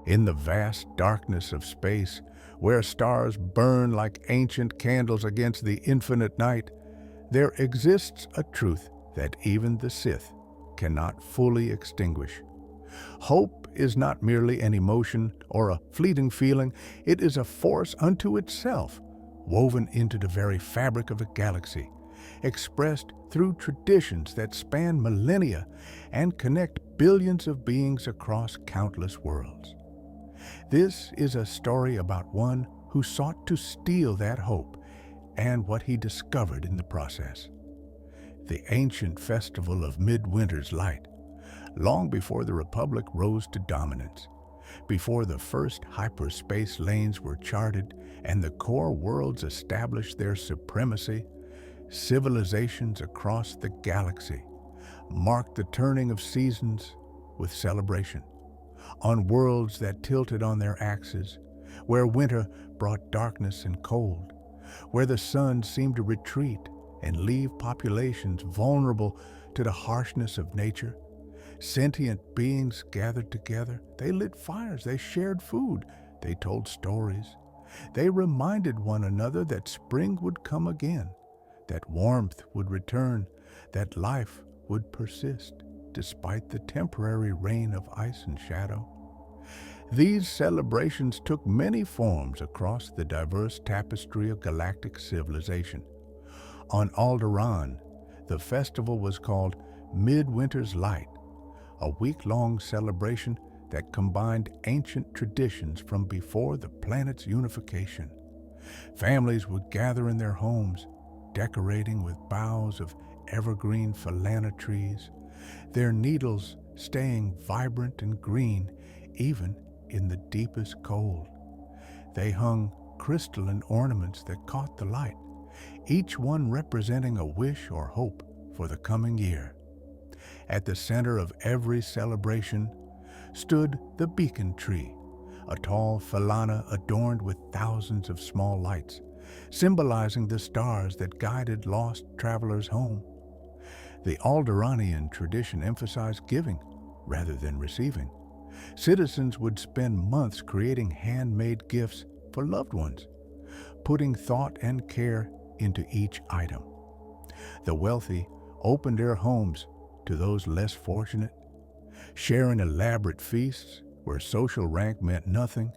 In the vast darkness of space, where stars burn like ancient candles against the infinite night, there exists a truth that even the Sith cannot fully extinguish. Hope is not merely an emotion or a fleeting feeling, it is a force unto itself, woven into the very fabric of a galaxy, expressed through traditions that span millennia and connect billions of beings across countless worlds. This is a story about one who sought to steal that hope and what he discovered in the process. The ancient festival of midwinter's light, long before the Republic rose to dominance, before the first hyperspace lanes were charted and the core worlds established their supremacy, civilizations across the galaxy marked the turning of seasons with celebration. On worlds that tilted on their axes, where winter brought darkness and cold, where the sun seemed to retreat and leave populations vulnerable to the harshness of nature, sentient beings gathered together. They lit fires, they shared food, they told stories. They reminded one another that spring would come again, that warmth would return, that life would persist despite the temporary reign of ice and shadow. These celebrations took many forms across the diverse tapestry of galactic civilization. On Alderaan, the festival was called Midwinter's Light, a week-long celebration that combined ancient traditions from before the planet's unification. Families would gather in their homes, decorating with boughs of evergreen philana trees, their needles staying vibrant and green even in the deepest cold. They hung crystalline ornaments that caught the light, each one representing a wish or hope for the coming year. At the center of every celebration stood the beacon tree, a tall philana adorned with thousands of small lights, symbolizing the stars that guided lost travelers home. The Alderaanian tradition emphasized giving rather than receiving. Citizens would spend months creating handmade gifts for loved ones, putting thought and care into each item. The wealthy opened their homes to those less fortunate, sharing elaborate feasts where social rank meant nothing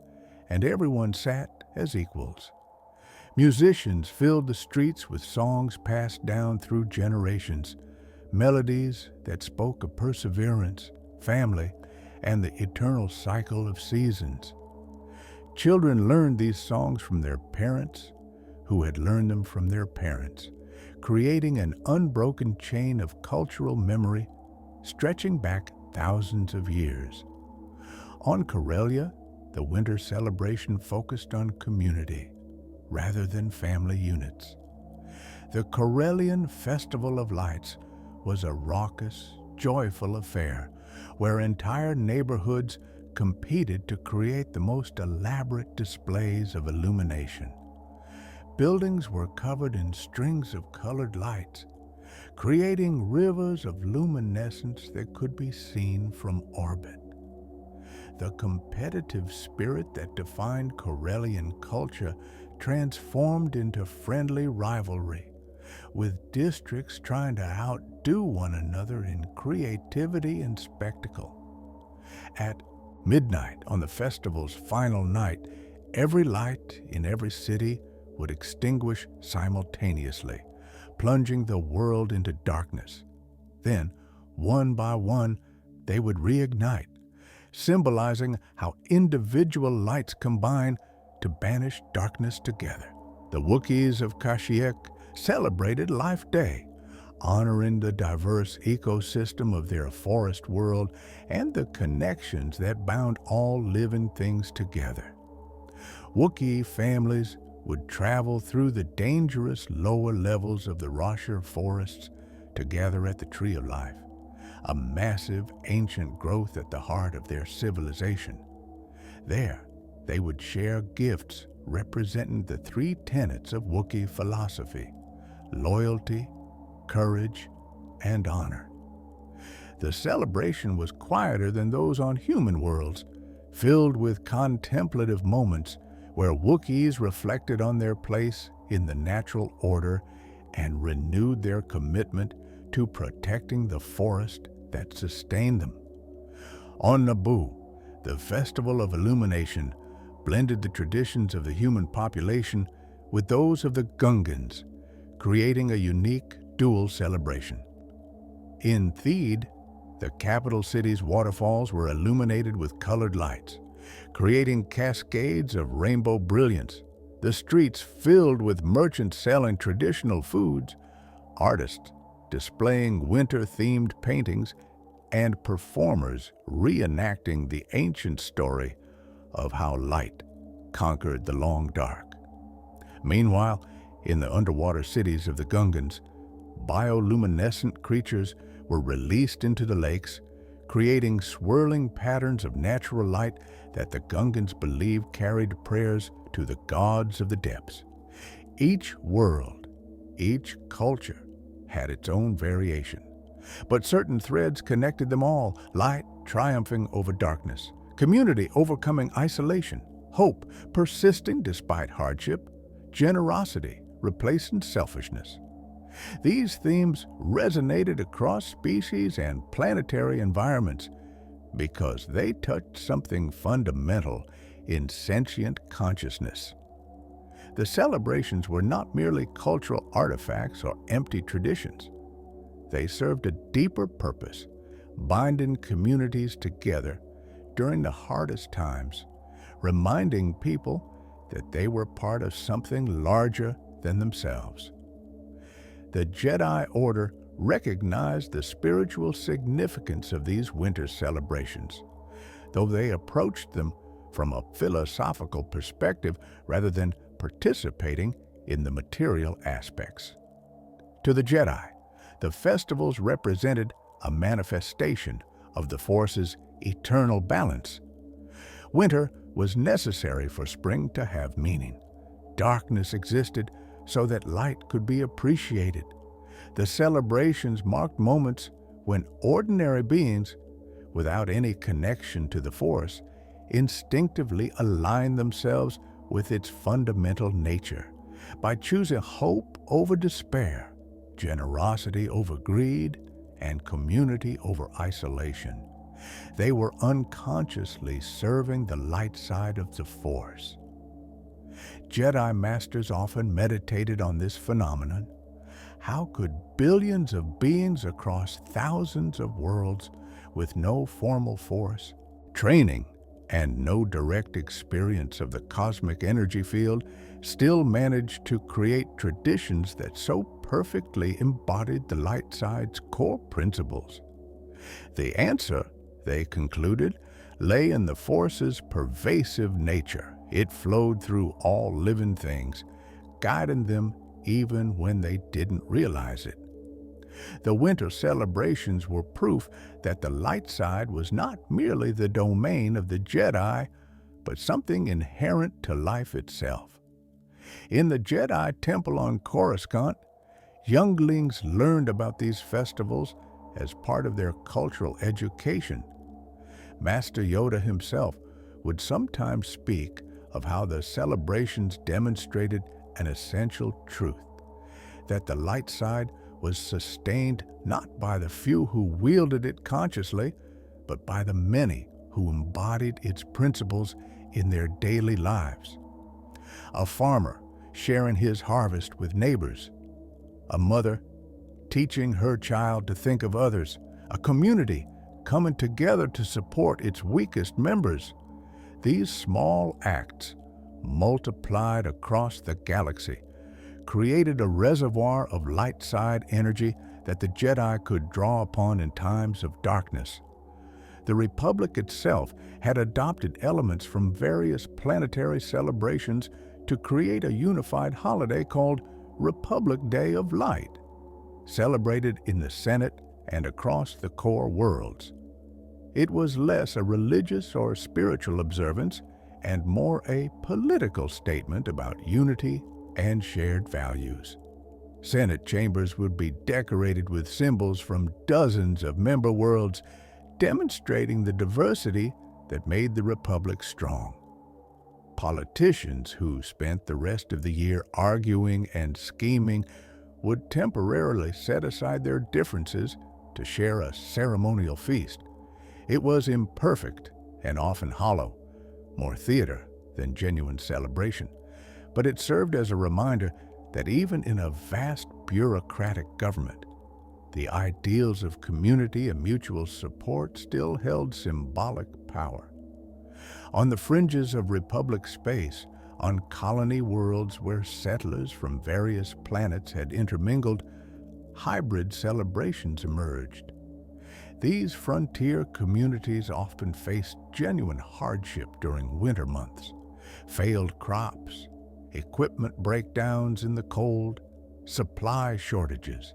and everyone sat as equals. Musicians filled the streets with songs passed down through generations, melodies that spoke of perseverance, family, and the eternal cycle of seasons. Children learned these songs from their parents, who had learned them from their parents, creating an unbroken chain of cultural memory stretching back thousands of years. On Corellia, the winter celebration focused on community rather than family units. The Corellian Festival of Lights was a raucous, joyful affair where entire neighborhoods competed to create the most elaborate displays of illumination. Buildings were covered in strings of colored lights, creating rivers of luminescence that could be seen from orbit. The competitive spirit that defined Corellian culture transformed into friendly rivalry, with districts trying to outdo one another in creativity and spectacle. At midnight on the festival's final night, every light in every city would extinguish simultaneously, plunging the world into darkness. Then, one by one, they would reignite, symbolizing how individual lights combine to banish darkness together. The Wookiees of Kashyyyk celebrated Life Day, honoring the diverse ecosystem of their forest world and the connections that bound all living things together. Wookiee families would travel through the dangerous lower levels of the Roshar forests to gather at the Tree of Life, a massive ancient growth at the heart of their civilization. There, they would share gifts representing the three tenets of Wookiee philosophy: loyalty, courage, and honor. The celebration was quieter than those on human worlds, filled with contemplative moments where Wookiees reflected on their place in the natural order and renewed their commitment to protecting the forest that sustained them. On Naboo, the Festival of Illumination blended the traditions of the human population with those of the Gungans, creating a unique dual celebration. In Theed, the capital city's waterfalls were illuminated with colored lights, creating cascades of rainbow brilliance. The streets filled with merchants selling traditional foods, artists displaying winter-themed paintings, and performers reenacting the ancient story of how light conquered the long dark. Meanwhile, in the underwater cities of the Gungans, bioluminescent creatures were released into the lakes, creating swirling patterns of natural light that the Gungans believed carried prayers to the gods of the depths. Each world, each culture, had its own variation, but certain threads connected them all: light triumphing over darkness, community overcoming isolation, hope persisting despite hardship, generosity replacing selfishness. These themes resonated across species and planetary environments because they touched something fundamental in sentient consciousness. The celebrations were not merely cultural artifacts or empty traditions. They served a deeper purpose, binding communities together during the hardest times, reminding people that they were part of something larger than themselves. The Jedi Order recognized the spiritual significance of these winter celebrations, though they approached them from a philosophical perspective rather than participating in the material aspects. To the Jedi, the festivals represented a manifestation of the Force's eternal balance. Winter was necessary for spring to have meaning. Darkness existed so that light could be appreciated. The celebrations marked moments when ordinary beings, without any connection to the Force, instinctively aligned themselves with its fundamental nature. By choosing hope over despair, generosity over greed, and community over isolation, they were unconsciously serving the light side of the Force. Jedi Masters often meditated on this phenomenon. How could billions of beings across thousands of worlds with no formal Force, training, and no direct experience of the cosmic energy field still manage to create traditions that so perfectly embodied the light side's core principles? The answer, they concluded, lay in the Force's pervasive nature. It flowed through all living things, guiding them even when they didn't realize it. The winter celebrations were proof that the light side was not merely the domain of the Jedi, but something inherent to life itself. In the Jedi Temple on Coruscant, younglings learned about these festivals as part of their cultural education. Master Yoda himself would sometimes speak of how the celebrations demonstrated an essential truth, that the light side was sustained not by the few who wielded it consciously, but by the many who embodied its principles in their daily lives. A farmer sharing his harvest with neighbors, a mother teaching her child to think of others, a community coming together to support its weakest members. These small acts, multiplied across the galaxy, created a reservoir of light side energy that the Jedi could draw upon in times of darkness. The Republic itself had adopted elements from various planetary celebrations to create a unified holiday called Republic Day of Light, celebrated in the Senate and across the core worlds. It was less a religious or spiritual observance and more a political statement about unity and shared values. Senate chambers would be decorated with symbols from dozens of member worlds, demonstrating the diversity that made the Republic strong. Politicians who spent the rest of the year arguing and scheming would temporarily set aside their differences to share a ceremonial feast. It was imperfect and often hollow, more theater than genuine celebration, but it served as a reminder that even in a vast bureaucratic government, the ideals of community and mutual support still held symbolic power. On the fringes of Republic space, on colony worlds where settlers from various planets had intermingled, hybrid celebrations emerged. These frontier communities often faced genuine hardship during winter months: failed crops, equipment breakdowns in the cold, supply shortages.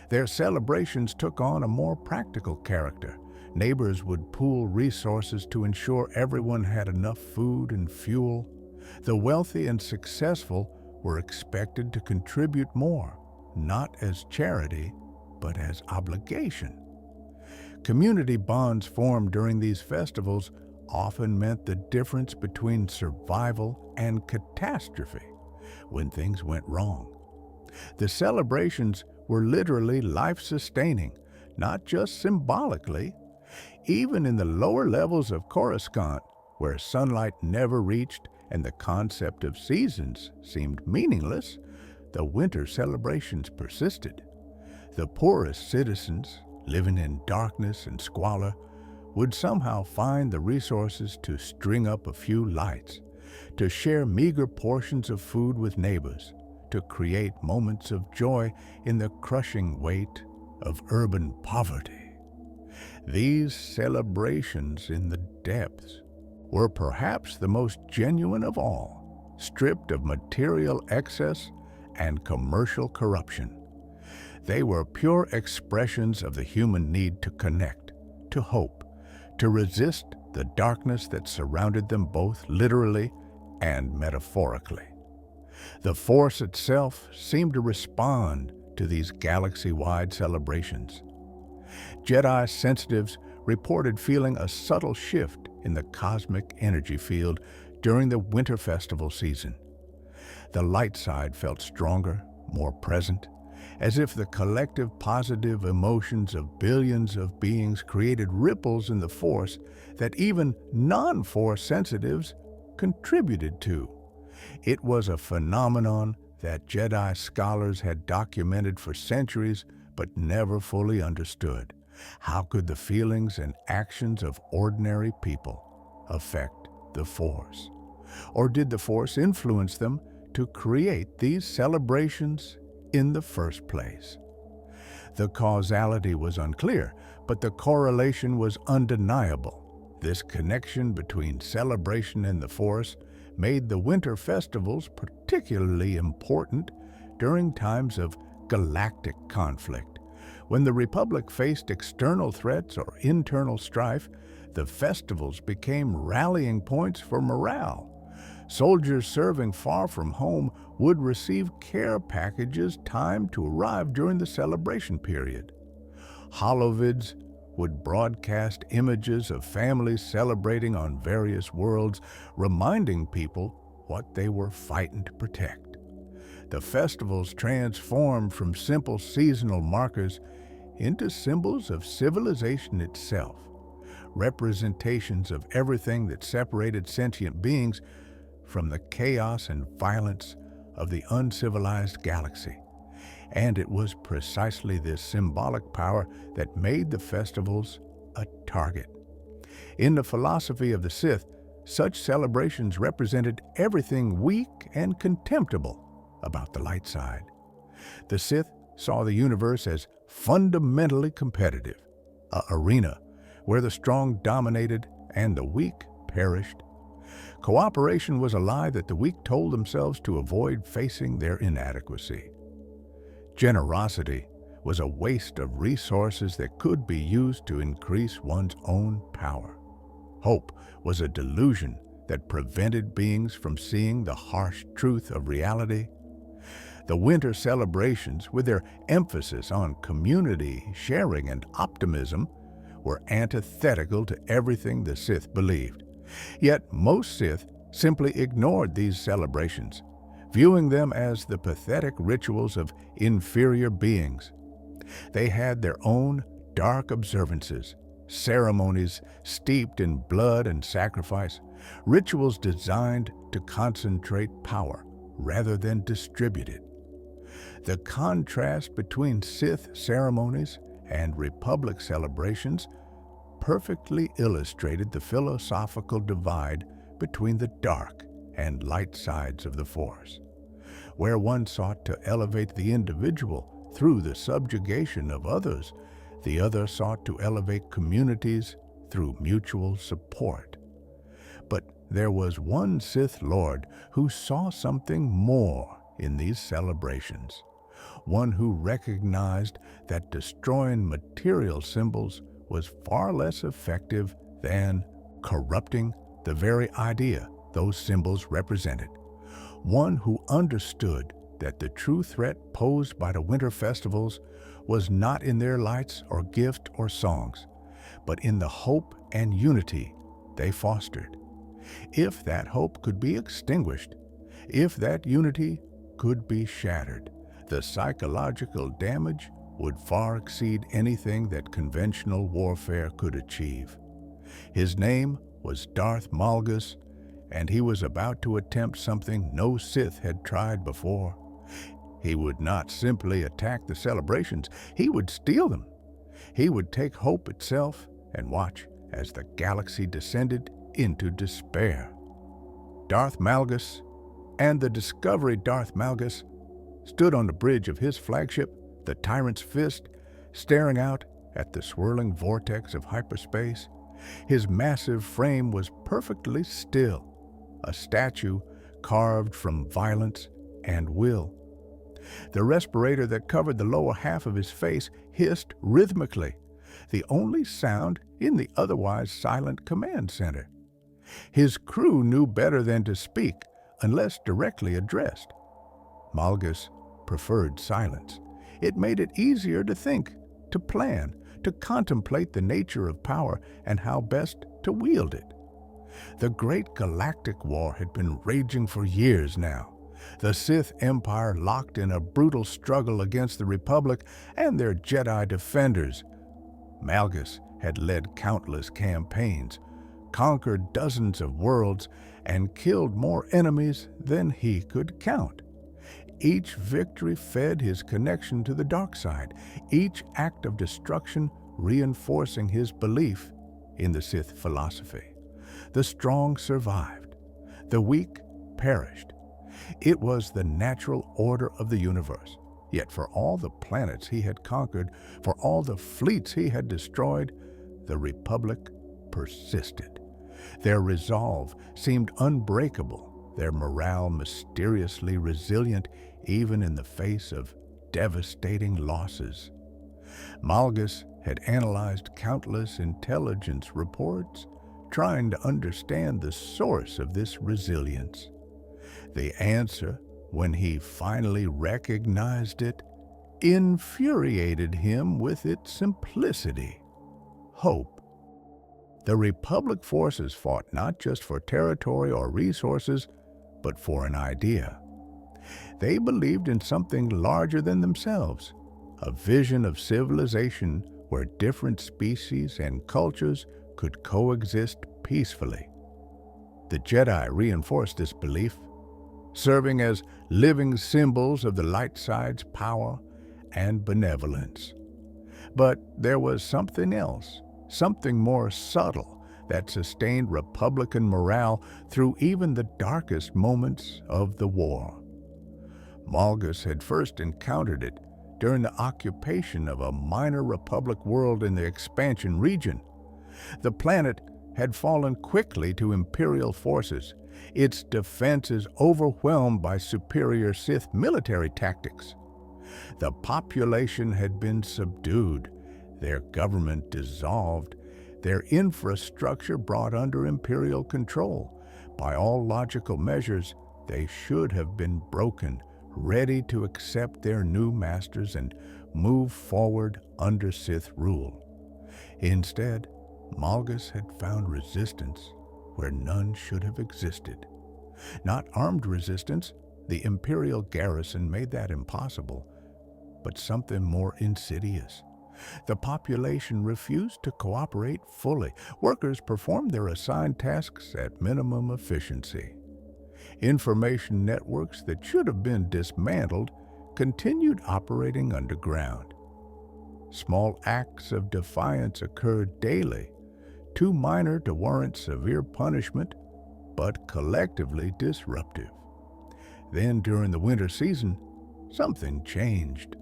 Their celebrations took on a more practical character. Neighbors would pool resources to ensure everyone had enough food and fuel. The wealthy and successful were expected to contribute more, not as charity, but as obligation. Community bonds formed during these festivals often meant the difference between survival and catastrophe when things went wrong. The celebrations were literally life-sustaining, not just symbolically. Even in the lower levels of Coruscant, where sunlight never reached and the concept of seasons seemed meaningless, the winter celebrations persisted. The poorest citizens, living in darkness and squalor, would somehow find the resources to string up a few lights, to share meager portions of food with neighbors, to create moments of joy in the crushing weight of urban poverty. These celebrations in the depths were perhaps the most genuine of all, stripped of material excess and commercial corruption. They were pure expressions of the human need to connect, to hope, to resist the darkness that surrounded them both literally and metaphorically. The Force itself seemed to respond to these galaxy-wide celebrations. Jedi sensitives reported feeling a subtle shift in the cosmic energy field during the winter festival season. The light side felt stronger, more present, as if the collective positive emotions of billions of beings created ripples in the Force that even non-Force sensitives contributed to. It was a phenomenon that Jedi scholars had documented for centuries but never fully understood. How could the feelings and actions of ordinary people affect the Force? Or did the Force influence them to create these celebrations in the first place? The causality was unclear, but the correlation was undeniable. This connection between celebration and the Force made the winter festivals particularly important during times of galactic conflict. When the Republic faced external threats or internal strife, the festivals became rallying points for morale. Soldiers serving far from home would receive care packages timed to arrive during the celebration period. Holovids would broadcast images of families celebrating on various worlds, reminding people what they were fighting to protect. The festivals transformed from simple seasonal markers into symbols of civilization itself, representations of everything that separated sentient beings from the chaos and violence of the uncivilized galaxy. And it was precisely this symbolic power that made the festivals a target. In the philosophy of the Sith, such celebrations represented everything weak and contemptible about the light side. The Sith saw the universe as fundamentally competitive, an arena where the strong dominated and the weak perished. Cooperation was a lie that the weak told themselves to avoid facing their inadequacy. Generosity was a waste of resources that could be used to increase one's own power. Hope was a delusion that prevented beings from seeing the harsh truth of reality. The winter celebrations, with their emphasis on community, sharing, and optimism, were antithetical to everything the Sith believed. Yet most Sith simply ignored these celebrations, viewing them as the pathetic rituals of inferior beings. They had their own dark observances, ceremonies steeped in blood and sacrifice, rituals designed to concentrate power rather than distribute it. The contrast between Sith ceremonies and Republic celebrations perfectly illustrated the philosophical divide between the dark and light sides of the Force. Where one sought to elevate the individual through the subjugation of others, the other sought to elevate communities through mutual support. But there was one Sith Lord who saw something more in these celebrations, one who recognized that destroying material symbols was far less effective than corrupting the very idea those symbols represented, one who understood that the true threat posed by the winter festivals was not in their lights or gift or songs, but in the hope and unity they fostered. If that hope could be extinguished, if that unity could be shattered, the psychological damage would far exceed anything that conventional warfare could achieve. His name was Darth Malgus, and he was about to attempt something no Sith had tried before. He would not simply attack the celebrations, he would steal them. He would take hope itself and watch as the galaxy descended into despair. Darth Malgus and the Discovery Darth Malgus stood on the bridge of his flagship, the Tyrant's Fist, staring out at the swirling vortex of hyperspace. His massive frame was perfectly still, a statue carved from violence and will. The respirator that covered the lower half of his face hissed rhythmically, the only sound in the otherwise silent command center. His crew knew better than to speak unless directly addressed. Malgus preferred silence. It made it easier to think, to plan, to contemplate the nature of power and how best to wield it. The Great Galactic War had been raging for years now. The Sith Empire locked in a brutal struggle against the Republic and their Jedi defenders. Malgus had led countless campaigns, conquered dozens of worlds, and killed more enemies than he could count. Each victory fed his connection to the dark side, each act of destruction reinforcing his belief in the Sith philosophy. The strong survived, the weak perished. It was the natural order of the universe. Yet for all the planets he had conquered, for all the fleets he had destroyed, the Republic persisted. Their resolve seemed unbreakable, their morale mysteriously resilient even in the face of devastating losses. Malgus had analyzed countless intelligence reports, trying to understand the source of this resilience. The answer, when he finally recognized it, infuriated him with its simplicity: hope. The Republic forces fought not just for territory or resources, but for an idea. They believed in something larger than themselves, a vision of civilization where different species and cultures could coexist peacefully. The Jedi reinforced this belief, serving as living symbols of the light side's power and benevolence. But there was something else, something more subtle, that sustained Republican morale through even the darkest moments of the war. Malgus had first encountered it during the occupation of a minor Republic world in the expansion region. The planet had fallen quickly to Imperial forces, its defenses overwhelmed by superior Sith military tactics. The population had been subdued, their government dissolved, their infrastructure brought under Imperial control. By all logical measures, they should have been broken, ready to accept their new masters and move forward under Sith rule. Instead, Malgus had found resistance where none should have existed. Not armed resistance, the Imperial garrison made that impossible, but something more insidious. The population refused to cooperate fully. Workers performed their assigned tasks at minimum efficiency. Information networks that should have been dismantled continued operating underground. Small acts of defiance occurred daily, too minor to warrant severe punishment, but collectively disruptive. Then, during the winter season, something changed.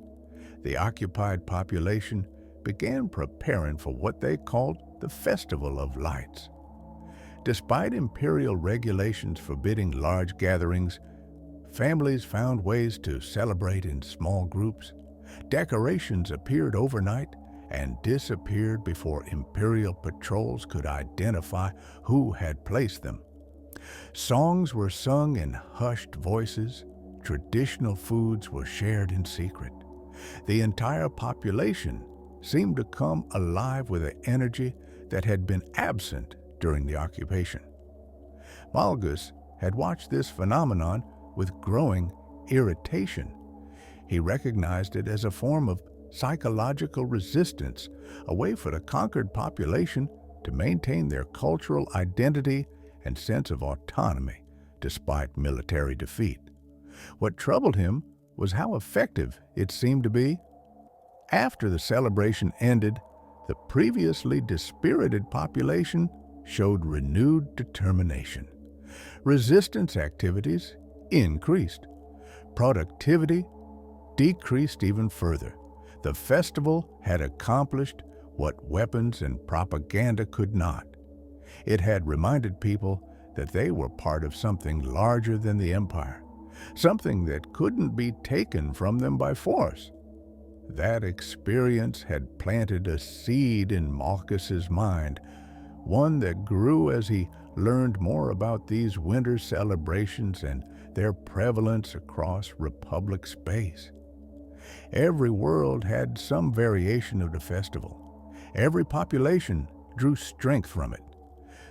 The occupied population began preparing for what they called the Festival of Lights. Despite imperial regulations forbidding large gatherings, families found ways to celebrate in small groups. Decorations appeared overnight and disappeared before imperial patrols could identify who had placed them. Songs were sung in hushed voices. Traditional foods were shared in secret. The entire population seemed to come alive with an energy that had been absent during the occupation. Malgus had watched this phenomenon with growing irritation. He recognized it as a form of psychological resistance, a way for the conquered population to maintain their cultural identity and sense of autonomy despite military defeat. What troubled him was how effective it seemed to be. After the celebration ended, the previously dispirited population showed renewed determination. Resistance activities increased. Productivity decreased even further. The festival had accomplished what weapons and propaganda could not. It had reminded people that they were part of something larger than the Empire, something that couldn't be taken from them by force. That experience had planted a seed in Malchus's mind, one that grew as he learned more about these winter celebrations and their prevalence across Republic space. Every world had some variation of the festival. Every population drew strength from it.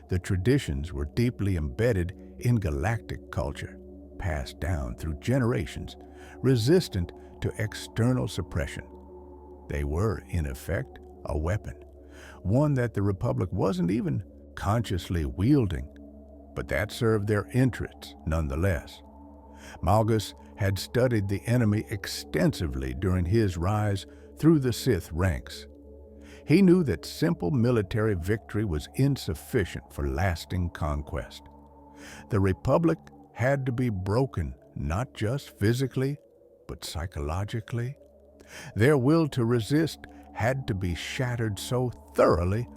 The traditions were deeply embedded in galactic culture, passed down through generations, resistant to external suppression. They were, in effect, a weapon, one that the Republic wasn't even consciously wielding, but that served their interests nonetheless. Malgus had studied the enemy extensively during his rise through the Sith ranks. He knew that simple military victory was insufficient for lasting conquest. The Republic had to be broken, not just physically, but psychologically. Their will to resist had to be shattered so thoroughly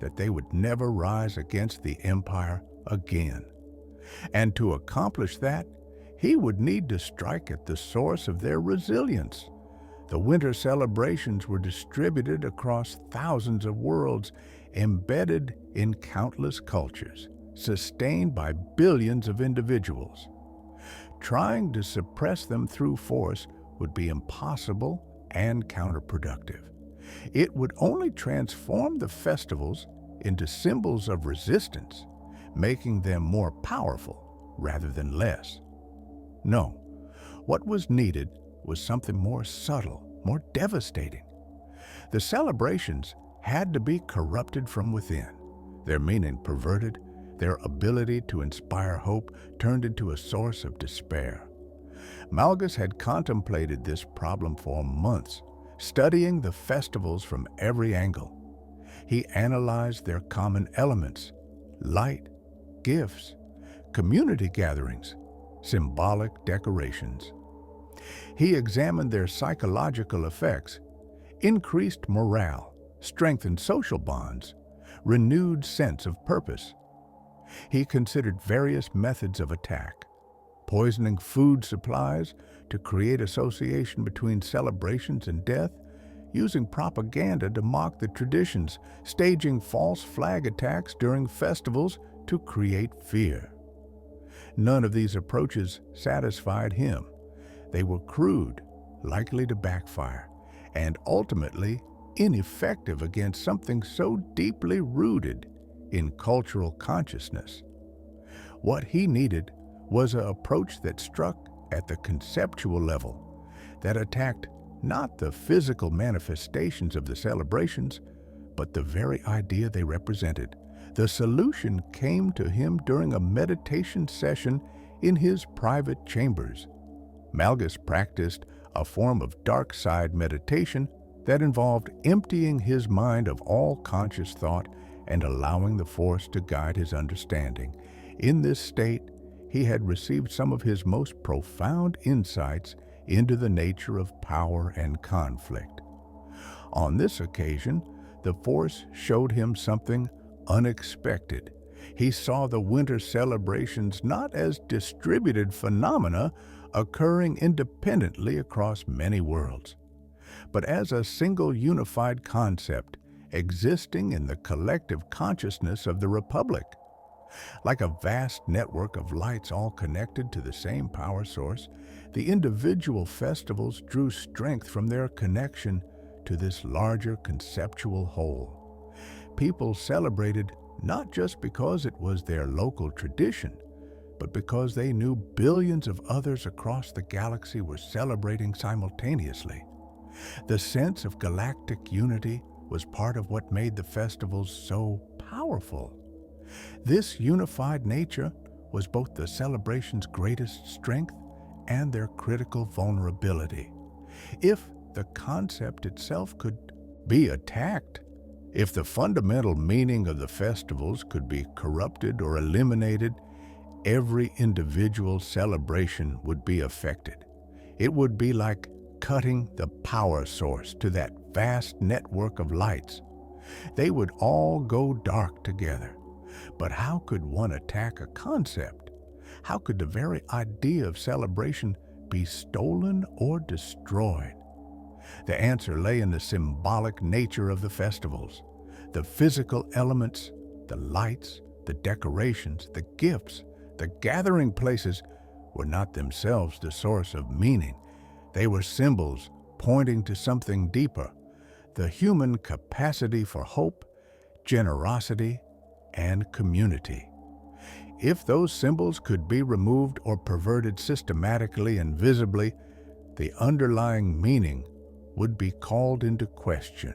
that they would never rise against the Empire again. And to accomplish that, he would need to strike at the source of their resilience. The winter celebrations were distributed across thousands of worlds, embedded in countless cultures, sustained by billions of individuals. Trying to suppress them through force would be impossible and counterproductive. It would only transform the festivals into symbols of resistance, making them more powerful rather than less. No, what was needed was something more subtle, more devastating. The celebrations had to be corrupted from within, their meaning perverted, their ability to inspire hope turned into a source of despair. Malgus had contemplated this problem for months, studying the festivals from every angle. He analyzed their common elements: light, gifts, community gatherings, symbolic decorations. He examined their psychological effects: increased morale, strengthened social bonds, renewed sense of purpose. He considered various methods of attack: poisoning food supplies to create association between celebrations and death, using propaganda to mock the traditions, staging false flag attacks during festivals to create fear. None of these approaches satisfied him. They were crude, likely to backfire, and ultimately ineffective against something so deeply rooted in cultural consciousness. What he needed was an approach that struck at the conceptual level, that attacked not the physical manifestations of the celebrations, but the very idea they represented. The solution came to him during a meditation session in his private chambers. Malgus practiced a form of dark side meditation that involved emptying his mind of all conscious thought and allowing the Force to guide his understanding. In this state, he had received some of his most profound insights into the nature of power and conflict. On this occasion, the Force showed him something unexpected. He saw the winter celebrations not as distributed phenomena occurring independently across many worlds, but as a single unified concept existing in the collective consciousness of the Republic. Like a vast network of lights all connected to the same power source, the individual festivals drew strength from their connection to this larger conceptual whole. People celebrated not just because it was their local tradition, but because they knew billions of others across the galaxy were celebrating simultaneously. The sense of galactic unity was part of what made the festivals so powerful. This unified nature was both the celebration's greatest strength and their critical vulnerability. If the concept itself could be attacked, if the fundamental meaning of the festivals could be corrupted or eliminated, every individual celebration would be affected. It would be like cutting the power source to that vast network of lights. They would all go dark together. But how could one attack a concept? How could the very idea of celebration be stolen or destroyed? The answer lay in the symbolic nature of the festivals. The physical elements, the lights, the decorations, the gifts, the gathering places were not themselves the source of meaning. They were symbols pointing to something deeper, the human capacity for hope, generosity, and community. If those symbols could be removed or perverted systematically and visibly, the underlying meaning would be called into question.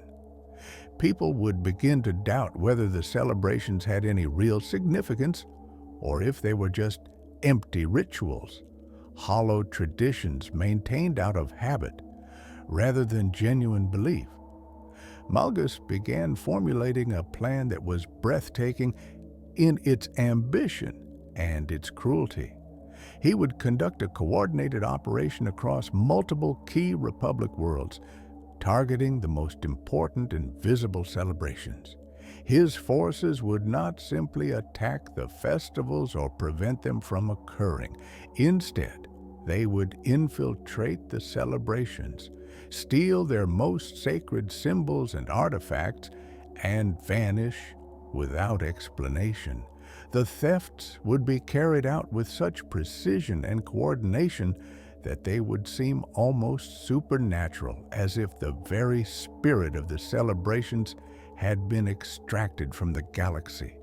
People would begin to doubt whether the celebrations had any real significance or if they were just empty rituals, hollow traditions maintained out of habit rather than genuine belief. Malgus began formulating a plan that was breathtaking in its ambition and its cruelty. He would conduct a coordinated operation across multiple key Republic worlds, targeting the most important and visible celebrations. His forces would not simply attack the festivals or prevent them from occurring. Instead, they would infiltrate the celebrations, steal their most sacred symbols and artifacts, and vanish without explanation. The thefts would be carried out with such precision and coordination that they would seem almost supernatural, as if the very spirit of the celebrations had been extracted from the galaxy.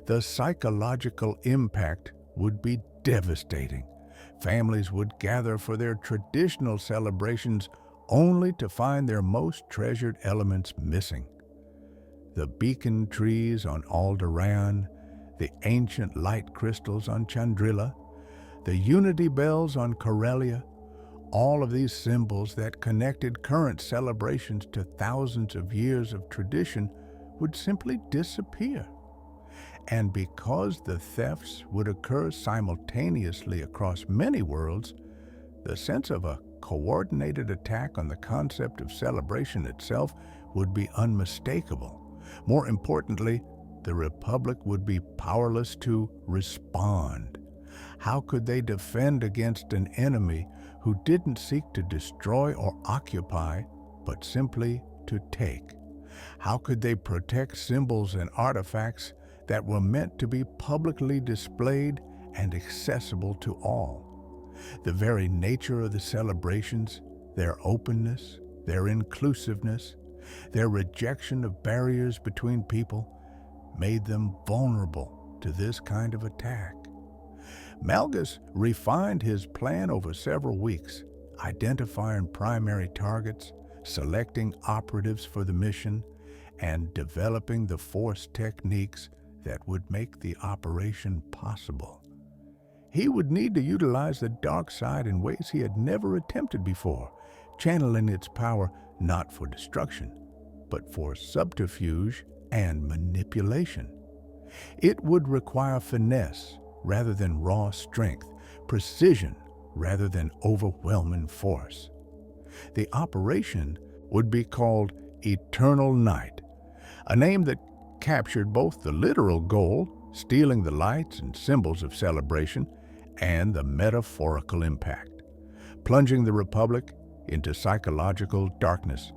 The psychological impact would be devastating. Families would gather for their traditional celebrations only to find their most treasured elements missing. The beacon trees on Alderaan, the ancient light crystals on Chandrila, the unity bells on Corellia, all of these symbols that connected current celebrations to thousands of years of tradition would simply disappear. And because the thefts would occur simultaneously across many worlds, the sense of a coordinated attack on the concept of celebration itself would be unmistakable. More importantly, the Republic would be powerless to respond. How could they defend against an enemy who didn't seek to destroy or occupy, but simply to take? How could they protect symbols and artifacts that were meant to be publicly displayed and accessible to all? The very nature of the celebrations, their openness, their inclusiveness, Their rejection of barriers between people made them vulnerable to this kind of attack. Malgus refined his plan over several weeks, identifying primary targets, selecting operatives for the mission, and developing the force techniques that would make the operation possible. He would need to utilize the dark side in ways he had never attempted before, channeling its power not for destruction, but for subterfuge and manipulation. It would require finesse rather than raw strength, precision rather than overwhelming force. The operation would be called Eternal Night, a name that captured both the literal goal, stealing the lights and symbols of celebration, and the metaphorical impact, plunging the Republic into psychological darkness.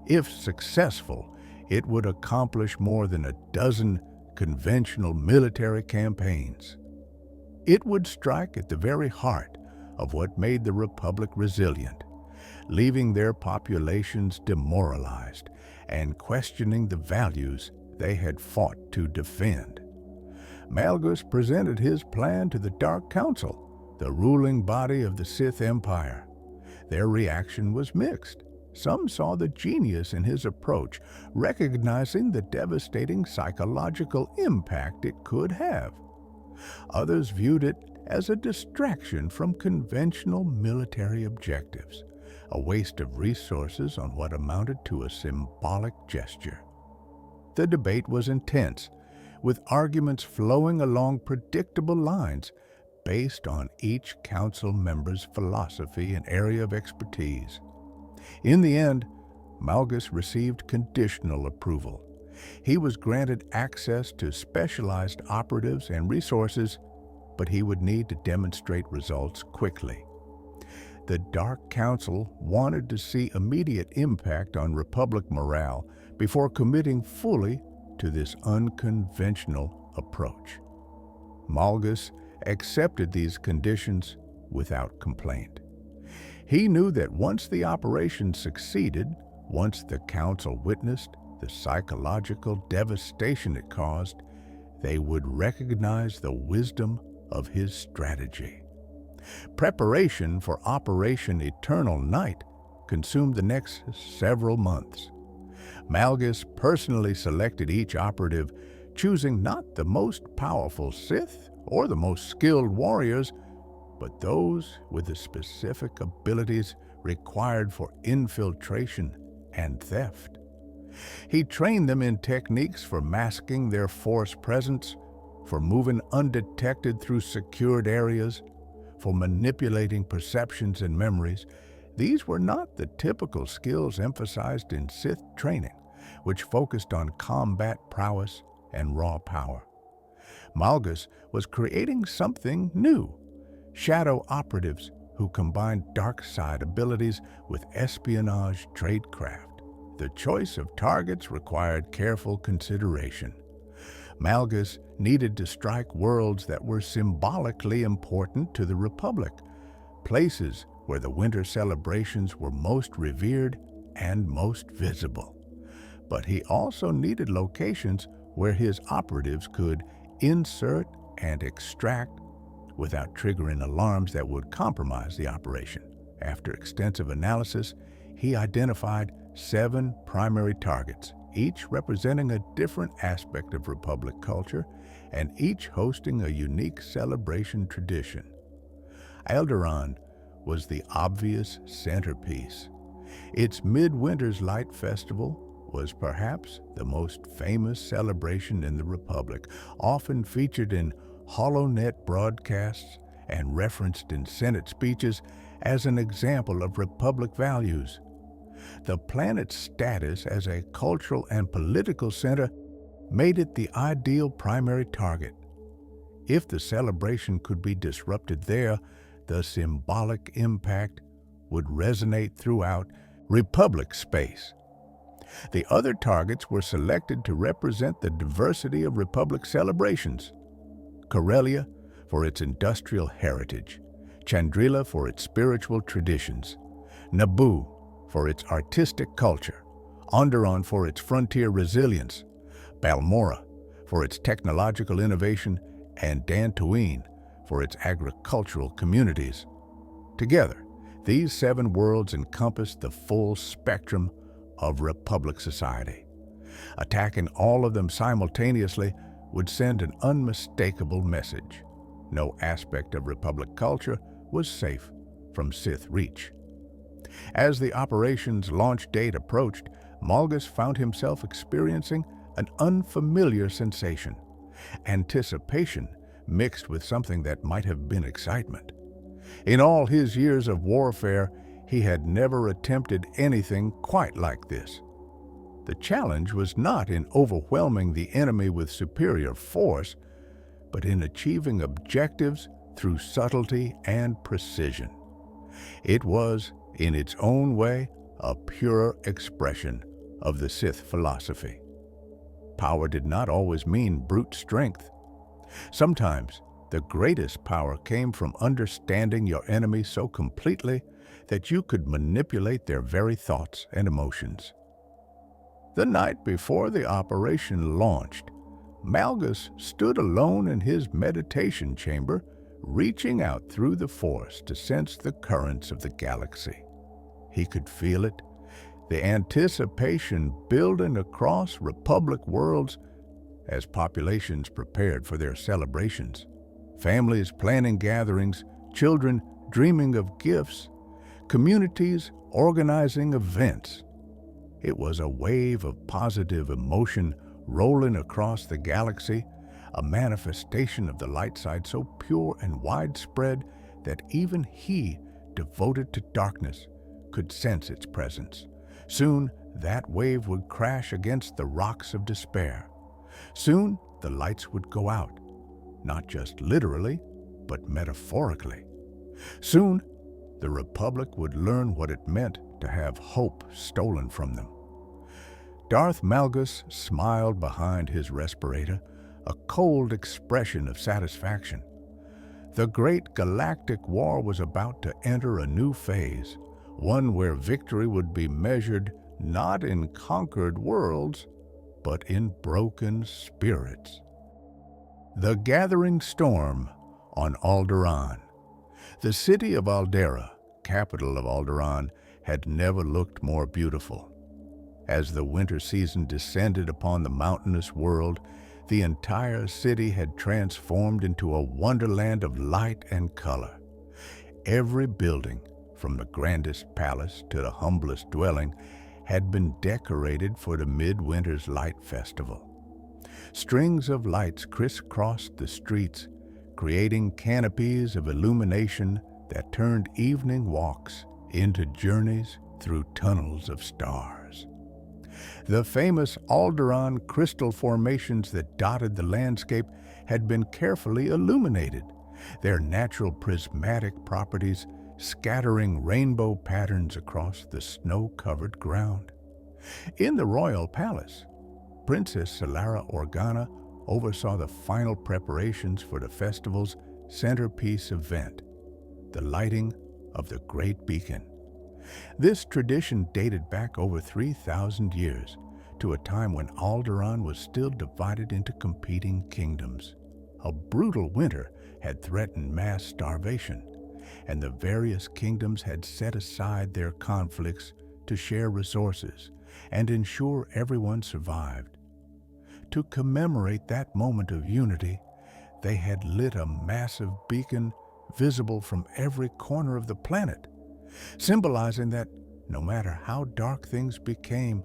If successful, it would accomplish more than a dozen conventional military campaigns. It would strike at the very heart of what made the Republic resilient, leaving their populations demoralized and questioning the values they had fought to defend. Malgus presented his plan to the Dark Council, the ruling body of the Sith Empire. Their reaction was mixed. Some saw the genius in his approach, recognizing the devastating psychological impact it could have. Others viewed it as a distraction from conventional military objectives, a waste of resources on what amounted to a symbolic gesture. The debate was intense, with arguments flowing along predictable lines based on each council member's philosophy and area of expertise. In the end, Malgus received conditional approval. He was granted access to specialized operatives and resources, but he would need to demonstrate results quickly. The Dark Council wanted to see immediate impact on Republic morale before committing fully to this unconventional approach. Malgus accepted these conditions without complaint. He knew that once the operation succeeded, once the Council witnessed the psychological devastation it caused, they would recognize the wisdom of his strategy. Preparation for Operation Eternal Night consumed the next several months. Malgus personally selected each operative, choosing not the most powerful Sith or the most skilled warriors, but those with the specific abilities required for infiltration and theft. He trained them in techniques for masking their force presence, for moving undetected through secured areas, for manipulating perceptions and memories. These were not the typical skills emphasized in Sith training, which focused on combat prowess and raw power. Malgus was creating something new, shadow operatives who combined dark side abilities with espionage tradecraft. The choice of targets required careful consideration. Malgus needed to strike worlds that were symbolically important to the Republic, places where the winter celebrations were most revered and most visible. But he also needed locations where his operatives could insert and extract without triggering alarms that would compromise the operation. After extensive analysis, he identified 7 primary targets, each representing a different aspect of Republic culture and each hosting a unique celebration tradition. Alderaan was the obvious centerpiece. Its Midwinter's Light Festival was perhaps the most famous celebration in the Republic, often featured in HoloNet broadcasts and referenced in Senate speeches as an example of Republic values. The planet's status as a cultural and political center made it the ideal primary target. If the celebration could be disrupted there, the symbolic impact would resonate throughout Republic space. The other targets were selected to represent the diversity of Republic celebrations. Corellia for its industrial heritage, Chandrila for its spiritual traditions, Naboo for its artistic culture, Onderon for its frontier resilience, Balmora for its technological innovation, and Dantooine for its agricultural communities. Together, these 7 worlds encompass the full spectrum of Republic society. Attacking all of them simultaneously would send an unmistakable message. No aspect of Republic culture was safe from Sith reach. As the operation's launch date approached, Malgus found himself experiencing an unfamiliar sensation, anticipation mixed with something that might have been excitement. In all his years of warfare, he had never attempted anything quite like this. The challenge was not in overwhelming the enemy with superior force, but in achieving objectives through subtlety and precision. It was, in its own way, a pure expression of the Sith philosophy. Power did not always mean brute strength. Sometimes, the greatest power came from understanding your enemy so completely that you could manipulate their very thoughts and emotions. The night before the operation launched, Malgus stood alone in his meditation chamber, reaching out through the Force to sense the currents of the galaxy. He could feel it, the anticipation building across Republic worlds as populations prepared for their celebrations. Families planning gatherings, children dreaming of gifts, communities organizing events. It was a wave of positive emotion rolling across the galaxy, a manifestation of the light side so pure and widespread that even he, devoted to darkness, could sense its presence. Soon, that wave would crash against the rocks of despair. Soon, the lights would go out, not just literally, but metaphorically. Soon, the Republic would learn what it meant to have hope stolen from them. Darth Malgus smiled behind his respirator, a cold expression of satisfaction. The great galactic war was about to enter a new phase, one where victory would be measured not in conquered worlds, but in broken spirits. The gathering storm on Alderaan. The city of Aldera, capital of Alderaan, had never looked more beautiful. As the winter season descended upon the mountainous world, the entire city had transformed into a wonderland of light and color. Every building, from the grandest palace to the humblest dwelling, had been decorated for the midwinter's light festival. Strings of lights crisscrossed the streets, creating canopies of illumination that turned evening walks into journeys through tunnels of stars. The famous Alderaan crystal formations that dotted the landscape had been carefully illuminated, their natural prismatic properties scattering rainbow patterns across the snow-covered ground. In the royal palace, Princess Solara Organa oversaw the final preparations for the festival's centerpiece event, the lighting of the Great Beacon. This tradition dated back over 3,000 years, to a time when Alderaan was still divided into competing kingdoms. A brutal winter had threatened mass starvation, and the various kingdoms had set aside their conflicts to share resources and ensure everyone survived. To commemorate that moment of unity, they had lit a massive beacon visible from every corner of the planet, symbolizing that no matter how dark things became,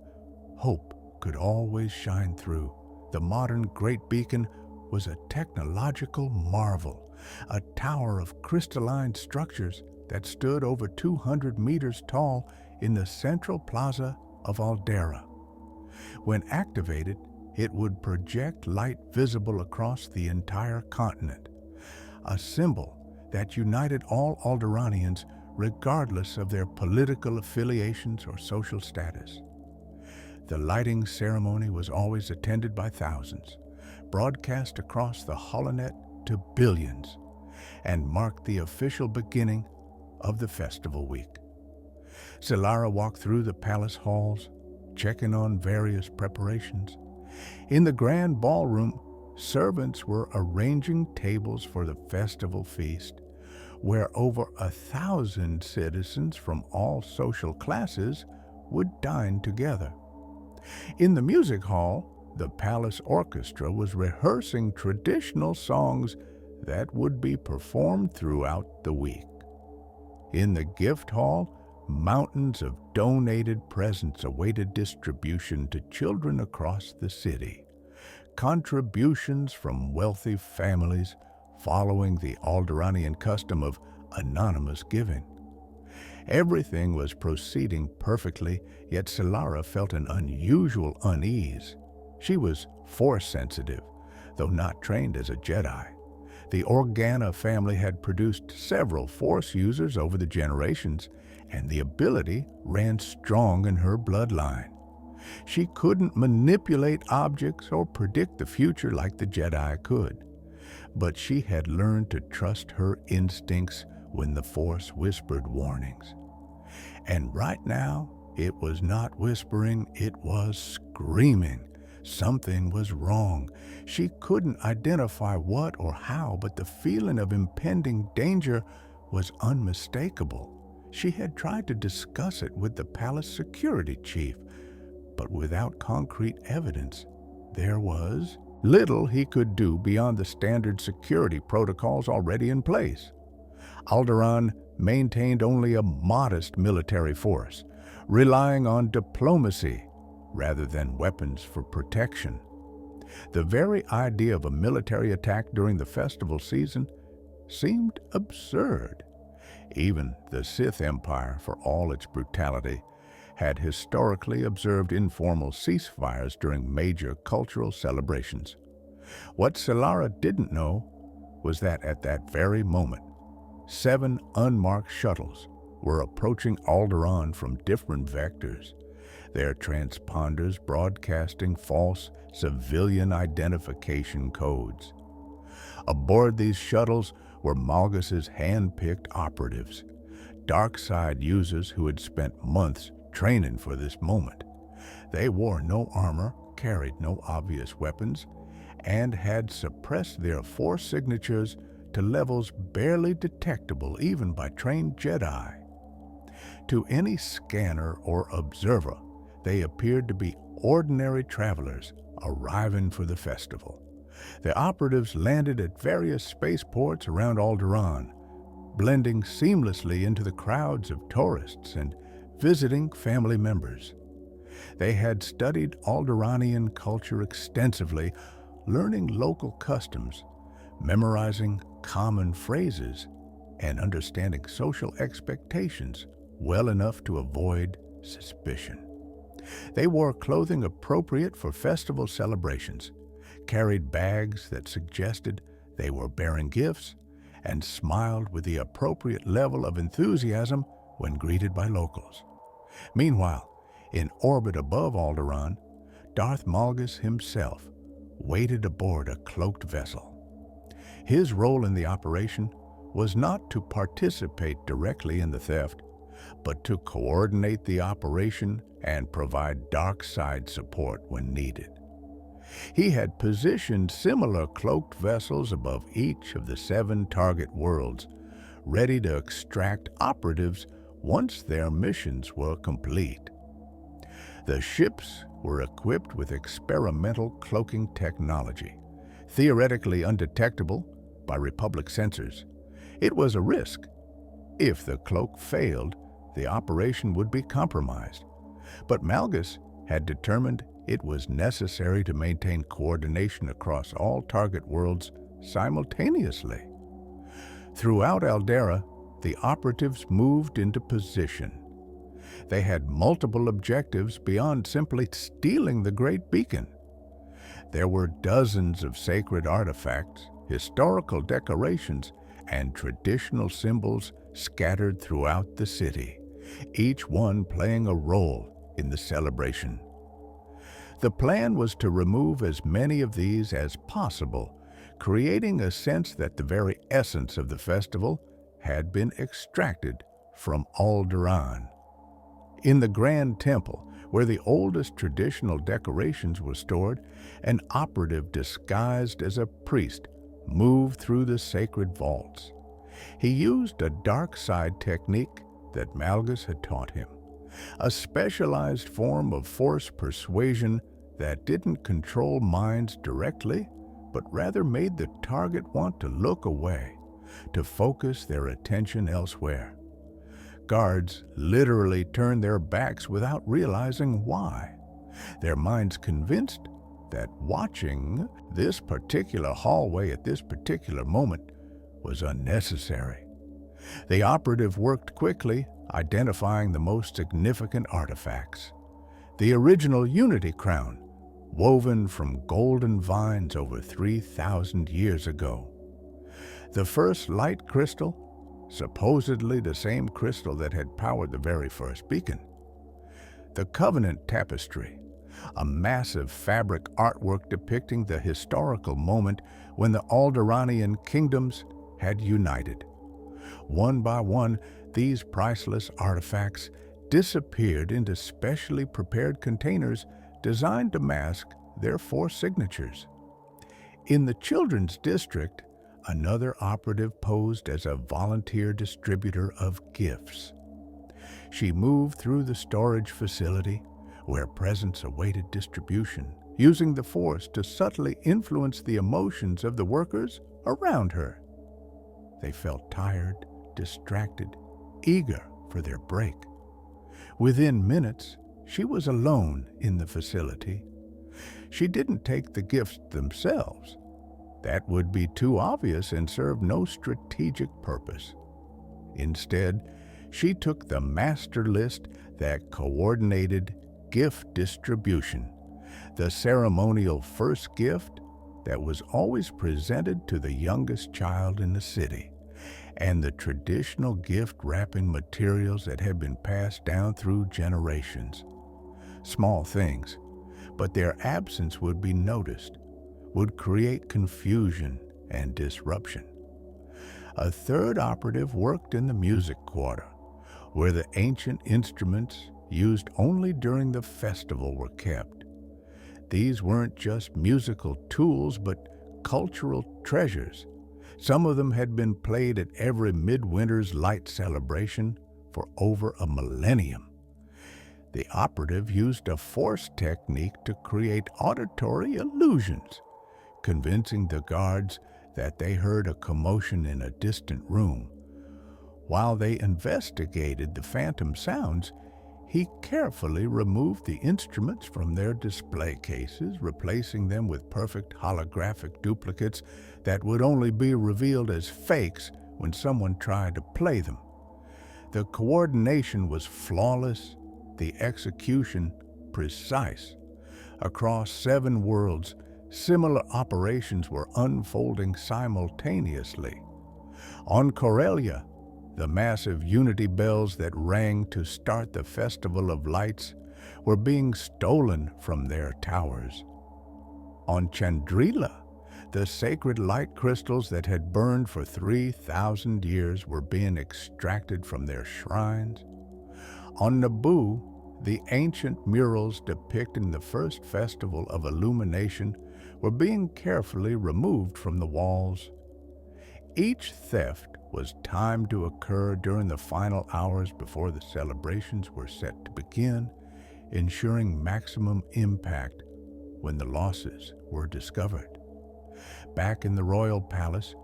hope could always shine through. The modern Great Beacon was a technological marvel, a tower of crystalline structures that stood over 200 meters tall in the central plaza of Aldera. When activated, it would project light visible across the entire continent, a symbol that united all Alderaanians regardless of their political affiliations or social status. The lighting ceremony was always attended by thousands, broadcast across the holonet to billions, and marked the official beginning of the festival week. Solara walked through the palace halls, checking on various preparations. In the grand ballroom, servants were arranging tables for the festival feast, where over 1,000 citizens from all social classes would dine together. In the music hall, the palace orchestra was rehearsing traditional songs that would be performed throughout the week. In the gift hall, mountains of donated presents awaited distribution to children across the city. Contributions from wealthy families following the Alderanian custom of anonymous giving. Everything was proceeding perfectly, yet Solara felt an unusual unease. She was Force-sensitive, though not trained as a Jedi. The Organa family had produced several Force users over the generations, and the ability ran strong in her bloodline. She couldn't manipulate objects or predict the future like the Jedi could, but she had learned to trust her instincts when the Force whispered warnings. And right now, it was not whispering, it was screaming. Something was wrong. She couldn't identify what or how, but the feeling of impending danger was unmistakable. She had tried to discuss it with the palace security chief, but without concrete evidence, there was little he could do beyond the standard security protocols already in place. Alderaan maintained only a modest military force, relying on diplomacy rather than weapons for protection. The very idea of a military attack during the festival season seemed absurd. Even the Sith Empire, for all its brutality, had historically observed informal ceasefires during major cultural celebrations. What Solara didn't know was that at that very moment, 7 unmarked shuttles were approaching Alderaan from different vectors, their transponders broadcasting false civilian identification codes. Aboard these shuttles were Malgus's hand-picked operatives, dark side users who had spent months training for this moment. They wore no armor, carried no obvious weapons, and had suppressed their Force signatures to levels barely detectable even by trained Jedi. To any scanner or observer, they appeared to be ordinary travelers arriving for the festival. The operatives landed at various spaceports around Alderaan, blending seamlessly into the crowds of tourists and visiting family members. They had studied Alderaanian culture extensively, learning local customs, memorizing common phrases, and understanding social expectations well enough to avoid suspicion. They wore clothing appropriate for festival celebrations, carried bags that suggested they were bearing gifts, and smiled with the appropriate level of enthusiasm when greeted by locals. Meanwhile, in orbit above Alderaan, Darth Malgus himself waited aboard a cloaked vessel. His role in the operation was not to participate directly in the theft, but to coordinate the operation and provide dark side support when needed. He had positioned similar cloaked vessels above each of the 7 target worlds, ready to extract operatives once their missions were complete. The ships were equipped with experimental cloaking technology, theoretically undetectable by Republic sensors. It was a risk. If the cloak failed, the operation would be compromised. But Malgus had determined it was necessary to maintain coordination across all target worlds simultaneously. Throughout Aldera, the operatives moved into position. They had multiple objectives beyond simply stealing the Great Beacon. There were dozens of sacred artifacts, historical decorations, and traditional symbols scattered throughout the city, each one playing a role in the celebration. The plan was to remove as many of these as possible, creating a sense that the very essence of the festival had been extracted from Alderaan. In the Grand Temple, where the oldest traditional decorations were stored, an operative disguised as a priest moved through the sacred vaults. He used a dark side technique that Malgus had taught him, a specialized form of force persuasion that didn't control minds directly, but rather made the target want to look away, to focus their attention elsewhere. Guards literally turned their backs without realizing why, their minds convinced that watching this particular hallway at this particular moment was unnecessary. The operative worked quickly, identifying the most significant artifacts. The original Unity Crown, woven from golden vines over 3,000 years ago. The first light crystal, supposedly the same crystal that had powered the very first beacon. The Covenant Tapestry, a massive fabric artwork depicting the historical moment when the Alderaanian kingdoms had united. One by one, these priceless artifacts disappeared into specially prepared containers designed to mask their Force signatures. In the children's district, another operative posed as a volunteer distributor of gifts. She moved through the storage facility where presents awaited distribution, using the Force to subtly influence the emotions of the workers around her. They felt tired, distracted, eager for their break. Within minutes, she was alone in the facility. She didn't take the gifts themselves. That would be too obvious and serve no strategic purpose. Instead, she took the master list that coordinated gift distribution, the ceremonial first gift that was always presented to the youngest child in the city, and the traditional gift wrapping materials that had been passed down through generations. Small things, but their absence would be noticed, would create confusion and disruption. A third operative worked in the music quarter, where the ancient instruments used only during the festival were kept. These weren't just musical tools, but cultural treasures. Some of them had been played at every midwinter's light celebration for over a millennium. The operative used a Force technique to create auditory illusions, convincing the guards that they heard a commotion in a distant room. While they investigated the phantom sounds, he carefully removed the instruments from their display cases, replacing them with perfect holographic duplicates that would only be revealed as fakes when someone tried to play them. The coordination was flawless, the execution precise. Across 7 worlds, similar operations were unfolding simultaneously. On Corellia, the massive Unity bells that rang to start the Festival of Lights were being stolen from their towers. On Chandrila, the sacred light crystals that had burned for 3,000 years were being extracted from their shrines. On Naboo, the ancient murals depicting the first festival of illumination were being carefully removed from the walls. Each theft was timed to occur during the final hours before the celebrations were set to begin, ensuring maximum impact when the losses were discovered. Back in the royal palace,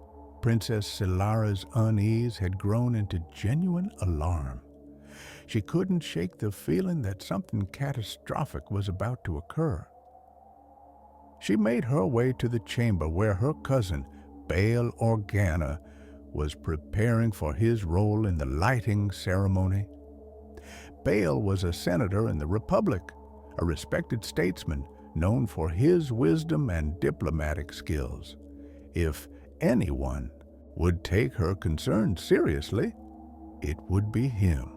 Princess Silara's unease had grown into genuine alarm. She couldn't shake the feeling that something catastrophic was about to occur. She made her way to the chamber where her cousin, Bail Organa, was preparing for his role in the lighting ceremony. Bail was a senator in the Republic, a respected statesman known for his wisdom and diplomatic skills. If anyone would take her concerns seriously, it would be him.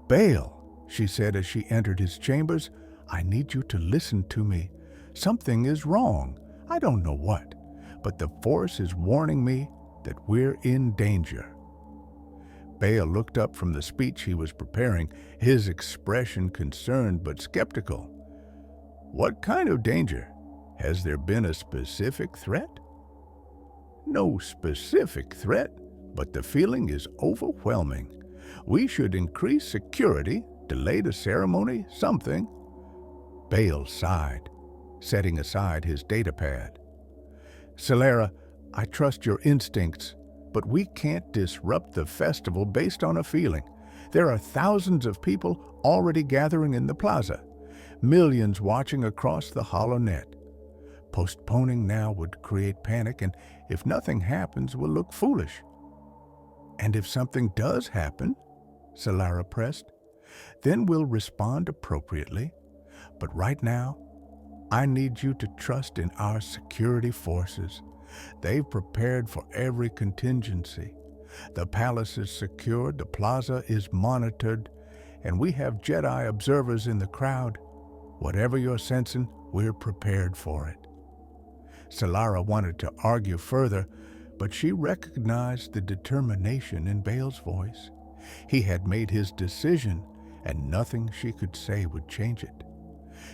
"Bail," she said as she entered his chambers, "I need you to listen to me. Something is wrong. I don't know what, but the Force is warning me that we're in danger." Bale looked up from the speech he was preparing, his expression concerned but skeptical. What kind of danger? Has there been a specific threat? No specific threat, but the feeling is overwhelming. We should increase security, delay the ceremony, something. Bale sighed, setting aside his datapad. Celera, I trust your instincts, but we can't disrupt the festival based on a feeling. There are thousands of people already gathering in the plaza, millions watching across the HoloNet. Postponing now would create panic, and if nothing happens, we'll look foolish. And if something does happen, Celera pressed, then we'll respond appropriately. But right now, I need you to trust in our security forces. They've prepared for every contingency. The palace is secured, the plaza is monitored, and we have Jedi observers in the crowd. Whatever you're sensing, we're prepared for it. Celera wanted to argue further, but she recognized the determination in Bale's voice. He had made his decision, and nothing she could say would change it.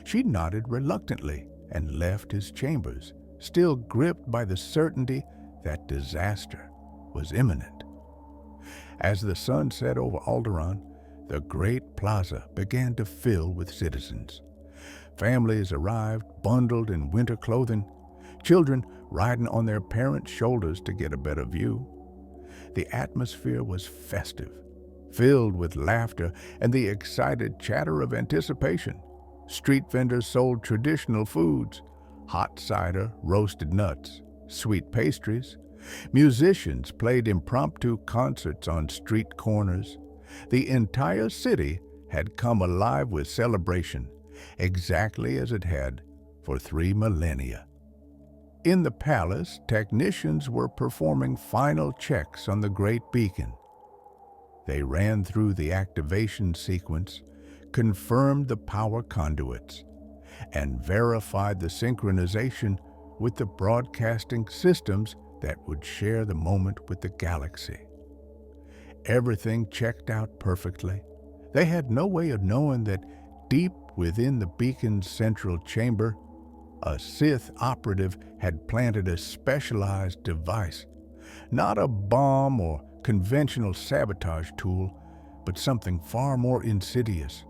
She nodded reluctantly and left his chambers, still gripped by the certainty that disaster was imminent. As the sun set over Alderaan, the great plaza began to fill with citizens. Families arrived, bundled in winter clothing, children riding on their parents' shoulders to get a better view. The atmosphere was festive, filled with laughter and the excited chatter of anticipation. Street vendors sold traditional foods, hot cider, roasted nuts, sweet pastries. Musicians played impromptu concerts on street corners. The entire city had come alive with celebration, exactly as it had for 3 millennia. In the palace, technicians were performing final checks on the great beacon. They ran through the activation sequence, confirmed the power conduits, and verified the synchronization with the broadcasting systems that would share the moment with the galaxy. Everything checked out perfectly. They had no way of knowing that deep within the beacon's central chamber, a Sith operative had planted a specialized device, not a bomb or conventional sabotage tool, but something far more insidious.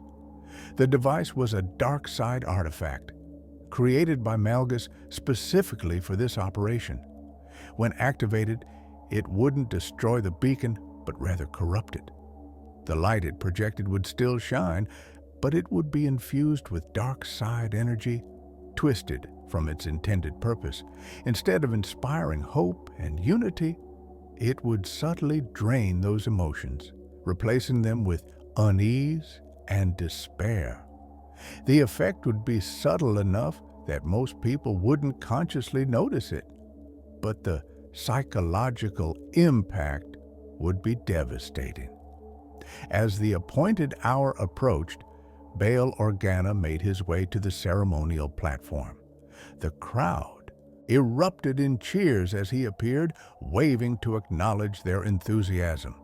The device was a dark side artifact, created by Malgus specifically for this operation. When activated, it wouldn't destroy the beacon, but rather corrupt it. The light it projected would still shine, but it would be infused with dark side energy, twisted from its intended purpose. Instead of inspiring hope and unity, it would subtly drain those emotions, replacing them with unease and despair. The effect would be subtle enough that most people wouldn't consciously notice it, but the psychological impact would be devastating. As the appointed hour approached, Bail Organa made his way to the ceremonial platform. The crowd erupted in cheers as he appeared, waving to acknowledge their enthusiasm.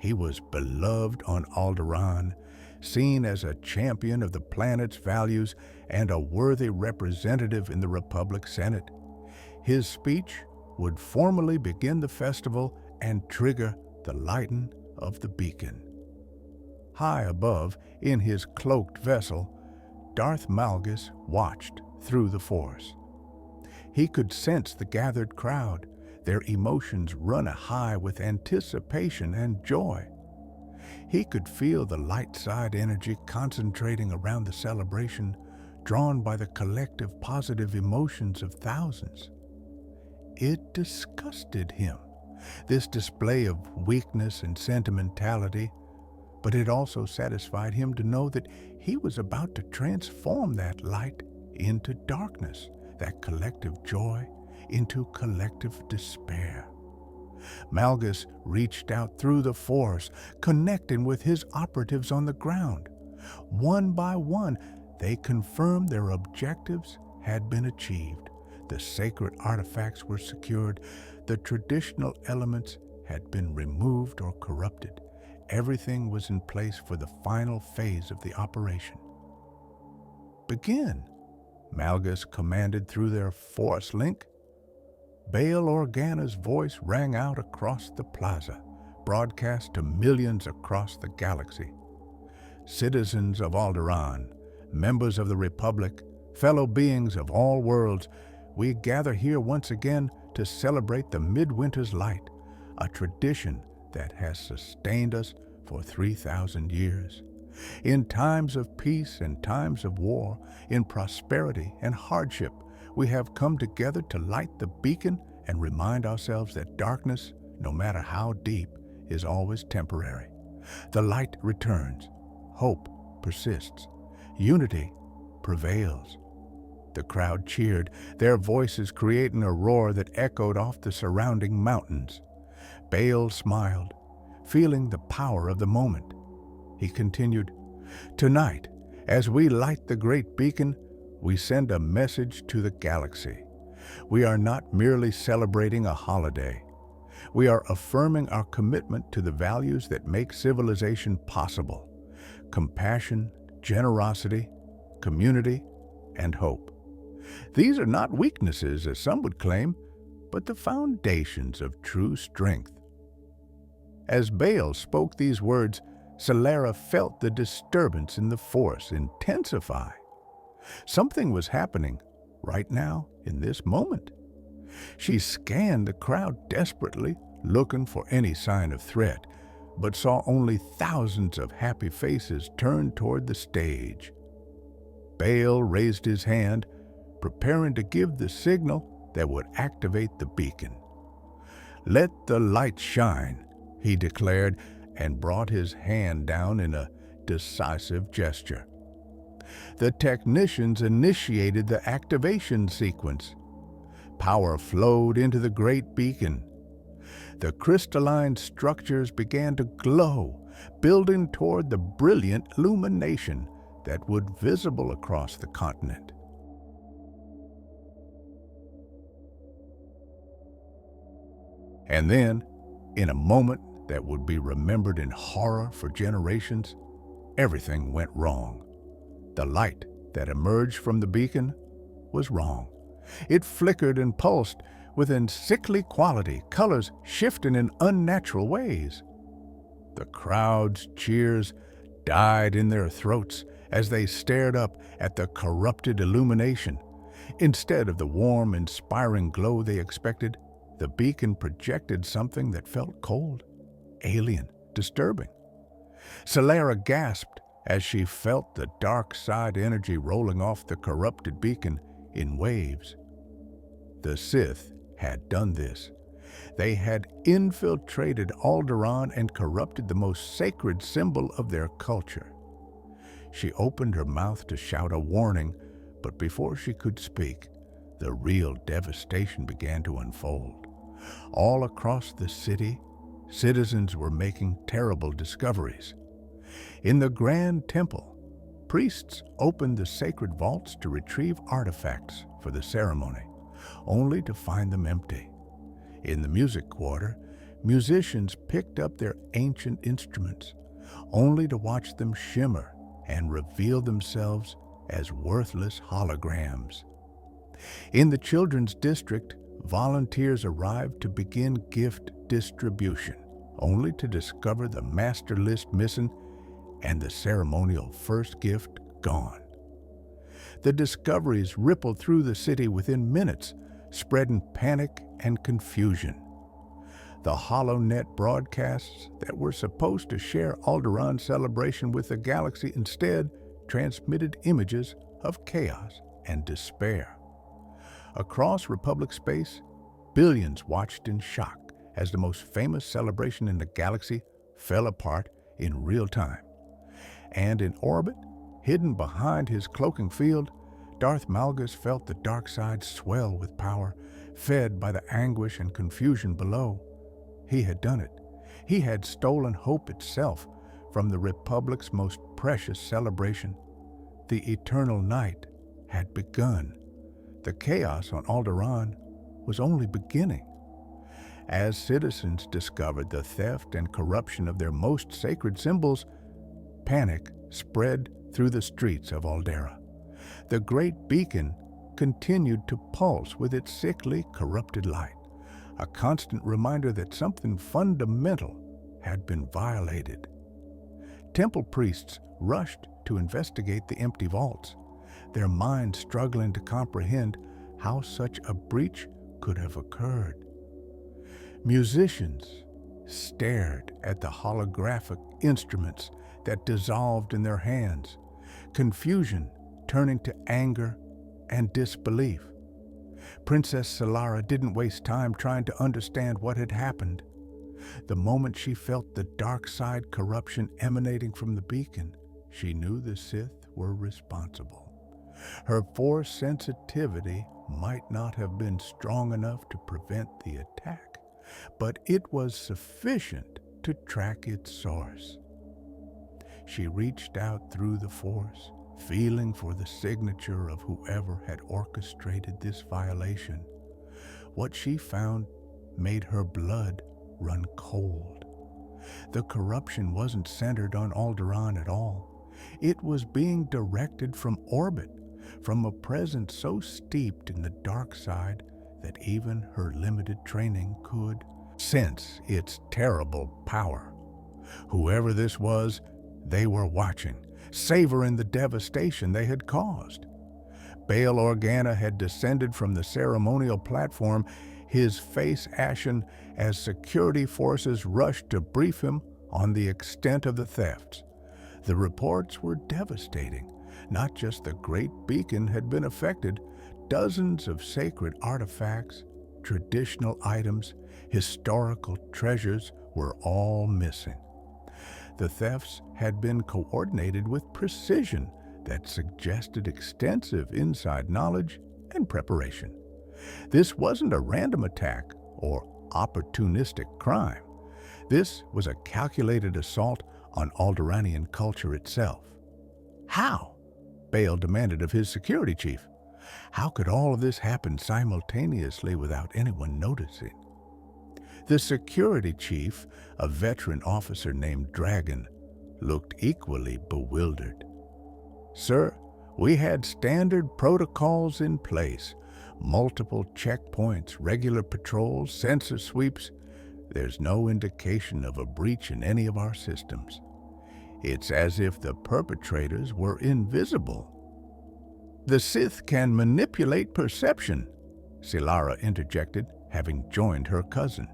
He was beloved on Alderaan, seen as a champion of the planet's values and a worthy representative in the Republic Senate. His speech would formally begin the festival and trigger the lighting of the beacon. High above, in his cloaked vessel, Darth Malgus watched through the Force. He could sense the gathered crowd, their emotions run high with anticipation and joy. He could feel the light side energy concentrating around the celebration, drawn by the collective positive emotions of thousands. It disgusted him, this display of weakness and sentimentality, but it also satisfied him to know that he was about to transform that light into darkness, that collective joy into collective despair. Malgus reached out through the Force, connecting with his operatives on the ground. One by one, they confirmed their objectives had been achieved. The sacred artifacts were secured. The traditional elements had been removed or corrupted. everything was in place for the final phase of the operation. "Begin," Malgus commanded through their force link. Bail Organa's voice rang out across the plaza, broadcast to millions across the galaxy. "Citizens of Alderaan, members of the Republic, fellow beings of all worlds, we gather here once again to celebrate the midwinter's light, a tradition that has sustained us for 3,000 years. In times of peace and times of war, in prosperity and hardship, we have come together to light the beacon and remind ourselves that darkness, no matter how deep, is always temporary. The light returns, hope persists, unity prevails." The crowd cheered, their voices creating a roar that echoed off the surrounding mountains. Bail smiled, feeling the power of the moment. He continued, "Tonight, as we light the great beacon, we send a message to the galaxy. We are not merely celebrating a holiday. We are affirming our commitment to the values that make civilization possible: compassion, generosity, community, and hope. These are not weaknesses, as some would claim, but the foundations of true strength." As Bail spoke these words, Solara felt the disturbance in the force intensify. Something was happening right now, in this moment. She scanned the crowd desperately, looking for any sign of threat, but saw only thousands of happy faces turned toward the stage. Bail raised his hand, preparing to give the signal that would activate the beacon. "Let the light shine," he declared, and brought his hand down in a decisive gesture. The technicians initiated the activation sequence. Power flowed into the great beacon. The crystalline structures began to glow, building toward the brilliant illumination that would be visible across the continent. And then, in a moment that would be remembered in horror for generations, everything went wrong. The light that emerged from the beacon was wrong. It flickered and pulsed with a sickly quality, colors shifting in unnatural ways. The crowd's cheers died in their throats as they stared up at the corrupted illumination. Instead of the warm, inspiring glow they expected, the beacon projected something that felt cold, alien, disturbing. Solara gasped as she felt the dark side energy rolling off the corrupted beacon in waves. The Sith had done this. They had infiltrated Alderaan and corrupted the most sacred symbol of their culture. She opened her mouth to shout a warning, but before she could speak, the real devastation began to unfold. All across the city, citizens were making terrible discoveries. In the Grand Temple, priests opened the sacred vaults to retrieve artifacts for the ceremony, only to find them empty. In the music quarter, musicians picked up their ancient instruments, only to watch them shimmer and reveal themselves as worthless holograms. In the children's district, volunteers arrived to begin gift distribution, only to discover the master list missing and the ceremonial first gift gone. The discoveries rippled through the city within minutes, spreading panic and confusion. The HoloNet broadcasts that were supposed to share Alderaan's celebration with the galaxy instead transmitted images of chaos and despair. Across Republic space, billions watched in shock as the most famous celebration in the galaxy fell apart in real time. And in orbit, hidden behind his cloaking field, Darth Malgus felt the dark side swell with power, fed by the anguish and confusion below. He had done it. He had stolen hope itself from the Republic's most precious celebration. The eternal night had begun. The chaos on Alderaan was only beginning. As citizens discovered the theft and corruption of their most sacred symbols, panic spread through the streets of Aldera. The great beacon continued to pulse with its sickly, corrupted light, a constant reminder that something fundamental had been violated. Temple priests rushed to investigate the empty vaults, their minds struggling to comprehend how such a breach could have occurred. Musicians stared at the holographic instruments that dissolved in their hands, confusion turning to anger and disbelief. Princess Solara didn't waste time trying to understand what had happened. The moment she felt the dark side corruption emanating from the beacon, she knew the Sith were responsible. Her Force sensitivity might not have been strong enough to prevent the attack, but it was sufficient to track its source. She reached out through the Force, feeling for the signature of whoever had orchestrated this violation. What she found made her blood run cold. The corruption wasn't centered on Alderaan at all. It was being directed from orbit, from a presence so steeped in the dark side that even her limited training could sense its terrible power. Whoever this was, they were watching, savoring the devastation they had caused. Bail Organa had descended from the ceremonial platform, his face ashen as security forces rushed to brief him on the extent of the thefts. The reports were devastating. Not just the great beacon had been affected, dozens of sacred artifacts, traditional items, historical treasures were all missing. The thefts had been coordinated with precision that suggested extensive inside knowledge and preparation. This wasn't a random attack or opportunistic crime. This was a calculated assault on Alderaanian culture itself. How? Bail demanded of his security chief. How could all of this happen simultaneously without anyone noticing? The security chief, a veteran officer named Dragon, looked equally bewildered. Sir, we had standard protocols in place. Multiple checkpoints, regular patrols, sensor sweeps. There's no indication of a breach in any of our systems. It's as if the perpetrators were invisible. The Sith can manipulate perception, Solara interjected, having joined her cousin.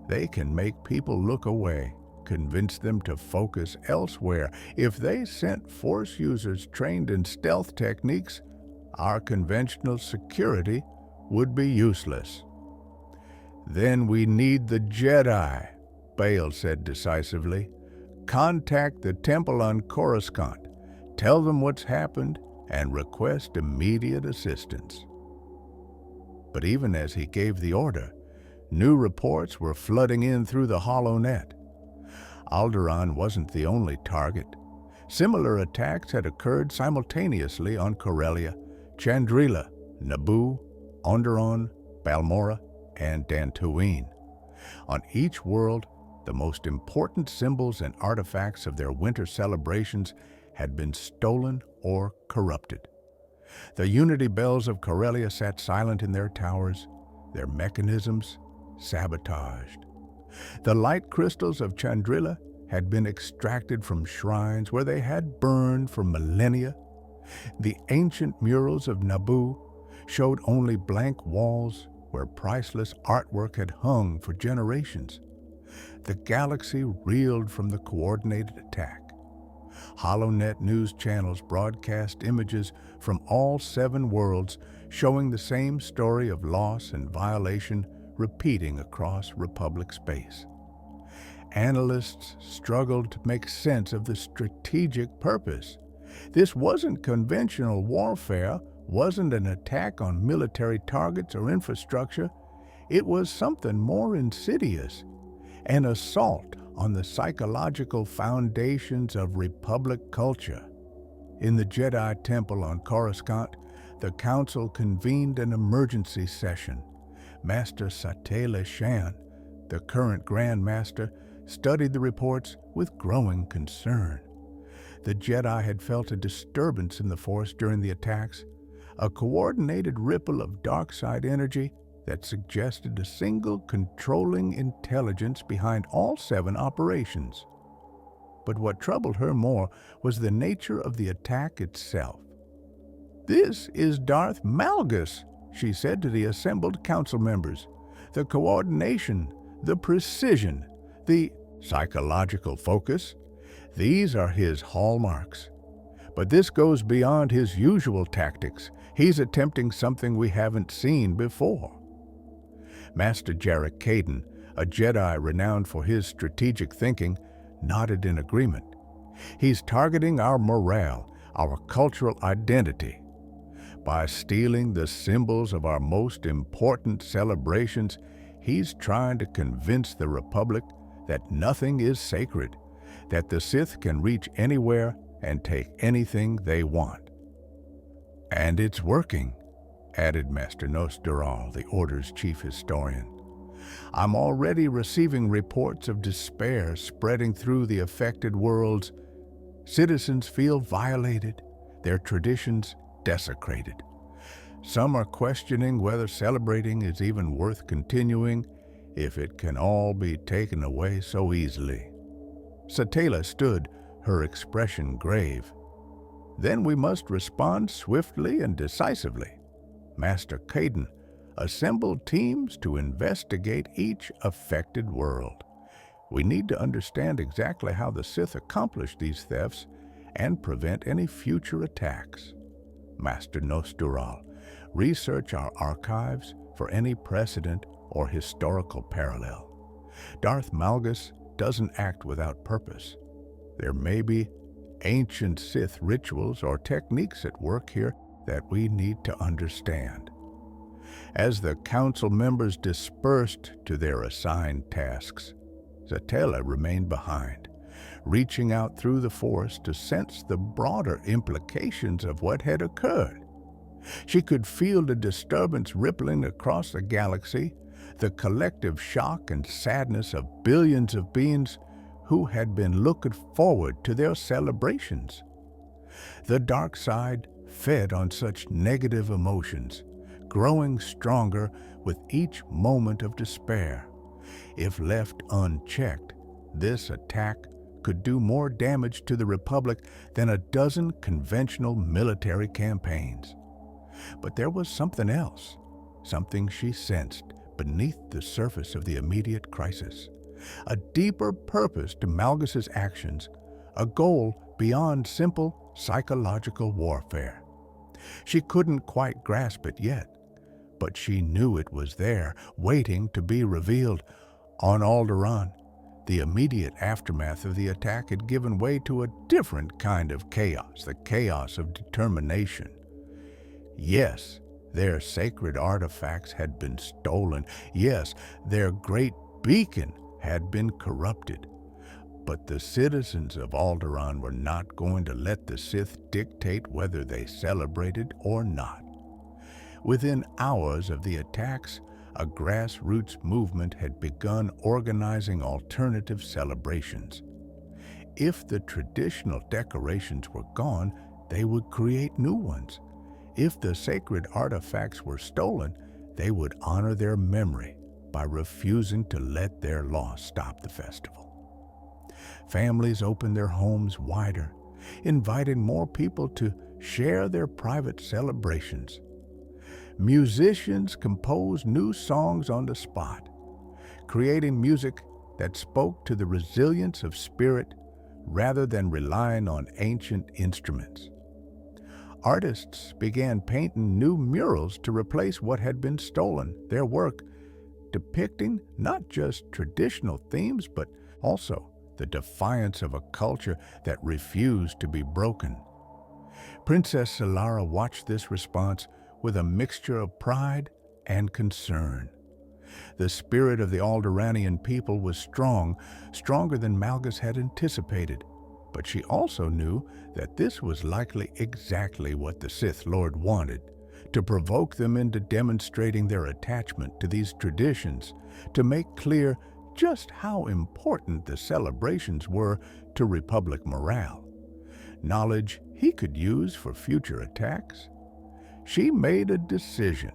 They can make people look away, convince them to focus elsewhere. If they sent Force users trained in stealth techniques, our conventional security would be useless. Then we need the Jedi, Bail said decisively. Contact the temple on Coruscant, tell them what's happened, and request immediate assistance. But even as he gave the order, new reports were flooding in through the HoloNet. Alderaan wasn't the only target. Similar attacks had occurred simultaneously on Corellia, Chandrila, Naboo, Onderon, Balmorra, and Dantooine. On each world, the most important symbols and artifacts of their winter celebrations had been stolen or corrupted. The Unity Bells of Corellia sat silent in their towers, their mechanisms sabotaged. The light crystals of Chandrila had been extracted from shrines where they had burned for millennia. The ancient murals of Naboo showed only blank walls where priceless artwork had hung for generations. The galaxy reeled from the coordinated attack. HoloNet news channels broadcast images from all 7 worlds showing the same story of loss and violation repeating across Republic space. Analysts struggled to make sense of the strategic purpose. This wasn't conventional warfare, wasn't an attack on military targets or infrastructure. It was something more insidious, an assault on the psychological foundations of Republic culture. In the Jedi Temple on Coruscant, the Council convened an emergency session. Master Satele Shan, The current Grand Master studied the reports with growing concern. The Jedi had felt a disturbance in the Force during the attacks, a coordinated ripple of dark side energy that suggested a single controlling intelligence behind all 7 operations. But what troubled her more was the nature of the attack itself. "This is Darth Malgus," she said to the assembled council members. "The coordination, the precision, the psychological focus, these are his hallmarks. But this goes beyond his usual tactics. He's attempting something we haven't seen before." Master Jarek Caden, a Jedi renowned for his strategic thinking, nodded in agreement. "He's targeting our morale, our cultural identity. By stealing the symbols of our most important celebrations, he's trying to convince the Republic that nothing is sacred, that the Sith can reach anywhere and take anything they want." "And it's working," added Master Nostdural, the Order's chief historian. "I'm already receiving reports of despair spreading through the affected worlds. Citizens feel violated, their traditions desecrated. Some are questioning whether celebrating is even worth continuing if it can all be taken away so easily." Satela stood, her expression grave. "Then we must respond swiftly and decisively. Master Caden assembled teams to investigate each affected world. We need to understand exactly how the Sith accomplished these thefts and prevent any future attacks. Master Nostdural, research our archives for any precedent or historical parallel. Darth Malgus doesn't act without purpose. There may be ancient Sith rituals or techniques at work here that we need to understand." As the council members dispersed to their assigned tasks, Satela remained behind, reaching out through the Force to sense the broader implications of what had occurred. She could feel the disturbance rippling across the galaxy, the collective shock and sadness of billions of beings who had been looking forward to their celebrations. The dark side fed on such negative emotions, growing stronger with each moment of despair. If left unchecked, this attack could do more damage to the Republic than a dozen conventional military campaigns. But there was something else, something she sensed beneath the surface of the immediate crisis. A deeper purpose to Malgus's actions, a goal beyond simple psychological warfare. She couldn't quite grasp it yet, but she knew it was there, waiting to be revealed. On Alderaan, the immediate aftermath of the attack had given way to a different kind of chaos, the chaos of determination. Yes, their sacred artifacts had been stolen. Yes, their great beacon had been corrupted. But the citizens of Alderaan were not going to let the Sith dictate whether they celebrated or not. Within hours of the attacks, a grassroots movement had begun organizing alternative celebrations. If the traditional decorations were gone, they would create new ones. If the sacred artifacts were stolen, they would honor their memory by refusing to let their loss stop the festival. Families opened their homes wider, inviting more people to share their private celebrations. Musicians composed new songs on the spot, creating music that spoke to the resilience of spirit rather than relying on ancient instruments. Artists began painting new murals to replace what had been stolen, their work depicting not just traditional themes but also the defiance of a culture that refused to be broken. Princess Solara watched this response with a mixture of pride and concern. The spirit of the Alderaanian people was strong, stronger than Malgus had anticipated, but she also knew that this was likely exactly what the Sith Lord wanted, to provoke them into demonstrating their attachment to these traditions, to make clear just how important the celebrations were to Republic morale, knowledge he could use for future attacks. She made a decision.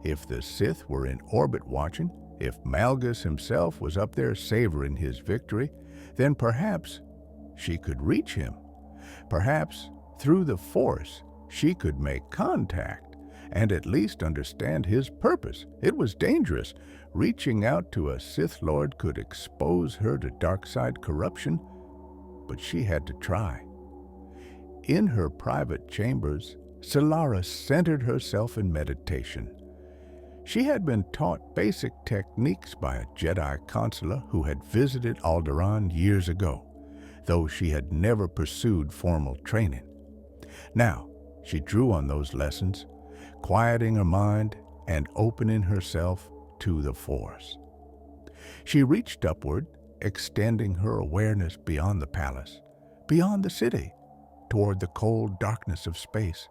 If the Sith were in orbit watching, if Malgus himself was up there savoring his victory, then perhaps she could reach him. Perhaps through the Force she could make contact and at least understand his purpose. It was dangerous. Reaching out to a Sith Lord could expose her to dark side corruption, but she had to try. In her private chambers, Solara centered herself in meditation. She had been taught basic techniques by a Jedi consular who had visited Alderaan years ago, though she had never pursued formal training. Now, she drew on those lessons, quieting her mind and opening herself to the Force. She reached upward, extending her awareness beyond the palace, beyond the city, toward the cold darkness of space.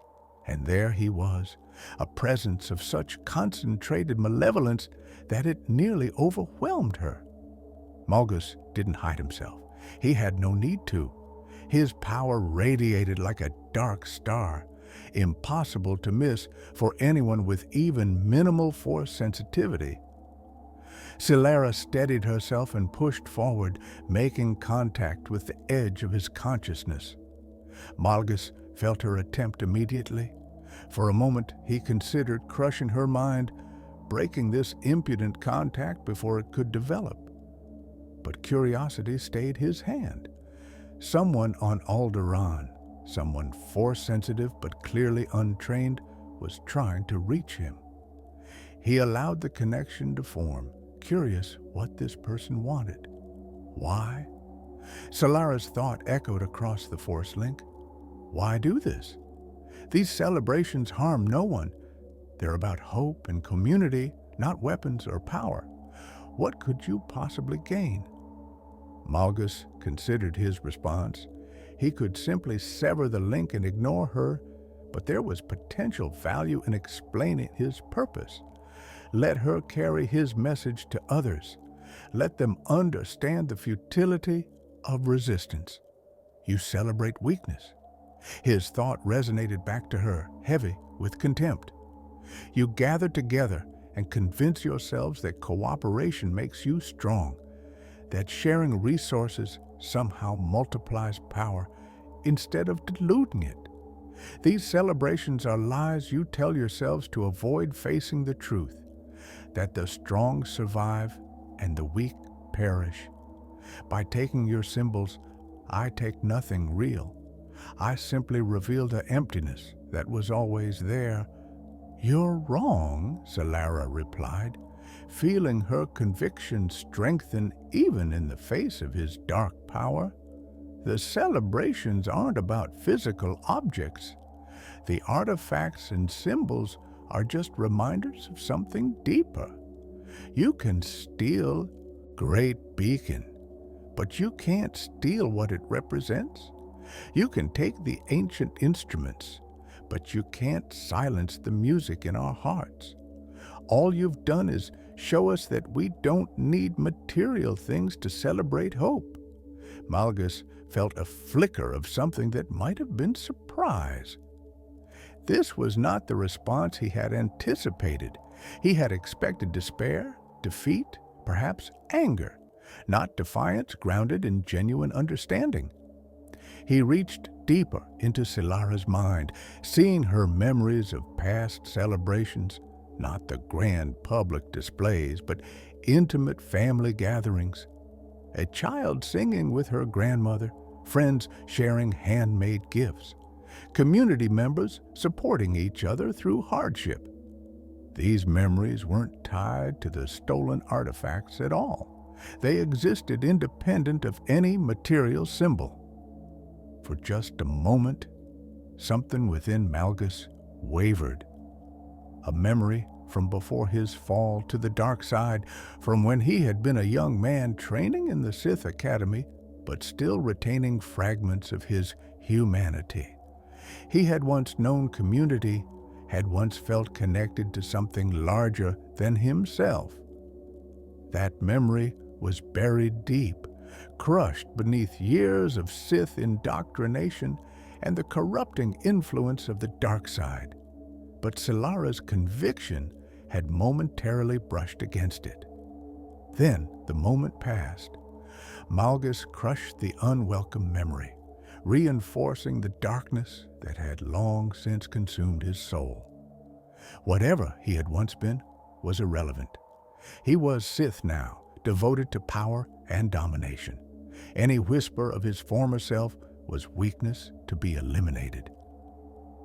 And there he was, a presence of such concentrated malevolence that it nearly overwhelmed her. Malgus didn't hide himself. He had no need to. His power radiated like a dark star, impossible to miss for anyone with even minimal Force sensitivity. Solara steadied herself and pushed forward, making contact with the edge of his consciousness. Malgus felt her attempt immediately. For a moment, he considered crushing her mind, breaking this impudent contact before it could develop. But curiosity stayed his hand. Someone on Alderaan, someone Force-sensitive but clearly untrained, was trying to reach him. He allowed the connection to form, curious what this person wanted. Why? Solara's thought echoed across the Force link. Why do this? These celebrations harm no one. They're about hope and community, not weapons or power. What could you possibly gain? Malgus considered his response. He could simply sever the link and ignore her, but there was potential value in explaining his purpose. Let her carry his message to others. Let them understand the futility of resistance. You celebrate weakness. His thought resonated back to her, heavy with contempt. You gather together and convince yourselves that cooperation makes you strong, that sharing resources somehow multiplies power instead of diluting it. These celebrations are lies you tell yourselves to avoid facing the truth, that the strong survive and the weak perish. By taking your symbols, I take nothing real. I simply reveal the emptiness that was always there. You're wrong, Solara replied, feeling her conviction strengthen even in the face of his dark power. The celebrations aren't about physical objects. The artifacts and symbols are just reminders of something deeper. You can steal Great Beacon, but you can't steal what it represents. You can take the ancient instruments, but you can't silence the music in our hearts. All you've done is show us that we don't need material things to celebrate hope. Malgus felt a flicker of something that might have been surprise. This was not the response he had anticipated. He had expected despair, defeat, perhaps anger, not defiance grounded in genuine understanding. He reached deeper into Solara's mind, seeing her memories of past celebrations, not the grand public displays, but intimate family gatherings. A child singing with her grandmother, friends sharing handmade gifts, community members supporting each other through hardship. These memories weren't tied to the stolen artifacts at all. They existed independent of any material symbol. For just a moment, something within Malgus wavered. A memory from before his fall to the dark side, from when he had been a young man training in the Sith Academy, but still retaining fragments of his humanity. He had once known community, had once felt connected to something larger than himself. That memory was buried deep, crushed beneath years of Sith indoctrination and the corrupting influence of the dark side. But Silara's conviction had momentarily brushed against it. Then the moment passed. Malgus crushed the unwelcome memory, reinforcing the darkness that had long since consumed his soul. Whatever he had once been was irrelevant. He was Sith now, devoted to power and domination. Any whisper of his former self was weakness to be eliminated.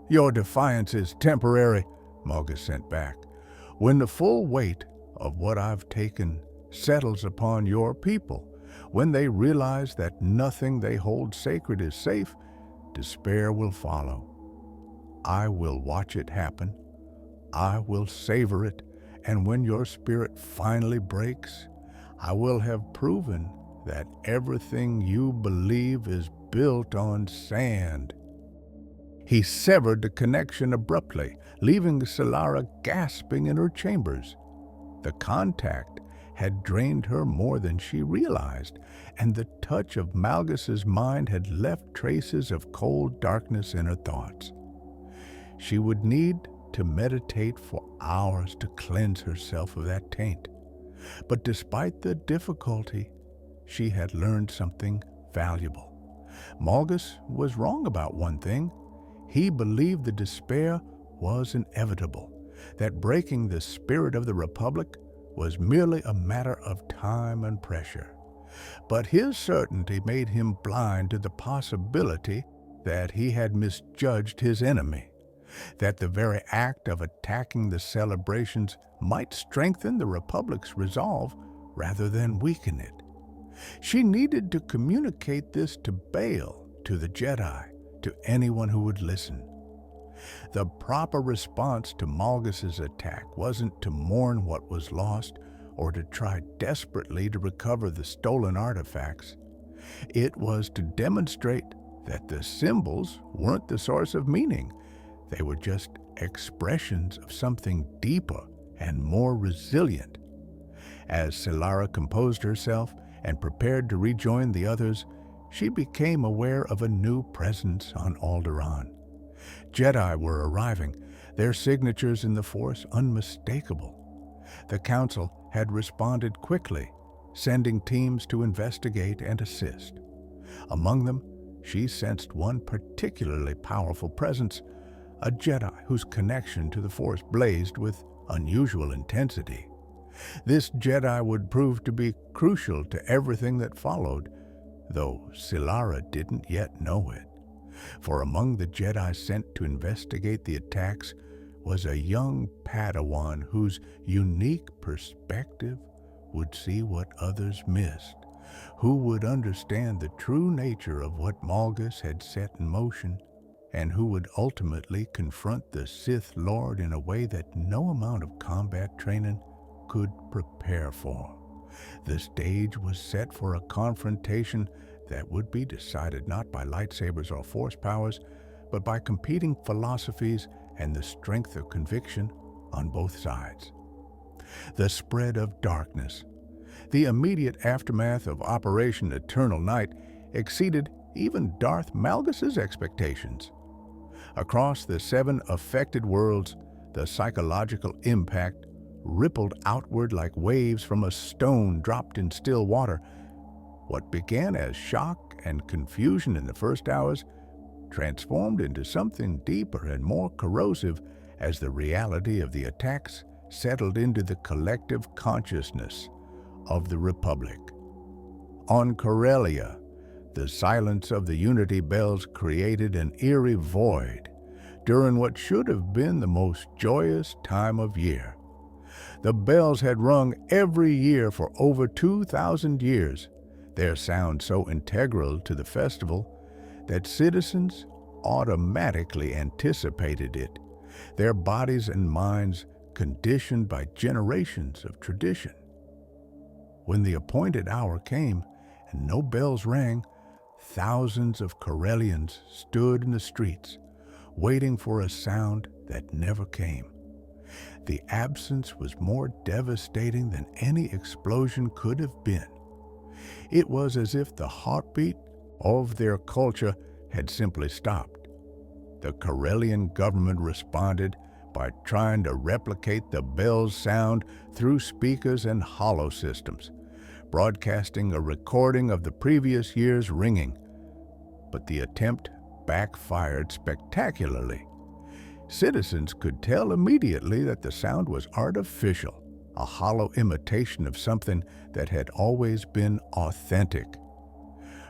"Your defiance is temporary," Malgus sent back. "When the full weight of what I've taken settles upon your people, when they realize that nothing they hold sacred is safe, despair will follow. I will watch it happen. I will savor it, and when your spirit finally breaks, I will have proven that everything you believe is built on sand." He severed the connection abruptly, leaving Silara gasping in her chambers. The contact had drained her more than she realized, and the touch of Malgus's mind had left traces of cold darkness in her thoughts. She would need to meditate for hours to cleanse herself of that taint. But despite the difficulty, she had learned something valuable. Malgus was wrong about one thing. He believed the despair was inevitable, that breaking the spirit of the Republic was merely a matter of time and pressure. But his certainty made him blind to the possibility that he had misjudged his enemy, that the very act of attacking the celebrations might strengthen the Republic's resolve rather than weaken it. She needed to communicate this to Bail, to the Jedi, to anyone who would listen. The proper response to Malgus's attack wasn't to mourn what was lost or to try desperately to recover the stolen artifacts. It was to demonstrate that the symbols weren't the source of meaning. They were just expressions of something deeper and more resilient. As Silara composed herself and prepared to rejoin the others, she became aware of a new presence on Alderaan. Jedi were arriving, their signatures in the Force unmistakable. The Council had responded quickly, sending teams to investigate and assist. Among them, she sensed one particularly powerful presence, a Jedi whose connection to the Force blazed with unusual intensity. This Jedi would prove to be crucial to everything that followed, though Silara didn't yet know it. For among the Jedi sent to investigate the attacks was a young Padawan whose unique perspective would see what others missed, who would understand the true nature of what Malgus had set in motion, and who would ultimately confront the Sith Lord in a way that no amount of combat training could prepare for. The stage was set for a confrontation that would be decided not by lightsabers or force powers, but by competing philosophies and the strength of conviction on both sides. The spread of darkness, the immediate aftermath of Operation Eternal Night, exceeded even Darth Malgus's expectations. Across the 7 affected worlds, the psychological impact rippled outward like waves from a stone dropped in still water. What began as shock and confusion in the first hours transformed into something deeper and more corrosive as the reality of the attacks settled into the collective consciousness of the Republic. On Corellia, the silence of the Unity bells created an eerie void during what should have been the most joyous time of year. The bells had rung every year for over 2,000 years, their sound so integral to the festival that citizens automatically anticipated it, their bodies and minds conditioned by generations of tradition. When the appointed hour came and no bells rang, thousands of Corellians stood in the streets, waiting for a sound that never came. The absence was more devastating than any explosion could have been. It was as if the heartbeat of their culture had simply stopped. The Karelian government responded by trying to replicate the bell's sound through speakers and hollow systems, broadcasting a recording of the previous year's ringing. But the attempt backfired spectacularly. Citizens could tell immediately that the sound was artificial, a hollow imitation of something that had always been authentic.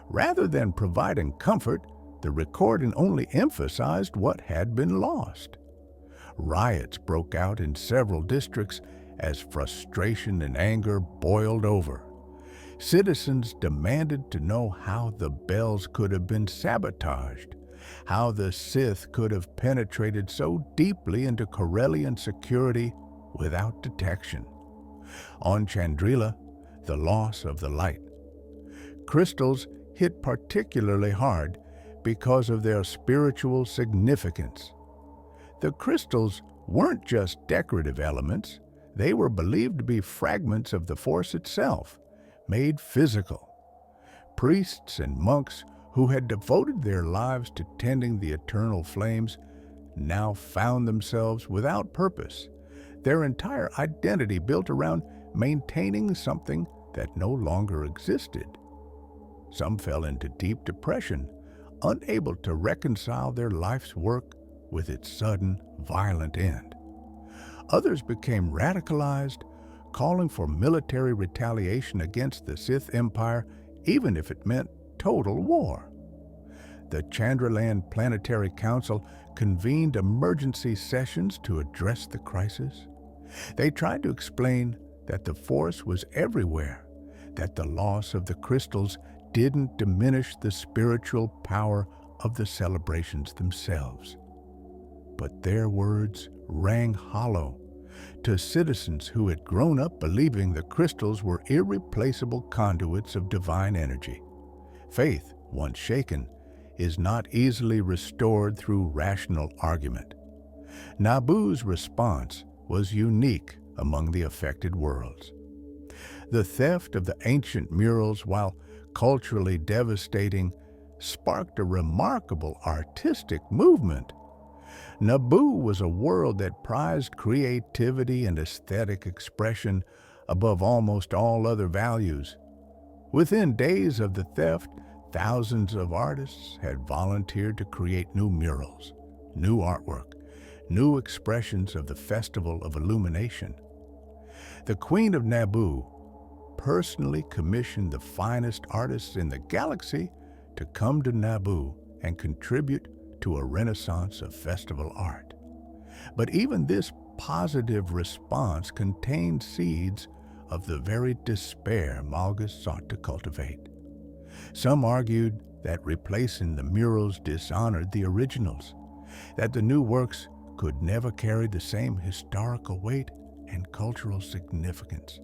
Rather than providing comfort, the recording only emphasized what had been lost. Riots broke out in several districts as frustration and anger boiled over. Citizens demanded to know how the bells could have been sabotaged, how the Sith could have penetrated so deeply into Karelian security without detection. On Chandrila, the loss of the light. Crystals hit particularly hard because of their spiritual significance. The crystals weren't just decorative elements, they were believed to be fragments of the Force itself, made physical. Priests and monks who had devoted their lives to tending the eternal flames now found themselves without purpose, their entire identity built around maintaining something that no longer existed. Some fell into deep depression, unable to reconcile their life's work with its sudden, violent end. Others became radicalized, calling for military retaliation against the Sith Empire, even if it meant total war. The Chandraland Planetary Council convened emergency sessions to address the crisis. They tried to explain that the Force was everywhere, that the loss of the crystals didn't diminish the spiritual power of the celebrations themselves. But their words rang hollow to citizens who had grown up believing the crystals were irreplaceable conduits of divine energy. Faith, once shaken, is not easily restored through rational argument. Naboo's response was unique among the affected worlds. The theft of the ancient murals, while culturally devastating, sparked a remarkable artistic movement. Naboo was a world that prized creativity and aesthetic expression above almost all other values. Within days of the theft, thousands of artists had volunteered to create new murals, new artwork, new expressions of the Festival of Illumination. The Queen of Naboo personally commissioned the finest artists in the galaxy to come to Naboo and contribute to a renaissance of festival art. But even this positive response contained seeds of the very despair Malgus sought to cultivate. Some argued that replacing the murals dishonored the originals, that the new works could never carry the same historical weight and cultural significance.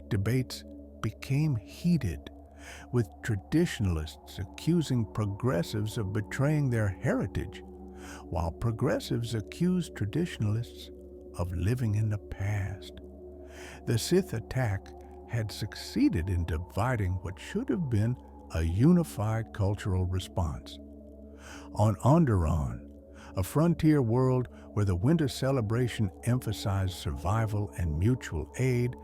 Debates became heated, with traditionalists accusing progressives of betraying their heritage, while progressives accused traditionalists of living in the past. The Sith attack had succeeded in dividing what should have been a unified cultural response. On Onderon, a frontier world where the winter celebration emphasized survival and mutual aid,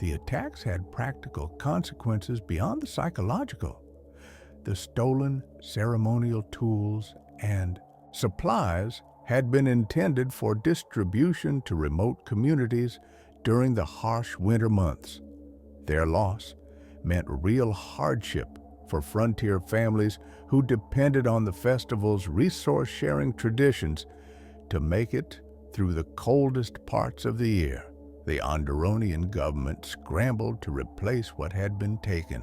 the attacks had practical consequences beyond the psychological. The stolen ceremonial tools and supplies had been intended for distribution to remote communities during the harsh winter months. Their loss meant real hardship for frontier families who depended on the festival's resource-sharing traditions to make it through the coldest parts of the year. The Onderonian government scrambled to replace what had been taken,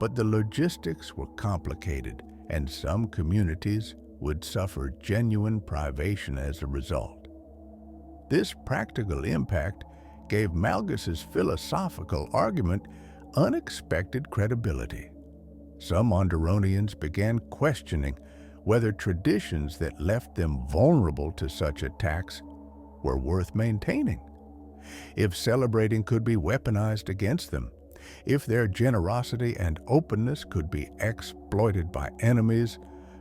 but the logistics were complicated, and some communities would suffer genuine privation as a result. This practical impact gave Malgus's philosophical argument unexpected credibility. Some Onderonians began questioning whether traditions that left them vulnerable to such attacks were worth maintaining. If celebrating could be weaponized against them, If their generosity and openness could be exploited by enemies,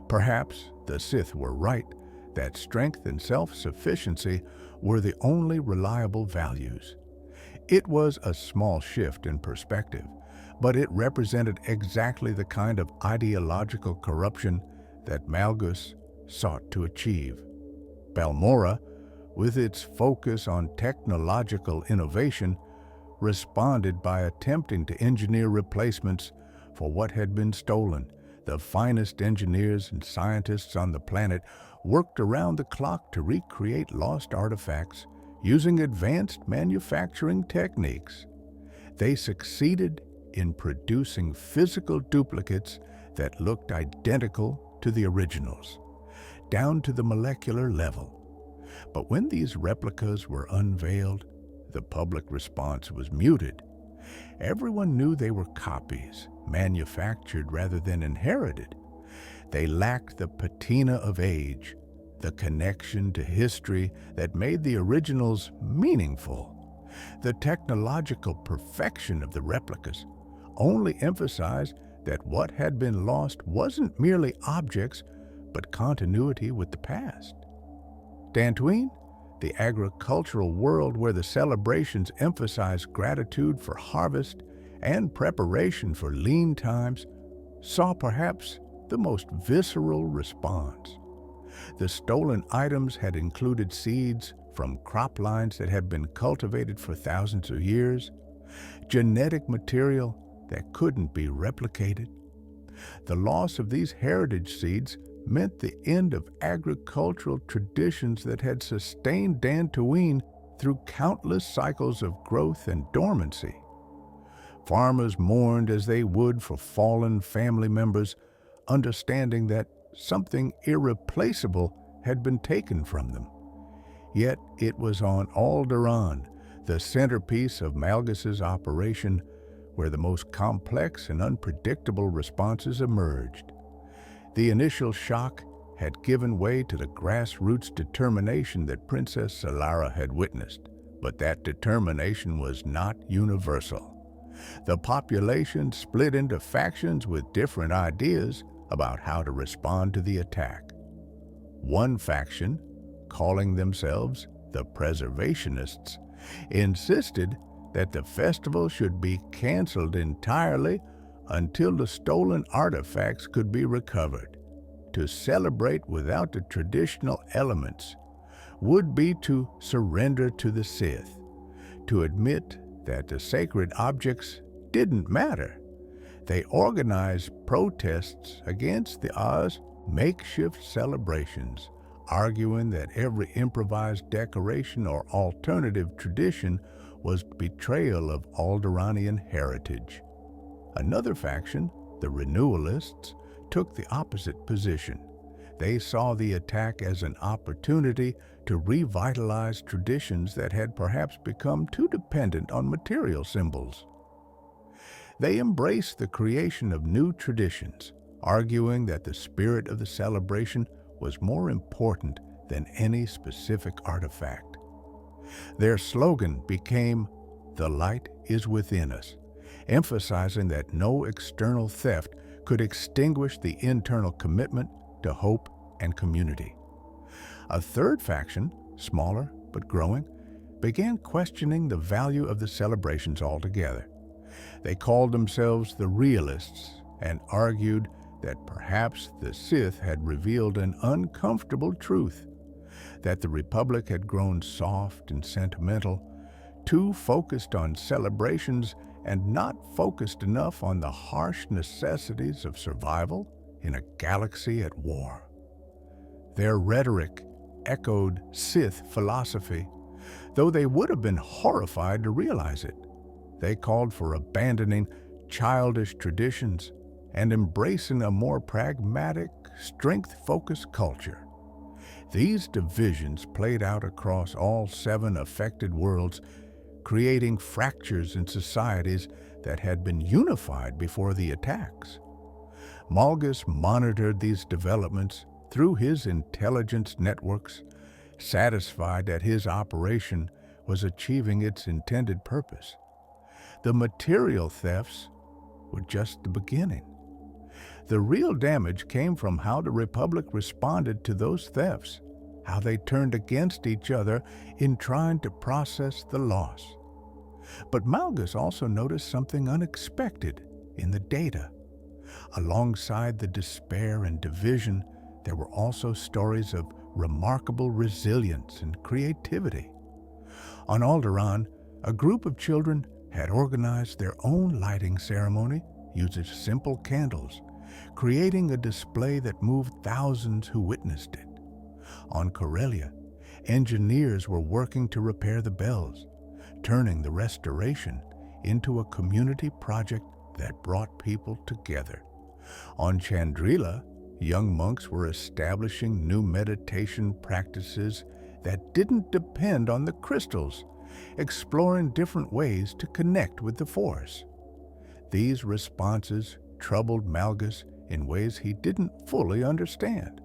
perhaps the Sith were right that strength and self-sufficiency were the only reliable values. It was a small shift in perspective, but it represented exactly the kind of ideological corruption that Malgus sought to achieve. Balmorra, with its focus on technological innovation, responded by attempting to engineer replacements for what had been stolen. The finest engineers and scientists on the planet worked around the clock to recreate lost artifacts using advanced manufacturing techniques. They succeeded in producing physical duplicates that looked identical to the originals, down to the molecular level. But when these replicas were unveiled, the public response was muted. Everyone knew they were copies, manufactured rather than inherited. They lacked the patina of age, the connection to history that made the originals meaningful. The technological perfection of the replicas only emphasized that what had been lost wasn't merely objects, but continuity with the past. Dantooine, the agricultural world where the celebrations emphasize gratitude for harvest and preparation for lean times, saw perhaps the most visceral response. The stolen items had included seeds from crop lines that had been cultivated for thousands of years, genetic material that couldn't be replicated. The loss of these heritage seeds meant the end of agricultural traditions that had sustained Dantooine through countless cycles of growth and dormancy. Farmers mourned as they would for fallen family members, understanding that something irreplaceable had been taken from them. Yet it was on Alderaan, the centerpiece of Malgus's operation, where the most complex and unpredictable responses emerged. The initial shock had given way to the grassroots determination that Princess Solara had witnessed, but that determination was not universal. The population split into factions with different ideas about how to respond to the attack. One faction, calling themselves the Preservationists, insisted that the festival should be canceled entirely until the stolen artifacts could be recovered. To celebrate without the traditional elements would be to surrender to the Sith, to admit that the sacred objects didn't matter. They organized protests against the Oz makeshift celebrations, arguing that every improvised decoration or alternative tradition was betrayal of Alderaanian heritage. Another faction, the Renewalists, took the opposite position. They saw the attack as an opportunity to revitalize traditions that had perhaps become too dependent on material symbols. They embraced the creation of new traditions, arguing that the spirit of the celebration was more important than any specific artifact. Their slogan became, "The light is within us," emphasizing that no external theft could extinguish the internal commitment to hope and community. A third faction, smaller but growing, began questioning the value of the celebrations altogether. They called themselves the Realists and argued that perhaps the Sith had revealed an uncomfortable truth, that the Republic had grown soft and sentimental, too focused on celebrations and not focused enough on the harsh necessities of survival in a galaxy at war. Their rhetoric echoed Sith philosophy, though they would have been horrified to realize it. They called for abandoning childish traditions and embracing a more pragmatic, strength-focused culture. These divisions played out across all 7 affected worlds, creating fractures in societies that had been unified before the attacks. Malgus monitored these developments through his intelligence networks, satisfied that his operation was achieving its intended purpose. The material thefts were just the beginning. The real damage came from how the Republic responded to those thefts, how they turned against each other in trying to process the loss. But Malgus also noticed something unexpected in the data. Alongside the despair and division, there were also stories of remarkable resilience and creativity. On Alderaan, a group of children had organized their own lighting ceremony using simple candles, creating a display that moved thousands who witnessed it. On Corellia, engineers were working to repair the bells, turning the restoration into a community project that brought people together. On Chandrila, young monks were establishing new meditation practices that didn't depend on the crystals, exploring different ways to connect with the Force. These responses troubled Malgus in ways he didn't fully understand.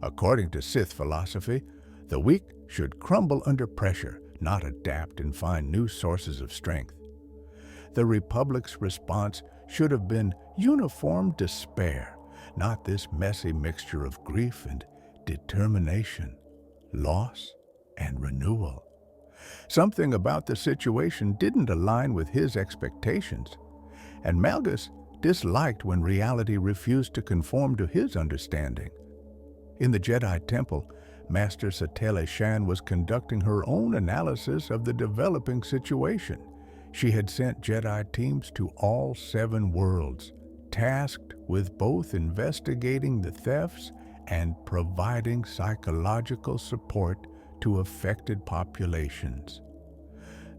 According to Sith philosophy, the weak should crumble under pressure, not adapt and find new sources of strength. The Republic's response should have been uniform despair, not this messy mixture of grief and determination, loss and renewal. Something about the situation didn't align with his expectations, and Malgus disliked when reality refused to conform to his understanding. In the Jedi Temple, Master Satele Shan was conducting her own analysis of the developing situation. She had sent Jedi teams to all 7 worlds, tasked with both investigating the thefts and providing psychological support to affected populations.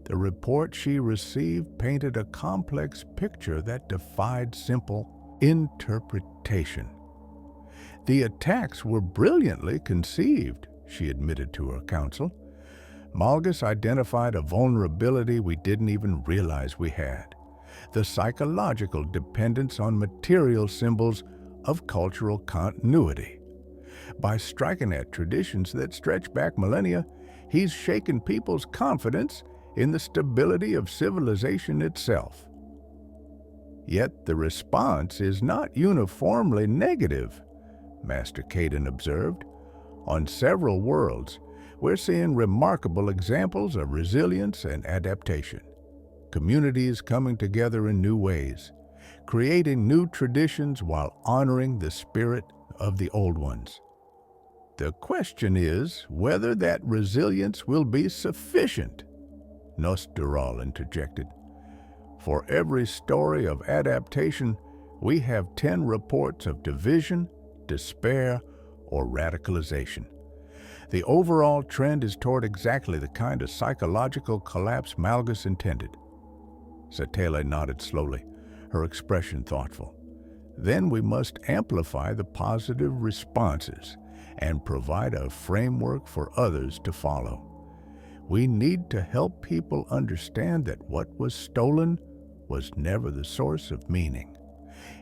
The report she received painted a complex picture that defied simple interpretation. The attacks were brilliantly conceived, she admitted to her council. Malgus identified a vulnerability we didn't even realize we had: the psychological dependence on material symbols of cultural continuity. By striking at traditions that stretch back millennia, he's shaken people's confidence in the stability of civilization itself. Yet the response is not uniformly negative, Master Caden observed. On several worlds, we're seeing remarkable examples of resilience and adaptation. Communities coming together in new ways, creating new traditions while honoring the spirit of the old ones. The question is whether that resilience will be sufficient, Nostoral interjected. For every story of adaptation, we have 10 reports of division, despair, or radicalization. The overall trend is toward exactly the kind of psychological collapse Malgus intended. Satele nodded slowly, her expression thoughtful. Then we must amplify the positive responses and provide a framework for others to follow. We need to help people understand that what was stolen was never the source of meaning.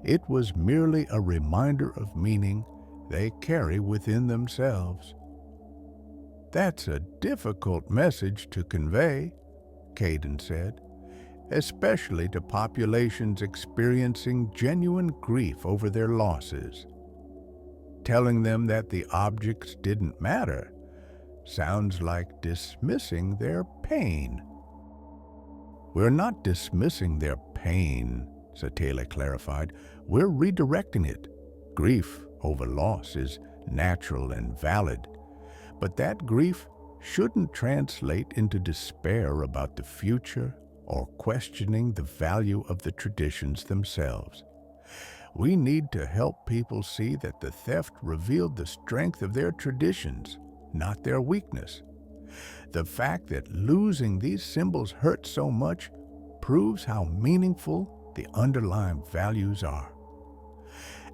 It was merely a reminder of meaning they carry within themselves. That's a difficult message to convey, Caden said, especially to populations experiencing genuine grief over their losses. Telling them that the objects didn't matter sounds like dismissing their pain. We're not dismissing their pain, Satele clarified. We're redirecting it. Grief over loss is natural and valid, but that grief shouldn't translate into despair about the future or questioning the value of the traditions themselves. We need to help people see that the theft revealed the strength of their traditions, not their weakness. The fact that losing these symbols hurt so much proves how meaningful the underlying values are.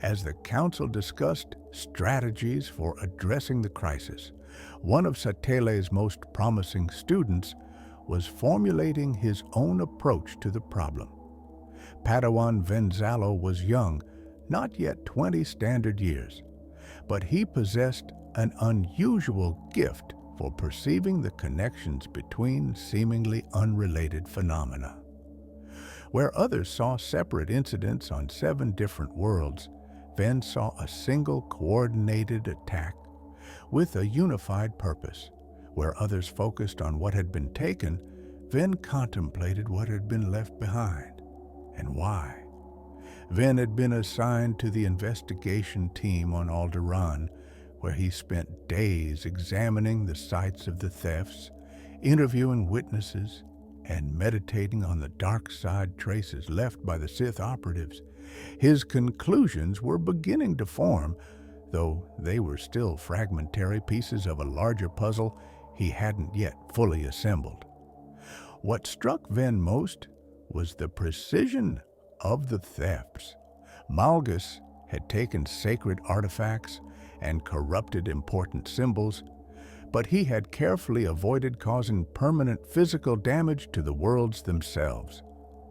As the Council discussed strategies for addressing the crisis, one of Satele's most promising students was formulating his own approach to the problem. Padawan Venzalo was young, not yet 20 standard years, but he possessed an unusual gift for perceiving the connections between seemingly unrelated phenomena. Where others saw separate incidents on 7 different worlds, Venn saw a single coordinated attack with a unified purpose. Where others focused on what had been taken, Venn contemplated what had been left behind and why. Venn had been assigned to the investigation team on Alderaan, where he spent days examining the sites of the thefts, interviewing witnesses, and meditating on the dark side traces left by the Sith operatives. His conclusions were beginning to form, though they were still fragmentary pieces of a larger puzzle he hadn't yet fully assembled. What struck Venn most was the precision of the thefts. Malgus had taken sacred artifacts and corrupted important symbols, but he had carefully avoided causing permanent physical damage to the worlds themselves.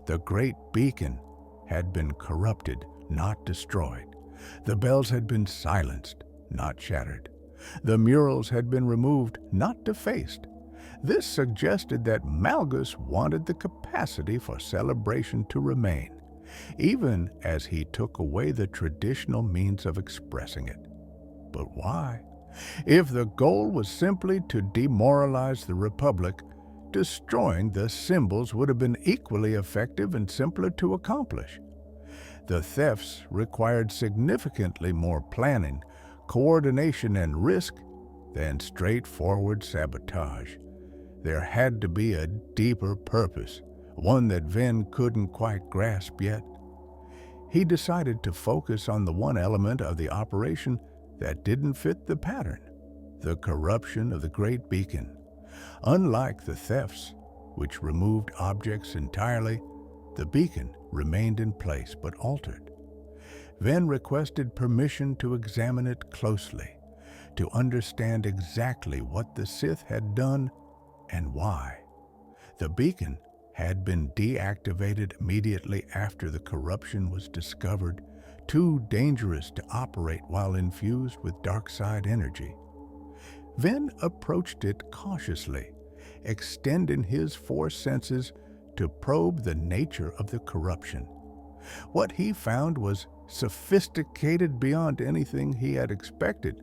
The great beacon had been corrupted, not destroyed. The bells had been silenced, not shattered. The murals had been removed, not defaced. This suggested that Malgus wanted the capacity for celebration to remain, even as he took away the traditional means of expressing it. But why? If the goal was simply to demoralize the Republic, destroying the symbols would have been equally effective and simpler to accomplish. The thefts required significantly more planning, coordination, and risk than straightforward sabotage. There had to be a deeper purpose, one that Venn couldn't quite grasp yet. He decided to focus on the one element of the operation that didn't fit the pattern: the corruption of the Great Beacon. Unlike the thefts, which removed objects entirely, the beacon remained in place but altered. Venn requested permission to examine it closely, to understand exactly what the Sith had done and why. The beacon had been deactivated immediately after the corruption was discovered, too dangerous to operate while infused with dark side energy. Venn approached it cautiously, extending his 4 senses to probe the nature of the corruption. What he found was sophisticated beyond anything he had expected.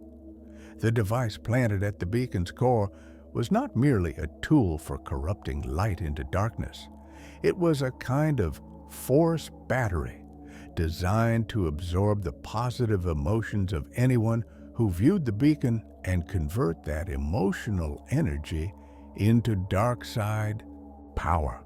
The device planted at the beacon's core was not merely a tool for corrupting light into darkness. It was a kind of force battery designed to absorb the positive emotions of anyone who viewed the beacon and convert that emotional energy into dark side power.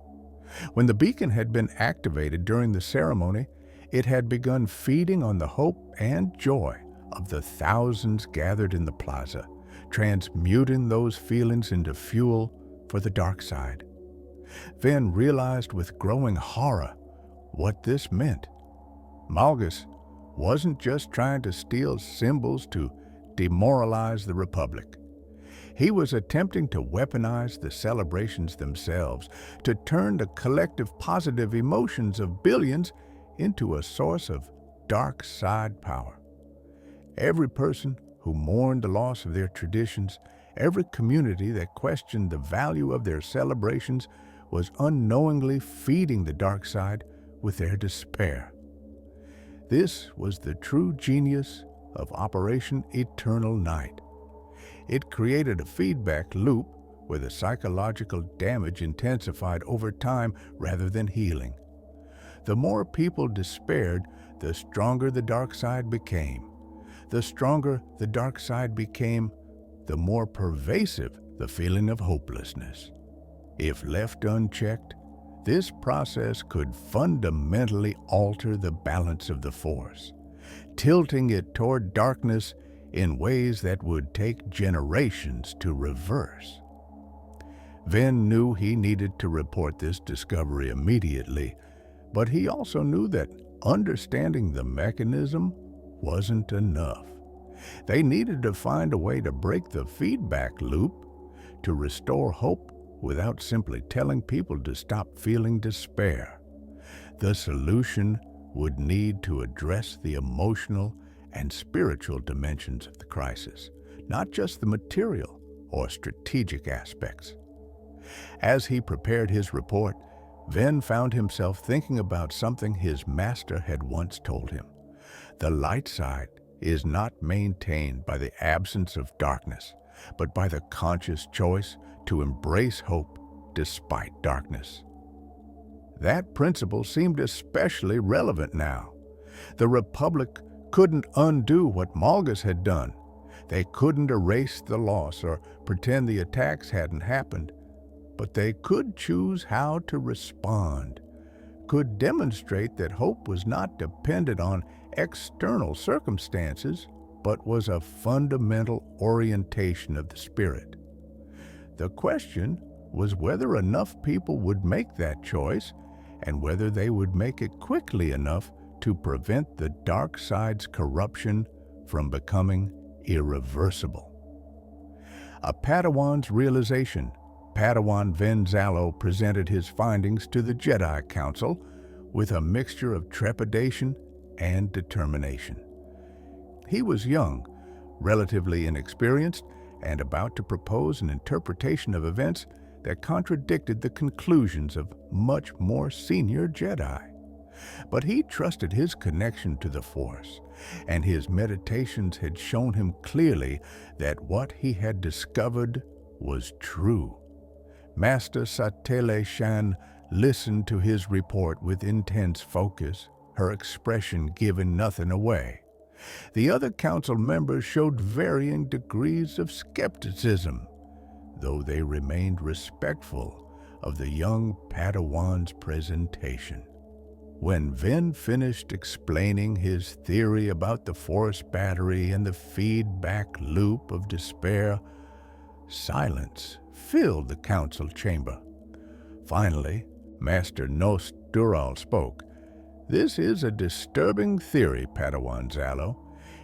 When the beacon had been activated during the ceremony, it had begun feeding on the hope and joy of the thousands gathered in the plaza, transmuting those feelings into fuel for the dark side. Venn realized with growing horror what this meant. Malgus wasn't just trying to steal symbols to demoralize the Republic. He was attempting to weaponize the celebrations themselves, to turn the collective positive emotions of billions into a source of dark side power. Every person who mourned the loss of their traditions, every community that questioned the value of their celebrations, was unknowingly feeding the dark side with their despair. This was the true genius of Operation Eternal Night. It created a feedback loop where the psychological damage intensified over time rather than healing. The more people despaired, the stronger the dark side became. The stronger the dark side became, the more pervasive the feeling of hopelessness. If left unchecked, this process could fundamentally alter the balance of the Force, tilting it toward darkness in ways that would take generations to reverse. Venn knew he needed to report this discovery immediately, but he also knew that understanding the mechanism wasn't enough. They needed to find a way to break the feedback loop, to restore hope without simply telling people to stop feeling despair. The solution would need to address the emotional and spiritual dimensions of the crisis, not just the material or strategic aspects. As he prepared his report, Ven found himself thinking about something his master had once told him. The light side is not maintained by the absence of darkness, but by the conscious choice to embrace hope despite darkness. That principle seemed especially relevant now. The Republic couldn't undo what Malgus had done. They couldn't erase the loss or pretend the attacks hadn't happened, but they could choose how to respond, could demonstrate that hope was not dependent on external circumstances, but was a fundamental orientation of the spirit. The question was whether enough people would make that choice and whether they would make it quickly enough to prevent the dark side's corruption from becoming irreversible. A Padawan's realization, Padawan Ven Zalo presented his findings to the Jedi Council with a mixture of trepidation and determination. He was young, relatively inexperienced, and about to propose an interpretation of events that contradicted the conclusions of much more senior Jedi. But he trusted his connection to the Force, and his meditations had shown him clearly that what he had discovered was true. Master Satele Shan listened to his report with intense focus, her expression giving nothing away. The other council members showed varying degrees of skepticism, though they remained respectful of the young Padawan's presentation. When Ven finished explaining his theory about the Force battery and the feedback loop of despair, silence filled the council chamber. Finally, Master Nos Dural spoke. "This is a disturbing theory, Padawan Zalo.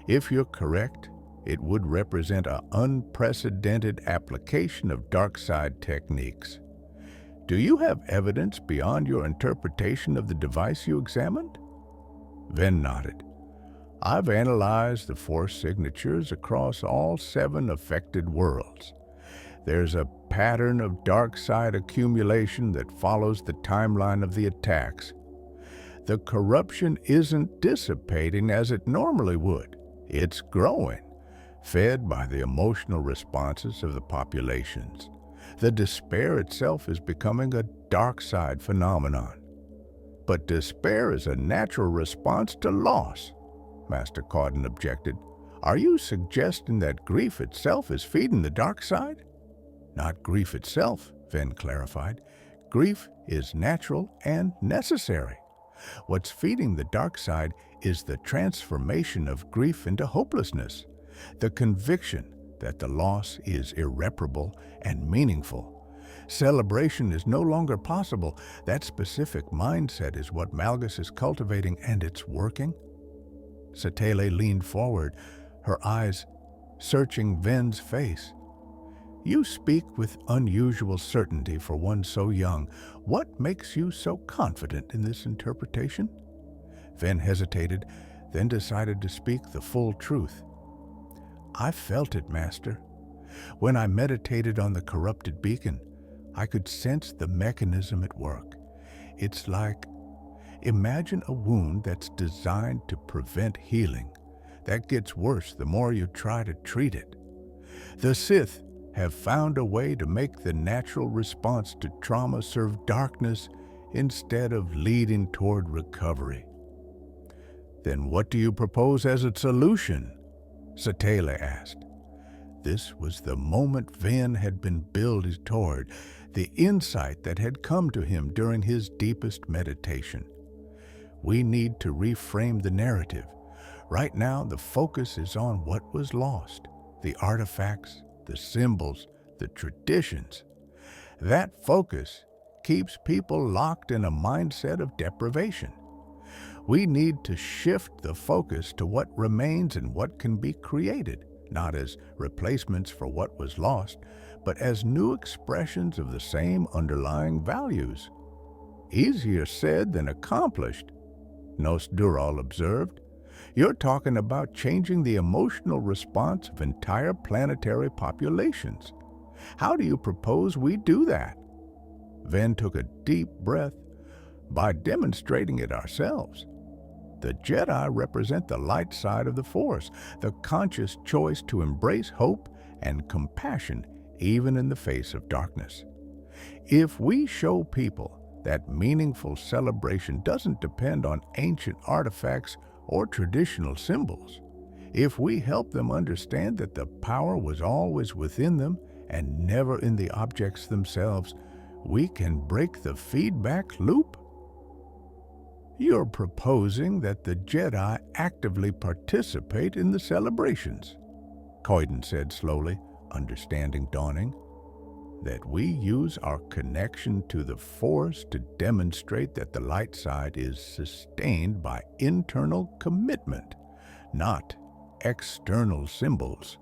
If you're correct, it would represent an unprecedented application of dark side techniques. Do you have evidence beyond your interpretation of the device you examined?" Ven nodded. "I've analyzed the Force signatures across all 7 affected worlds. There's a pattern of dark side accumulation that follows the timeline of the attacks. The corruption isn't dissipating as it normally would. It's growing, fed by the emotional responses of the populations. The despair itself is becoming a dark side phenomenon. But despair is a natural response to loss," Master Caudin objected. "Are you suggesting that grief itself is feeding the dark side?" "Not grief itself," Ven clarified. "Grief is natural and necessary. What's feeding the dark side is the transformation of grief into hopelessness, the conviction that the loss is irreparable and meaningful. Celebration is no longer possible. That specific mindset is what Malgus is cultivating, and it's working." Satele leaned forward, her eyes searching Ven's face. "You speak with unusual certainty for one so young. What makes you so confident in this interpretation?" Ven hesitated, then decided to speak the full truth. "I felt it, Master. When I meditated on the corrupted beacon, I could sense the mechanism at work. It's like, imagine a wound that's designed to prevent healing. That gets worse the more you try to treat it. The Sith have found a way to make the natural response to trauma serve darkness instead of leading toward recovery." "Then what do you propose as a solution?" Satele asked. This was the moment Ven had been building toward, the insight that had come to him during his deepest meditation. "We need to reframe the narrative. Right now, the focus is on what was lost, the artifacts, the symbols, the traditions. That focus keeps people locked in a mindset of deprivation. We need to shift the focus to what remains and what can be created, not as replacements for what was lost, but as new expressions of the same underlying values." "Easier said than accomplished," Nos Dural observed. "You're talking about changing the emotional response of entire planetary populations. How do you propose we do that?" Ven took a deep breath, by demonstrating it ourselves. The Jedi represent the light side of the Force, the conscious choice to embrace hope and compassion even in the face of darkness. If we show people that meaningful celebration doesn't depend on ancient artifacts or traditional symbols, if we help them understand that the power was always within them and never in the objects themselves, we can break the feedback loop. You're proposing that the Jedi actively participate in the celebrations, Coyden said slowly, understanding dawning. That we use our connection to the Force to demonstrate that the light side is sustained by internal commitment, not external symbols.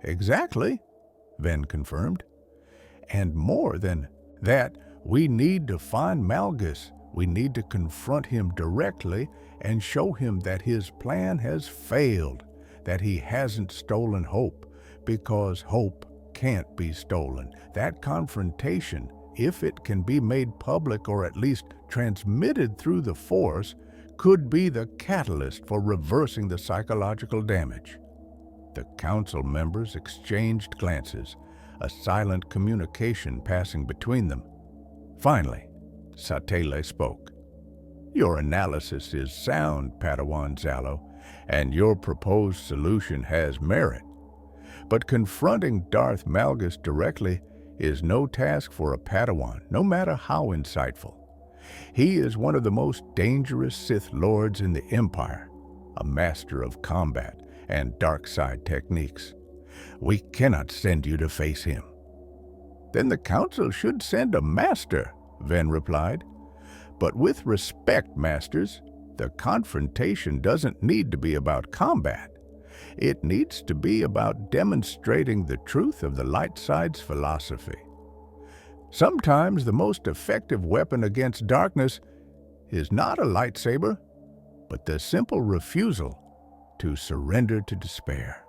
Exactly, Ven confirmed. And more than that, we need to find Malgus. We need to confront him directly and show him that his plan has failed, that he hasn't stolen hope, because hope can't be stolen. That confrontation, if it can be made public or at least transmitted through the Force, could be the catalyst for reversing the psychological damage. The council members exchanged glances, a silent communication passing between them. Finally, Satele spoke. Your analysis is sound, Padawan Zalo, and your proposed solution has merit. But confronting Darth Malgus directly is no task for a Padawan, no matter how insightful. He is one of the most dangerous Sith Lords in the Empire, a master of combat and dark side techniques. We cannot send you to face him. Then the Council should send a master, Ven replied. But with respect, masters, the confrontation doesn't need to be about combat. It needs to be about demonstrating the truth of the light side's philosophy. Sometimes the most effective weapon against darkness is not a lightsaber, but the simple refusal to surrender to despair.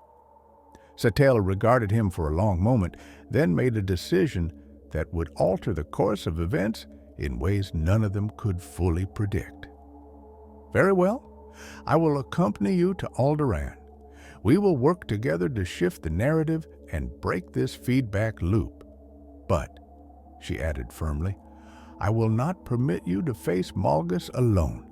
Satele regarded him for a long moment, then made a decision that would alter the course of events in ways none of them could fully predict. Very well, I will accompany you to Alderaan. We will work together to shift the narrative and break this feedback loop. But, she added firmly, I will not permit you to face Malgus alone.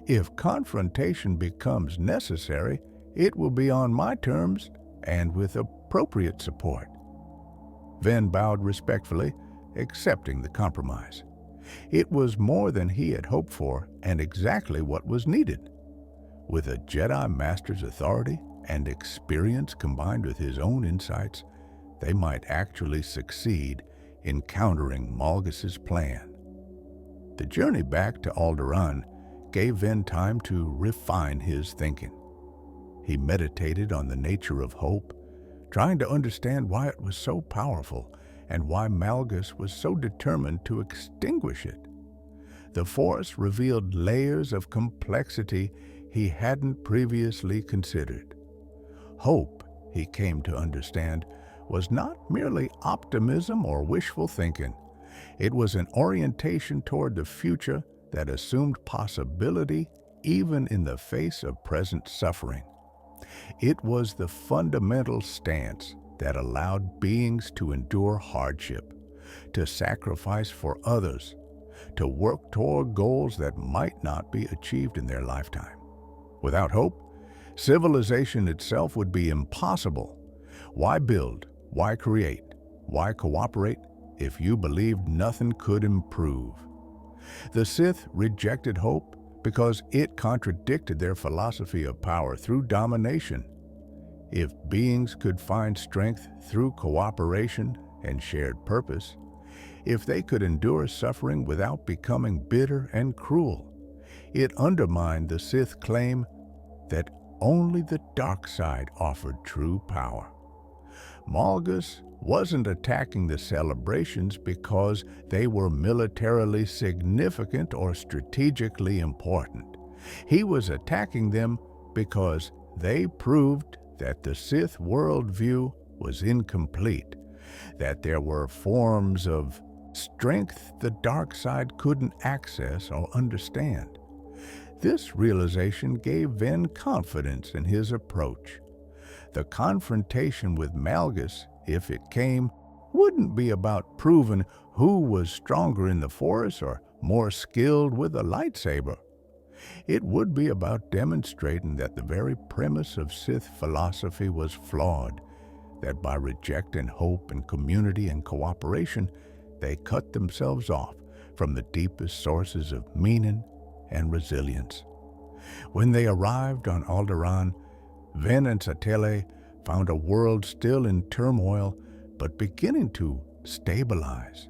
If confrontation becomes necessary, it will be on my terms and with appropriate support. Ven bowed respectfully, accepting the compromise. It was more than he had hoped for and exactly what was needed. With a Jedi Master's authority and experience combined with his own insights, they might actually succeed in countering Malgus's plan. The journey back to Alderaan gave Ven time to refine his thinking. He meditated on the nature of hope, trying to understand why it was so powerful and why Malgus was so determined to extinguish it. The Force revealed layers of complexity he hadn't previously considered. Hope, he came to understand, was not merely optimism or wishful thinking. It was an orientation toward the future that assumed possibility even in the face of present suffering. It was the fundamental stance that allowed beings to endure hardship, to sacrifice for others, to work toward goals that might not be achieved in their lifetime. Without hope, civilization itself would be impossible. Why build? Why create? Why cooperate if you believed nothing could improve? The Sith rejected hope because it contradicted their philosophy of power through domination. If beings could find strength through cooperation and shared purpose, if they could endure suffering without becoming bitter and cruel, it undermined the Sith claim that only the dark side offered true power. Malgus wasn't attacking the celebrations because they were militarily significant or strategically important. He was attacking them because they proved that the Sith worldview was incomplete, that there were forms of strength the dark side couldn't access or understand. This realization gave Ven confidence in his approach. The confrontation with Malgus, if it came, wouldn't be about proving who was stronger in the Force or more skilled with a lightsaber. It would be about demonstrating that the very premise of Sith philosophy was flawed, that by rejecting hope and community and cooperation, they cut themselves off from the deepest sources of meaning and resilience. When they arrived on Alderaan, Ven and Satele found a world still in turmoil but beginning to stabilize.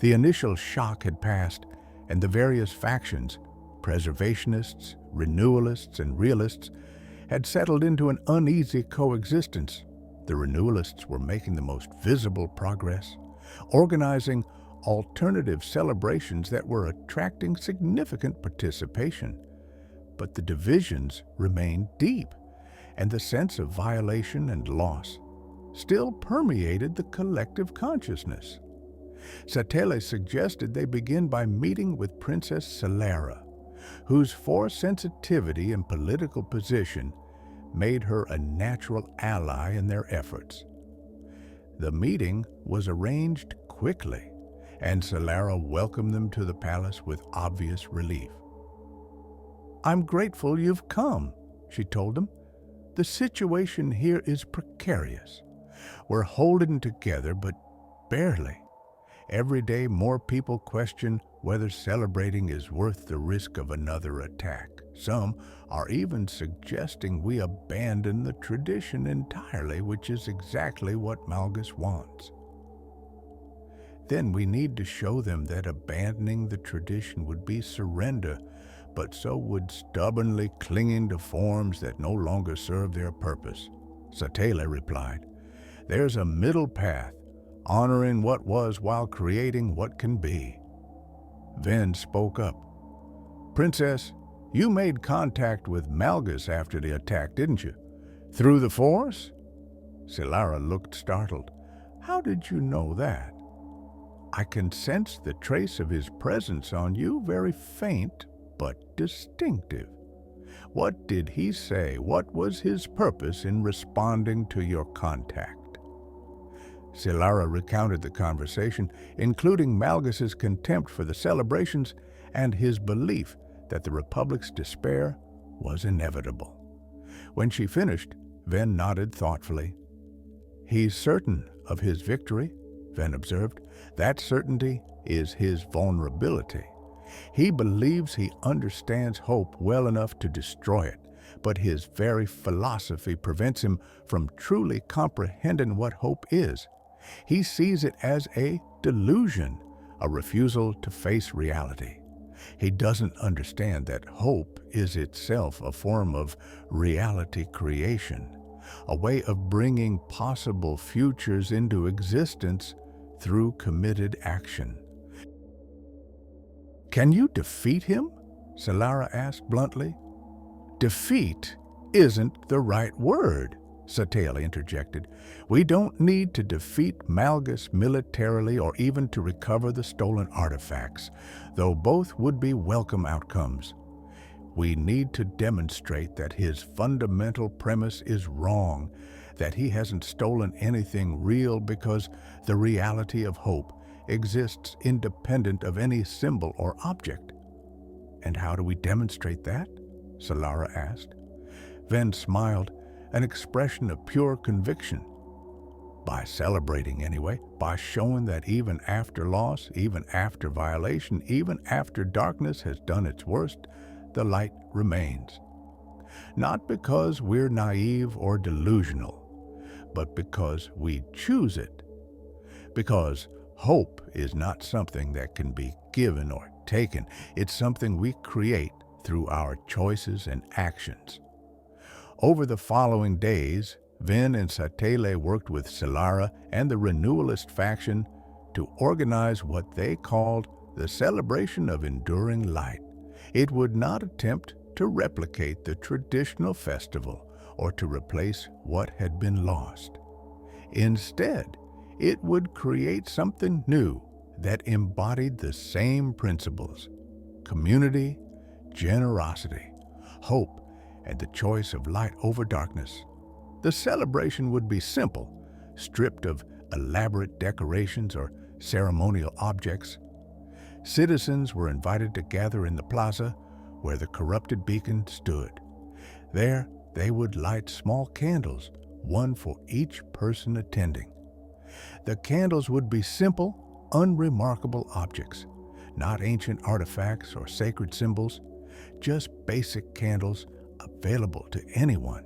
The initial shock had passed, and the various factions, preservationists, renewalists, and realists, had settled into an uneasy coexistence. The renewalists were making the most visible progress, organizing alternative celebrations that were attracting significant participation. But the divisions remained deep, and the sense of violation and loss still permeated the collective consciousness. Satele suggested they begin by meeting with Princess Solara, whose Force sensitivity and political position made her a natural ally in their efforts. The meeting was arranged quickly, and Solara welcomed them to the palace with obvious relief. "I'm grateful you've come," she told them. "The situation here is precarious. We're holding together, but barely. Every day more people question whether celebrating is worth the risk of another attack. Some are even suggesting we abandon the tradition entirely, which is exactly what Malgus wants. Then we need to show them that abandoning the tradition would be surrender, but so would stubbornly clinging to forms that no longer serve their purpose." Satele replied, "There's a middle path, honoring what was while creating what can be." Ven spoke up. "Princess, you made contact with Malgus after the attack, didn't you? Through the Force?" Solara looked startled. "How did you know that?" "I can sense the trace of his presence on you, very faint but distinctive." "What did he say? What was his purpose in responding to your contact?" Solara recounted the conversation, including Malgus's contempt for the celebrations and his belief that the Republic's despair was inevitable. When she finished, Ven nodded thoughtfully. "He's certain of his victory," Ven observed. "That certainty is his vulnerability. He believes he understands hope well enough to destroy it, but his very philosophy prevents him from truly comprehending what hope is. He sees it as a delusion, a refusal to face reality. He doesn't understand that hope is itself a form of reality creation, a way of bringing possible futures into existence through committed action." "Can you defeat him?" Solara asked bluntly. "Defeat isn't the right word," Satele interjected. "We don't need to defeat Malgus militarily or even to recover the stolen artifacts, though both would be welcome outcomes. We need to demonstrate that his fundamental premise is wrong, that he hasn't stolen anything real because the reality of hope exists independent of any symbol or object." "And how do we demonstrate that?" Solara asked. Ven smiled, an expression of pure conviction. "By celebrating anyway, by showing that even after loss, even after violation, even after darkness has done its worst, the light remains. Not because we're naive or delusional, but because we choose it. Because hope is not something that can be given or taken. It's something we create through our choices and actions." Over the following days, Ven and Satele worked with Solara and the Renewalist faction to organize what they called the Celebration of Enduring Light. It would not attempt to replicate the traditional festival or to replace what had been lost. Instead, it would create something new that embodied the same principles: community, generosity, hope, and the choice of light over darkness. The celebration would be simple, stripped of elaborate decorations or ceremonial objects. Citizens were invited to gather in the plaza where the corrupted beacon stood. There, they would light small candles, one for each person attending. The candles would be simple, unremarkable objects, not ancient artifacts or sacred symbols, just basic candles available to anyone.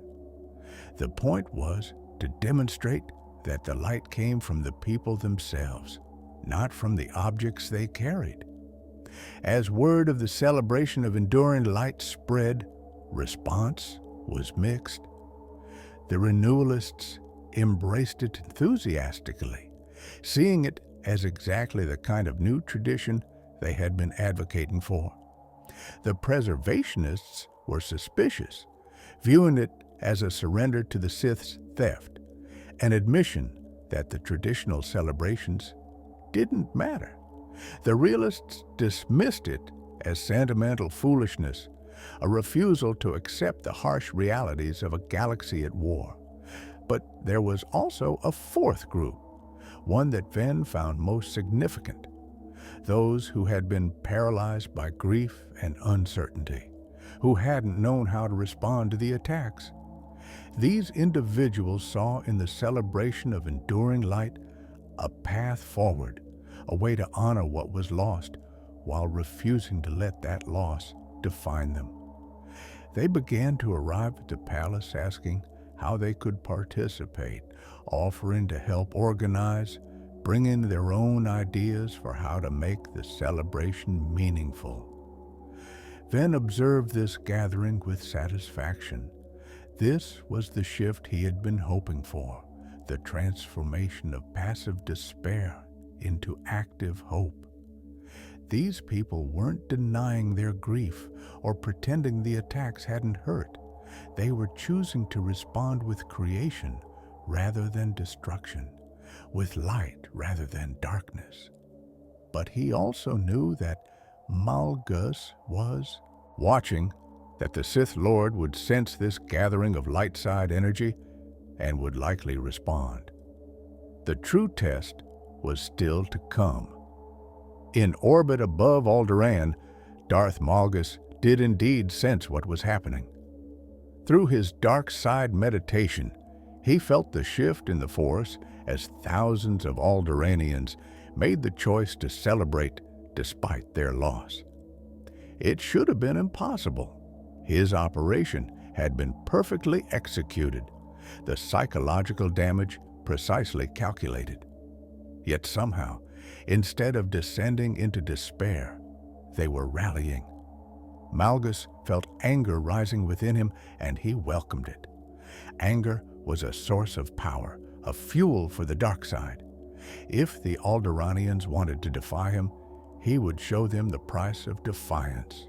The point was to demonstrate that the light came from the people themselves, not from the objects they carried. As word of the celebration of enduring light spread, response was mixed. The renewalists embraced it enthusiastically, seeing it as exactly the kind of new tradition they had been advocating for. The preservationists were suspicious, viewing it as a surrender to the Sith's theft, an admission that the traditional celebrations didn't matter. The realists dismissed it as sentimental foolishness, a refusal to accept the harsh realities of a galaxy at war. But there was also a fourth group, one that Venn found most significant: those who had been paralyzed by grief and uncertainty, who hadn't known how to respond to the attacks. These individuals saw in the celebration of enduring light a path forward, a way to honor what was lost while refusing to let that loss define them. They began to arrive at the palace asking how they could participate, offering to help organize, bring in their own ideas for how to make the celebration meaningful. Venn observed this gathering with satisfaction. This was the shift he had been hoping for, the transformation of passive despair into active hope. These people weren't denying their grief or pretending the attacks hadn't hurt. They were choosing to respond with creation rather than destruction, with light rather than darkness. But he also knew that Malgus was watching, that the Sith Lord would sense this gathering of light side energy and would likely respond. The true test was still to come. In orbit above Alderaan, Darth Malgus did indeed sense what was happening. Through his dark side meditation, he felt the shift in the Force as thousands of Alderaanians made the choice to celebrate despite their loss. It should have been impossible. His operation had been perfectly executed, the psychological damage precisely calculated. Yet somehow, instead of descending into despair, they were rallying. Malgus felt anger rising within him, and he welcomed it. Anger was a source of power, a fuel for the dark side. If the Alderaanians wanted to defy him, he would show them the price of defiance.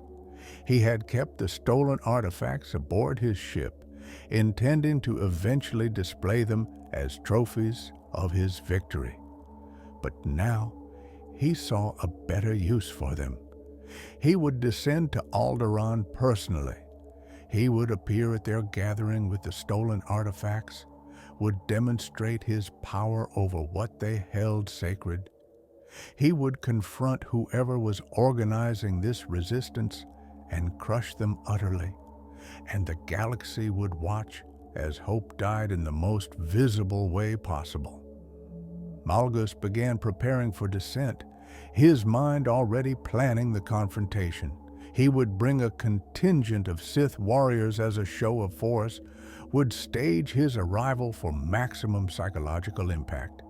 He had kept the stolen artifacts aboard his ship, intending to eventually display them as trophies of his victory. But now he saw a better use for them. He would descend to Alderaan personally. He would appear at their gathering with the stolen artifacts, would demonstrate his power over what they held sacred. He would confront whoever was organizing this resistance and crush them utterly, and the galaxy would watch as hope died in the most visible way possible. Malgus began preparing for descent, his mind already planning the confrontation. He would bring a contingent of Sith warriors as a show of force, would stage his arrival for maximum psychological impact.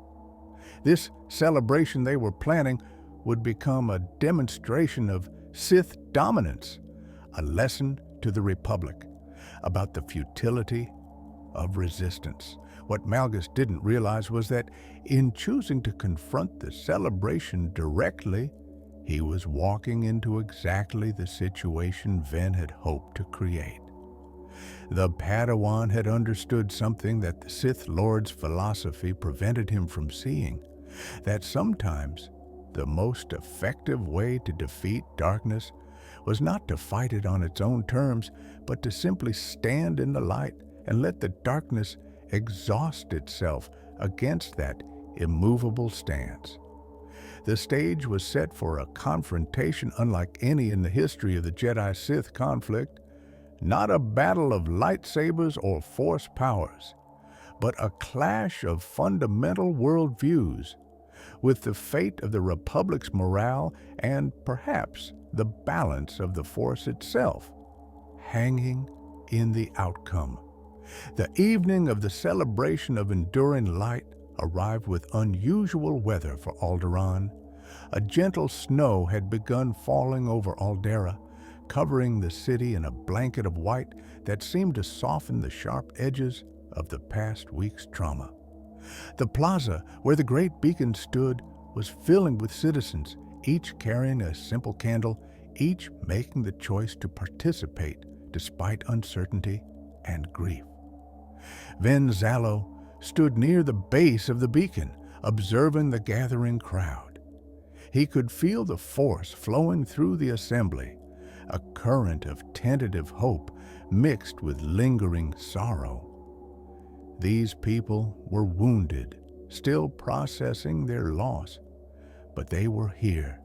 This celebration they were planning would become a demonstration of Sith dominance, a lesson to the Republic about the futility of resistance. What Malgus didn't realize was that in choosing to confront the celebration directly, he was walking into exactly the situation Venn had hoped to create. The Padawan had understood something that the Sith Lord's philosophy prevented him from seeing, that sometimes The most effective way to defeat darkness was not to fight it on its own terms, but to simply stand in the light and let the darkness exhaust itself against that immovable stance. The stage was set for a confrontation unlike any in the history of the Jedi-Sith conflict, not a battle of lightsabers or force powers, but a clash of fundamental worldviews, with the fate of the Republic's morale and, perhaps, the balance of the Force itself hanging in the outcome. The evening of the celebration of enduring light arrived with unusual weather for Alderaan. A gentle snow had begun falling over Aldera, covering the city in a blanket of white that seemed to soften the sharp edges of the past week's trauma. The plaza where the great beacon stood was filling with citizens, each carrying a simple candle, each making the choice to participate despite uncertainty and grief. Ven Zalo stood near the base of the beacon, observing the gathering crowd. He could feel the force flowing through the assembly, a current of tentative hope mixed with lingering sorrow. These people were wounded, still processing their loss, but they were here.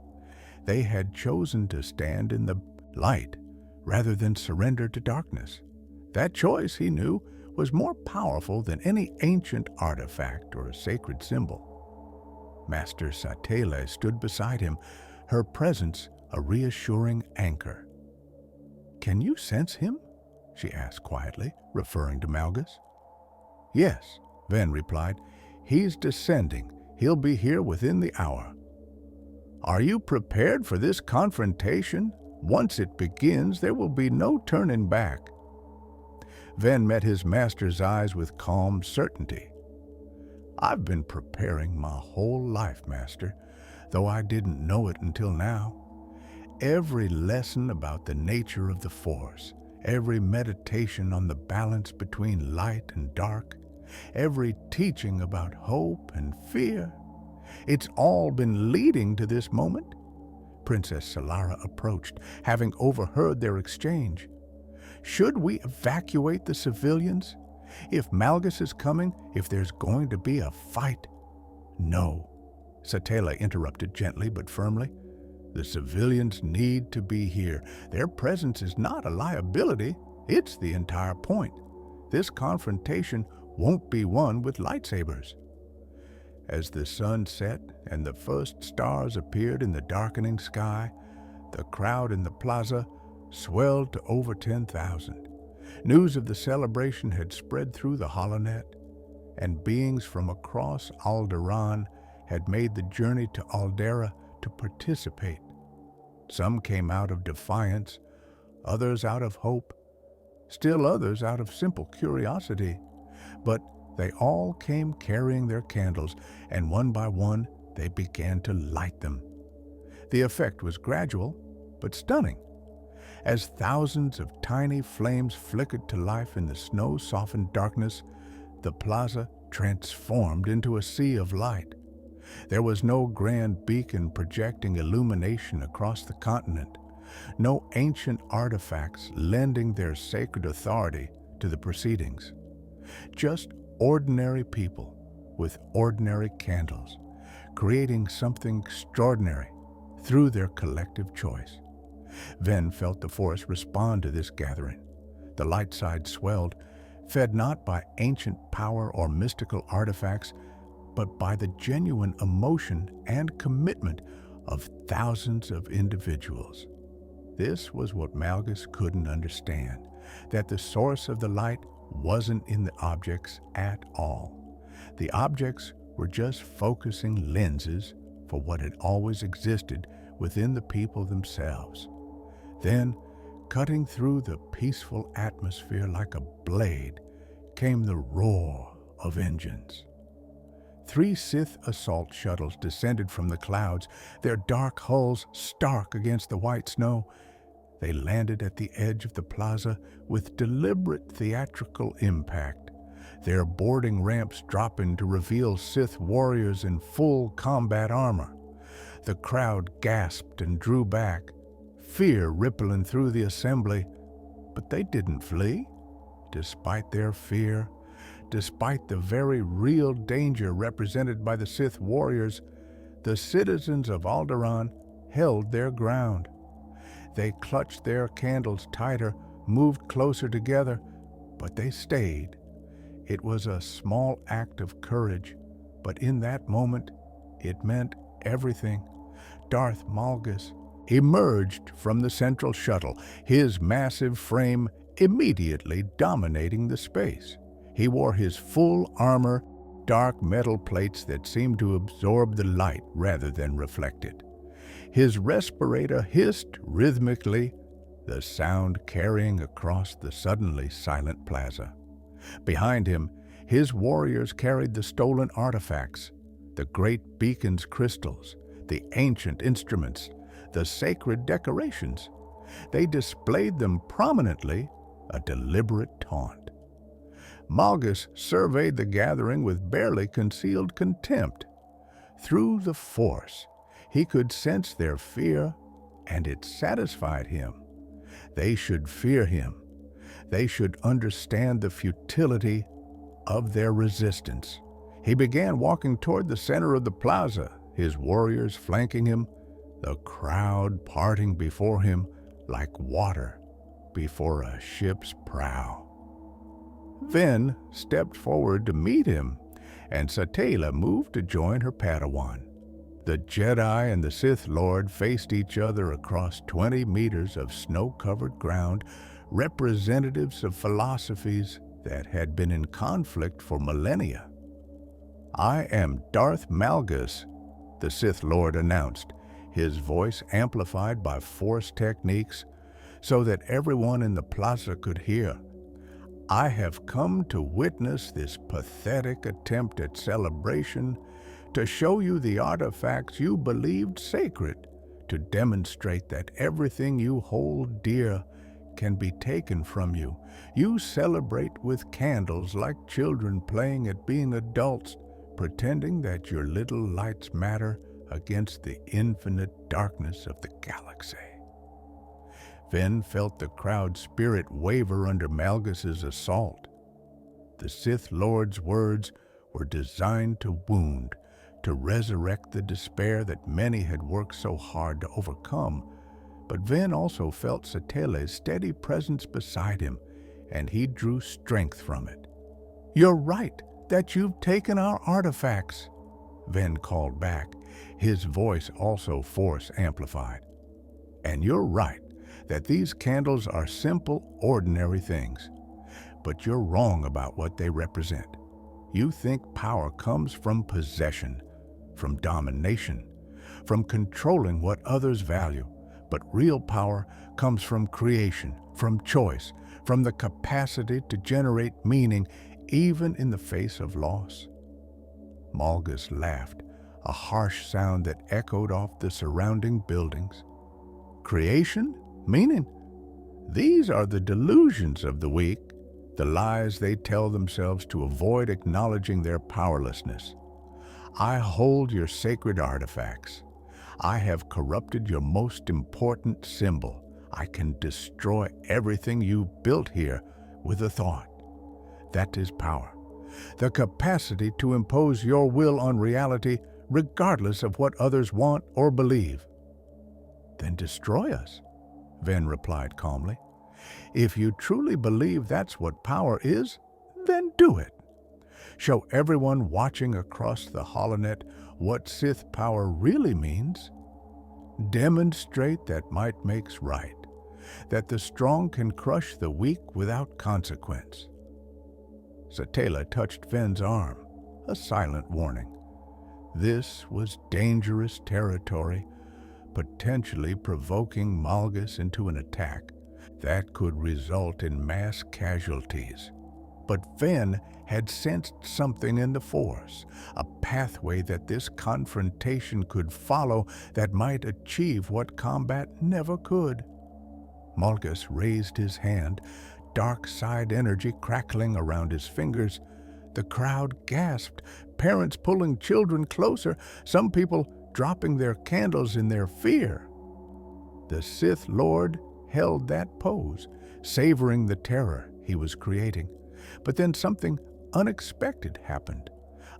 They had chosen to stand in the light rather than surrender to darkness. That choice, he knew, was more powerful than any ancient artifact or sacred symbol. Master Satele stood beside him, her presence a reassuring anchor. "Can you sense him?" she asked quietly, referring to Malgus. "Yes," Ven replied. "He's descending. He'll be here within the hour." "Are you prepared for this confrontation? Once it begins, there will be no turning back." Ven met his master's eyes with calm certainty. "I've been preparing my whole life, Master, though I didn't know it until now. Every lesson about the nature of the Force, every meditation on the balance between light and dark, every teaching about hope and fear, it's all been leading to this moment." Princess Solara approached, having overheard their exchange. "Should we evacuate the civilians? If Malgus is coming, if there's going to be a fight?" "No," Satele interrupted gently but firmly. "The civilians need to be here. Their presence is not a liability. It's the entire point. This confrontation won't be won with lightsabers." As the sun set and the first stars appeared in the darkening sky, the crowd in the plaza swelled to over 10,000. News of the celebration had spread through the holonet, and beings from across Alderaan had made the journey to Aldera to participate. Some came out of defiance, others out of hope, still others out of simple curiosity. But they all came carrying their candles, and one by one they began to light them. The effect was gradual, but stunning. As thousands of tiny flames flickered to life in the snow-softened darkness, the plaza transformed into a sea of light. There was no grand beacon projecting illumination across the continent, no ancient artifacts lending their sacred authority to the proceedings. Just ordinary people with ordinary candles, creating something extraordinary through their collective choice. Ven felt the Force respond to this gathering. The light side swelled, fed not by ancient power or mystical artifacts, but by the genuine emotion and commitment of thousands of individuals. This was what Malgus couldn't understand, that the source of the light wasn't in the objects at all. The objects were just focusing lenses for what had always existed within the people themselves. Then, cutting through the peaceful atmosphere like a blade, came the roar of engines. 3 Sith assault shuttles descended from the clouds, their dark hulls stark against the white snow. They landed at the edge of the plaza with deliberate theatrical impact, their boarding ramps dropping to reveal Sith warriors in full combat armor. The crowd gasped and drew back, fear rippling through the assembly. But they didn't flee. Despite their fear, despite the very real danger represented by the Sith warriors, the citizens of Alderaan held their ground. They clutched their candles tighter, moved closer together, but they stayed. It was a small act of courage, but in that moment, it meant everything. Darth Malgus emerged from the central shuttle, his massive frame immediately dominating the space. He wore his full armor, dark metal plates that seemed to absorb the light rather than reflect it. His respirator hissed rhythmically, the sound carrying across the suddenly silent plaza. Behind him, his warriors carried the stolen artifacts, the great beacon's crystals, the ancient instruments, the sacred decorations. They displayed them prominently, a deliberate taunt. Malgus surveyed the gathering with barely concealed contempt. Through the Force, he could sense their fear, and it satisfied him. They should fear him. They should understand the futility of their resistance. He began walking toward the center of the plaza, his warriors flanking him, the crowd parting before him like water before a ship's prow. Ven stepped forward to meet him, and Satela moved to join her Padawan. The Jedi and the Sith Lord faced each other across 20 meters of snow-covered ground, representatives of philosophies that had been in conflict for millennia. "I am Darth Malgus," the Sith Lord announced, his voice amplified by Force techniques so that everyone in the plaza could hear. "I have come to witness this pathetic attempt at celebration, to show you the artifacts you believed sacred, to demonstrate that everything you hold dear can be taken from you. You celebrate with candles like children playing at being adults, pretending that your little lights matter against the infinite darkness of the galaxy." Ven felt the crowd's spirit waver under Malgus's assault. The Sith Lord's words were designed to wound, to resurrect the despair that many had worked so hard to overcome. But Ven also felt Satele's steady presence beside him, and he drew strength from it. "You're right that you've taken our artifacts," Ven called back, his voice also Force amplified. "And you're right that these candles are simple, ordinary things. But you're wrong about what they represent. You think power comes from possession, from domination, from controlling what others value. But real power comes from creation, from choice, from the capacity to generate meaning even in the face of loss." Malgus laughed, a harsh sound that echoed off the surrounding buildings. "Creation? Meaning? These are the delusions of the weak, the lies they tell themselves to avoid acknowledging their powerlessness. I hold your sacred artifacts. I have corrupted your most important symbol. I can destroy everything you built here with a thought. That is power. The capacity to impose your will on reality regardless of what others want or believe." "Then destroy us," Ven replied calmly. "If you truly believe that's what power is, then do it. Show everyone watching across the holonet what Sith power really means. Demonstrate that might makes right, that the strong can crush the weak without consequence." Satela touched Ven's arm, a silent warning. This was dangerous territory, potentially provoking Malgus into an attack that could result in mass casualties. But Ven had sensed something in the Force, a pathway that this confrontation could follow that might achieve what combat never could. Malgus raised his hand, dark side energy crackling around his fingers. The crowd gasped, parents pulling children closer, some people dropping their candles in their fear. The Sith Lord held that pose, savoring the terror he was creating. But then something unexpected happened.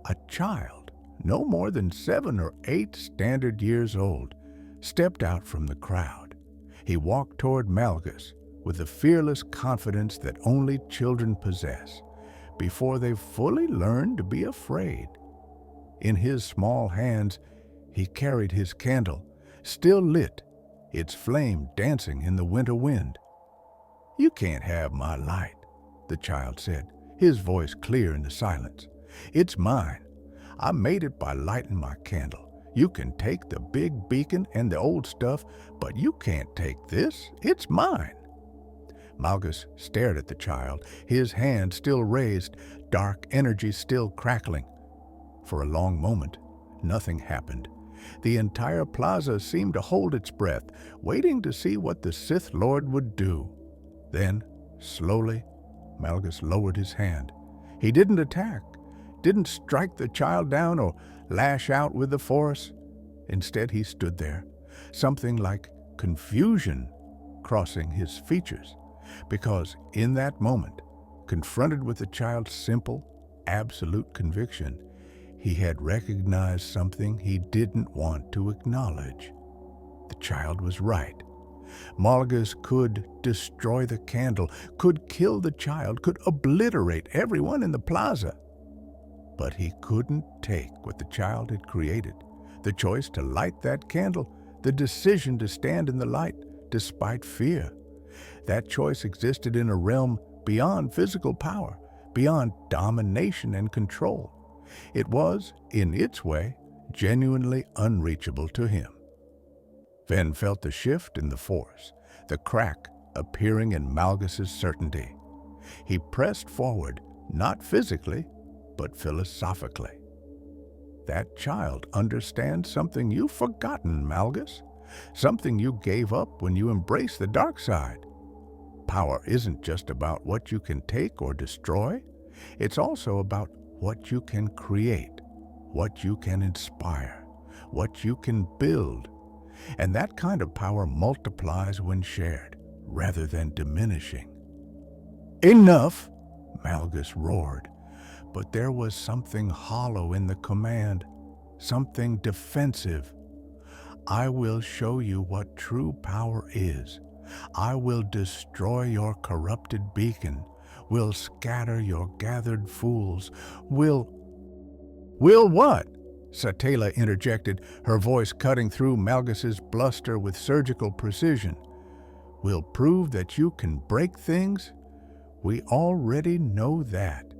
A child, no more than 7 or 8 standard years old, stepped out from the crowd. He walked toward Malgus with the fearless confidence that only children possess before they've fully learned to be afraid. In his small hands, he carried his candle, still lit, its flame dancing in the winter wind. "You can't have my light," the child said, his voice clear in the silence. "It's mine. I made it by lighting my candle. You can take the big beacon and the old stuff, but you can't take this. It's mine." Malgus stared at the child, his hand still raised, dark energy still crackling. For a long moment, nothing happened. The entire plaza seemed to hold its breath, waiting to see what the Sith Lord would do. Then, slowly, Malgus lowered his hand. He didn't attack, didn't strike the child down or lash out with the force. Instead, he stood there, something like confusion crossing his features, because in that moment, confronted with the child's simple, absolute conviction, he had recognized something he didn't want to acknowledge. The child was right. Malgus could destroy the candle, could kill the child, could obliterate everyone in the plaza. But he couldn't take what the child had created, the choice to light that candle, the decision to stand in the light despite fear. That choice existed in a realm beyond physical power, beyond domination and control. It was, in its way, genuinely unreachable to him. Ven felt the shift in the force, the crack appearing in Malgus's certainty. He pressed forward, not physically, but philosophically. That child understands something you've forgotten, Malgus, something you gave up when you embraced the dark side. Power isn't just about what you can take or destroy. It's also about what you can create, what you can inspire, what you can build. And that kind of power multiplies when shared, rather than diminishing. "Enough!" Malgus roared. But there was something hollow in the command, something defensive. "I will show you what true power is. I will destroy your corrupted beacon, will scatter your gathered fools, will—" "Will what?" Satela interjected, her voice cutting through Malgus's bluster with surgical precision. "Will prove that you can break things? We already know that.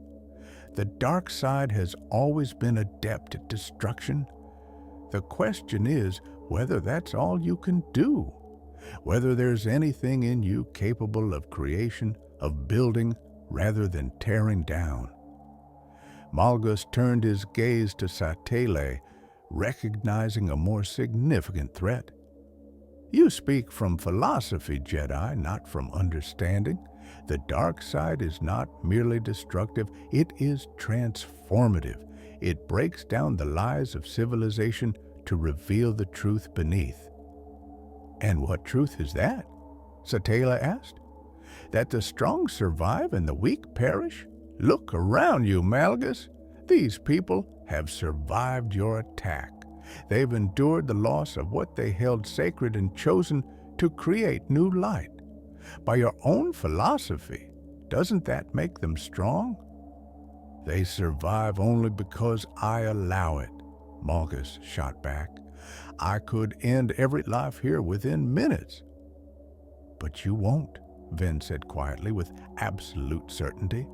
The dark side has always been adept at destruction. The question is whether that's all you can do, whether there's anything in you capable of creation, of building, rather than tearing down." Malgus turned his gaze to Satele, recognizing a more significant threat. "You speak from philosophy, Jedi, not from understanding. The dark side is not merely destructive, it is transformative. It breaks down the lies of civilization to reveal the truth beneath." "And what truth is that?" Satela asked. "That the strong survive and the weak perish? Look around you, Malgus. These people have survived your attack. They've endured the loss of what they held sacred and chosen to create new light. By your own philosophy, doesn't that make them strong?" "They survive only because I allow it," Malgus shot back. "I could end every life here within minutes." "But you won't," Ven said quietly with absolute certainty.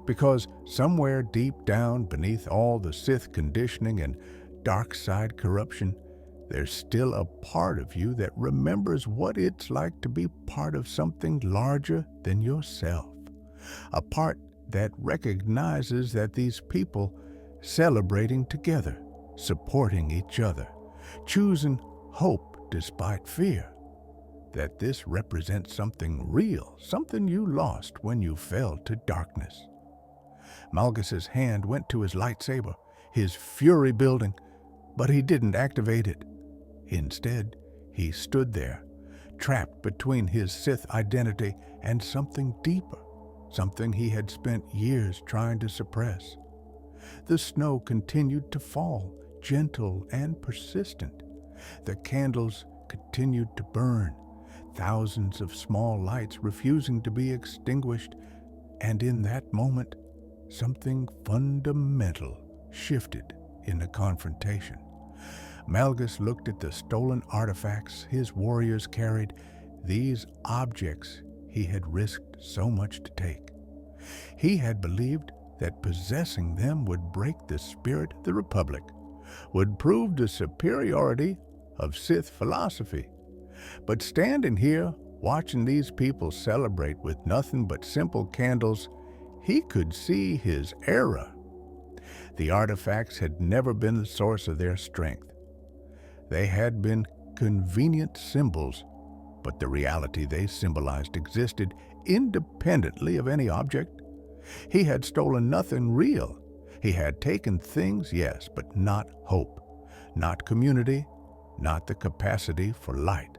"Because somewhere deep down beneath all the Sith conditioning and dark side corruption, there's still a part of you that remembers what it's like to be part of something larger than yourself. A part that recognizes that these people celebrating together, supporting each other, choosing hope despite fear, that this represents something real, something you lost when you fell to darkness." Malgus's hand went to his lightsaber, his fury building, But he didn't activate it. Instead, he stood there, trapped between his Sith identity and something deeper, something he had spent years trying to suppress. The snow continued to fall, gentle and persistent. The candles continued to burn, thousands of small lights refusing to be extinguished, and in that moment, something fundamental shifted in the confrontation. Malgus looked at the stolen artifacts his warriors carried, these objects he had risked so much to take. He had believed that possessing them would break the spirit of the Republic, would prove the superiority of Sith philosophy. But standing here, watching these people celebrate with nothing but simple candles, he could see his error. The artifacts had never been the source of their strength. They had been convenient symbols, but the reality they symbolized existed independently of any object. He had stolen nothing real. He had taken things, yes, but not hope, not community, not the capacity for light.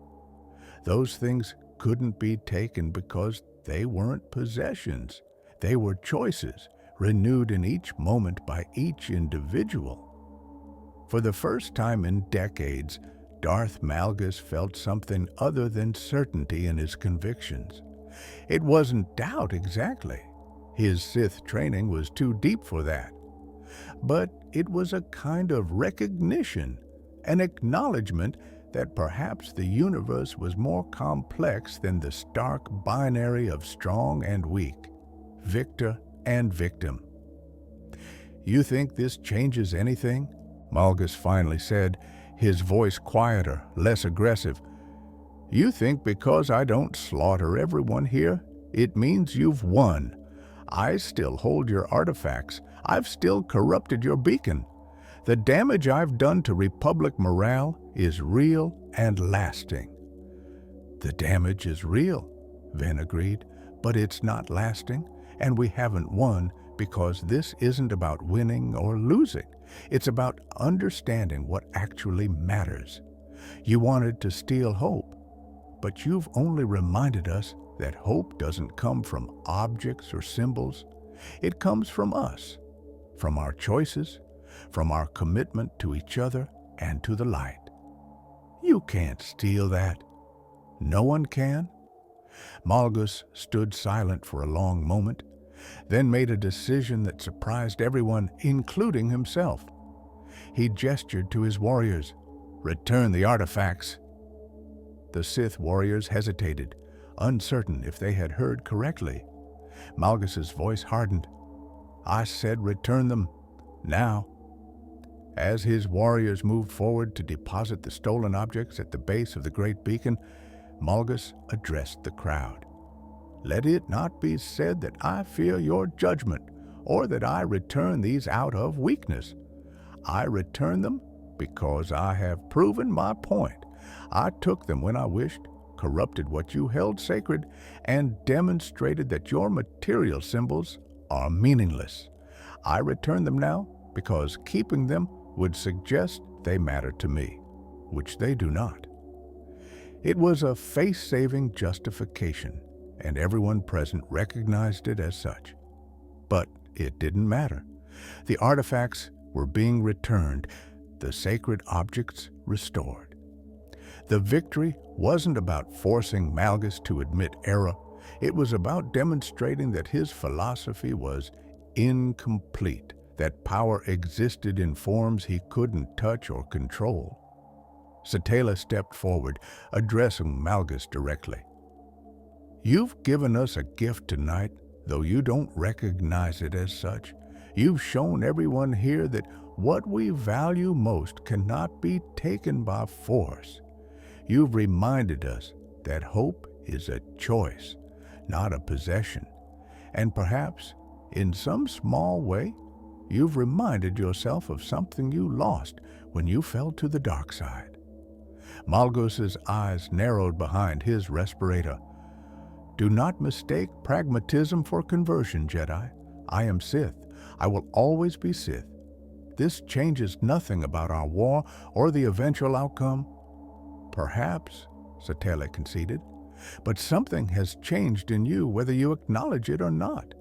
Those things couldn't be taken because they weren't possessions. They were choices, renewed in each moment by each individual. For the first time in decades, Darth Malgus felt something other than certainty in his convictions. It wasn't doubt exactly. His Sith training was too deep for that. But it was a kind of recognition, an acknowledgement that perhaps the universe was more complex than the stark binary of strong and weak, victor and victim. "You think this changes anything?" Malgus finally said, his voice quieter, less aggressive. "You think because I don't slaughter everyone here, it means you've won? I still hold your artifacts. I've still corrupted your beacon. The damage I've done to Republic morale is real and lasting." "The damage is real," Ven agreed, "but it's not lasting, and we haven't won because this isn't about winning or losing. It's about understanding what actually matters. You wanted to steal hope, but you've only reminded us that hope doesn't come from objects or symbols. It comes from us, from our choices, from our commitment to each other and to the light. You can't steal that. No one can." Malgus stood silent for a long moment, then made a decision that surprised everyone, including himself. He gestured to his warriors. "Return the artifacts." The Sith warriors hesitated, uncertain if they had heard correctly. Malgus's voice hardened. "I said return them, now." As his warriors moved forward to deposit the stolen objects at the base of the great beacon, Malgus addressed the crowd. "Let it not be said that I fear your judgment, or that I return these out of weakness. I return them because I have proven my point. I took them when I wished, corrupted what you held sacred, and demonstrated that your material symbols are meaningless. I return them now because keeping them would suggest they matter to me, which they do not." It was a face-saving justification, and everyone present recognized it as such. But it didn't matter. The artifacts were being returned, the sacred objects restored. The victory wasn't about forcing Malgus to admit error. It was about demonstrating that his philosophy was incomplete, that power existed in forms he couldn't touch or control. Satela stepped forward, addressing Malgus directly. "You've given us a gift tonight, though you don't recognize it as such. You've shown everyone here that what we value most cannot be taken by force. You've reminded us that hope is a choice, not a possession. And perhaps, in some small way, you've reminded yourself of something you lost when you fell to the dark side." Malgus's eyes narrowed behind his respirator. "Do not mistake pragmatism for conversion, Jedi. I am Sith. I will always be Sith. this changes nothing about our war or the eventual outcome? Perhaps, Satele conceded, but something has changed in you whether you acknowledge it or not.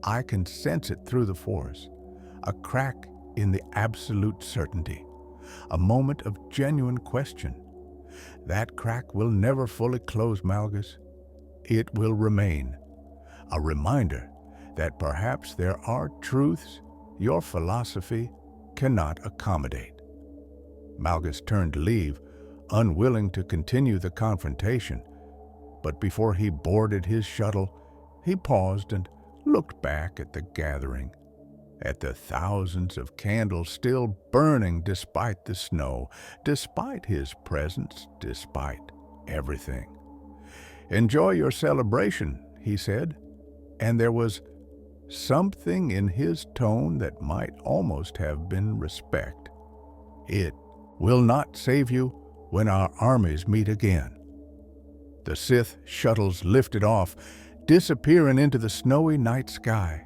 I can sense it through the force, a crack in the absolute certainty, a moment of genuine question. That crack will never fully close, Malgus. It will remain a reminder that perhaps there are truths your philosophy cannot accommodate. Malgus turned to leave, unwilling to continue the confrontation, but before he boarded his shuttle, he paused and looked back at the gathering, at the thousands of candles still burning despite the snow, despite his presence, despite everything. "Enjoy your celebration," he said, and there was something in his tone that might almost have been respect. "It will not save you when our armies meet again." The Sith shuttles lifted off, disappearing into the snowy night sky.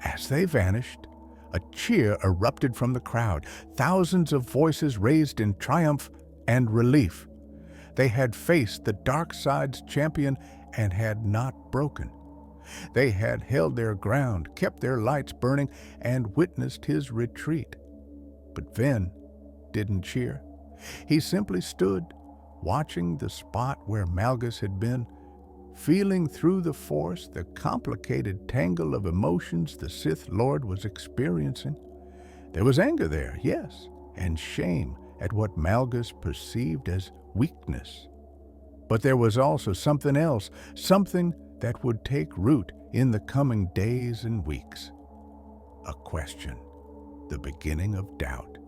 As they vanished, a cheer erupted from the crowd, thousands of voices raised in triumph and relief. They had faced the dark side's champion and had not broken. They had held their ground, kept their lights burning, and witnessed his retreat. But Ven didn't cheer. He simply stood, watching the spot where Malgus had been, feeling through the force the complicated tangle of emotions the Sith Lord was experiencing. There was anger there, yes, and shame at what Malgus perceived as weakness. But there was also something else, something that would take root in the coming days and weeks. A question, the beginning of doubt.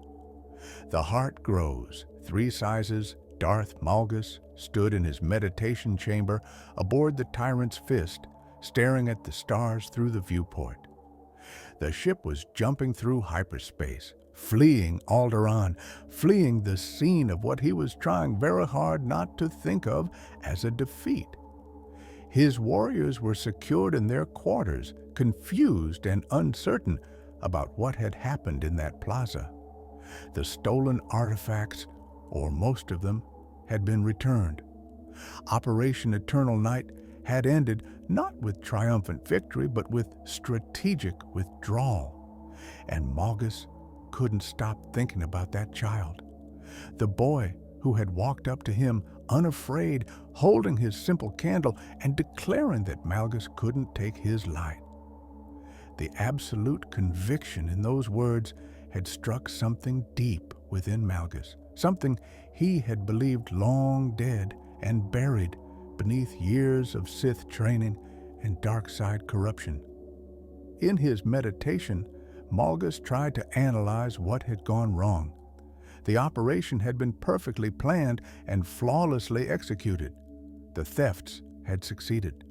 The heart grows. 3 sizes, Darth Malgus stood in his meditation chamber aboard the Tyrant's Fist, staring at the stars through the viewport. The ship was jumping through hyperspace, fleeing Alderaan, fleeing the scene of what he was trying very hard not to think of as a defeat. His warriors were secured in their quarters, confused and uncertain about what had happened in that plaza. The stolen artifacts, or most of them, had been returned. Operation Eternal Night had ended not with triumphant victory, but with strategic withdrawal. And Malgus couldn't stop thinking about that child. The boy who had walked up to him unafraid, holding his simple candle and declaring that Malgus couldn't take his light. The absolute conviction in those words had struck something deep within Malgus, something he had believed long dead and buried beneath years of Sith training and dark side corruption. In his meditation, Malgus tried to analyze what had gone wrong. The operation had been perfectly planned and flawlessly executed. The thefts had succeeded.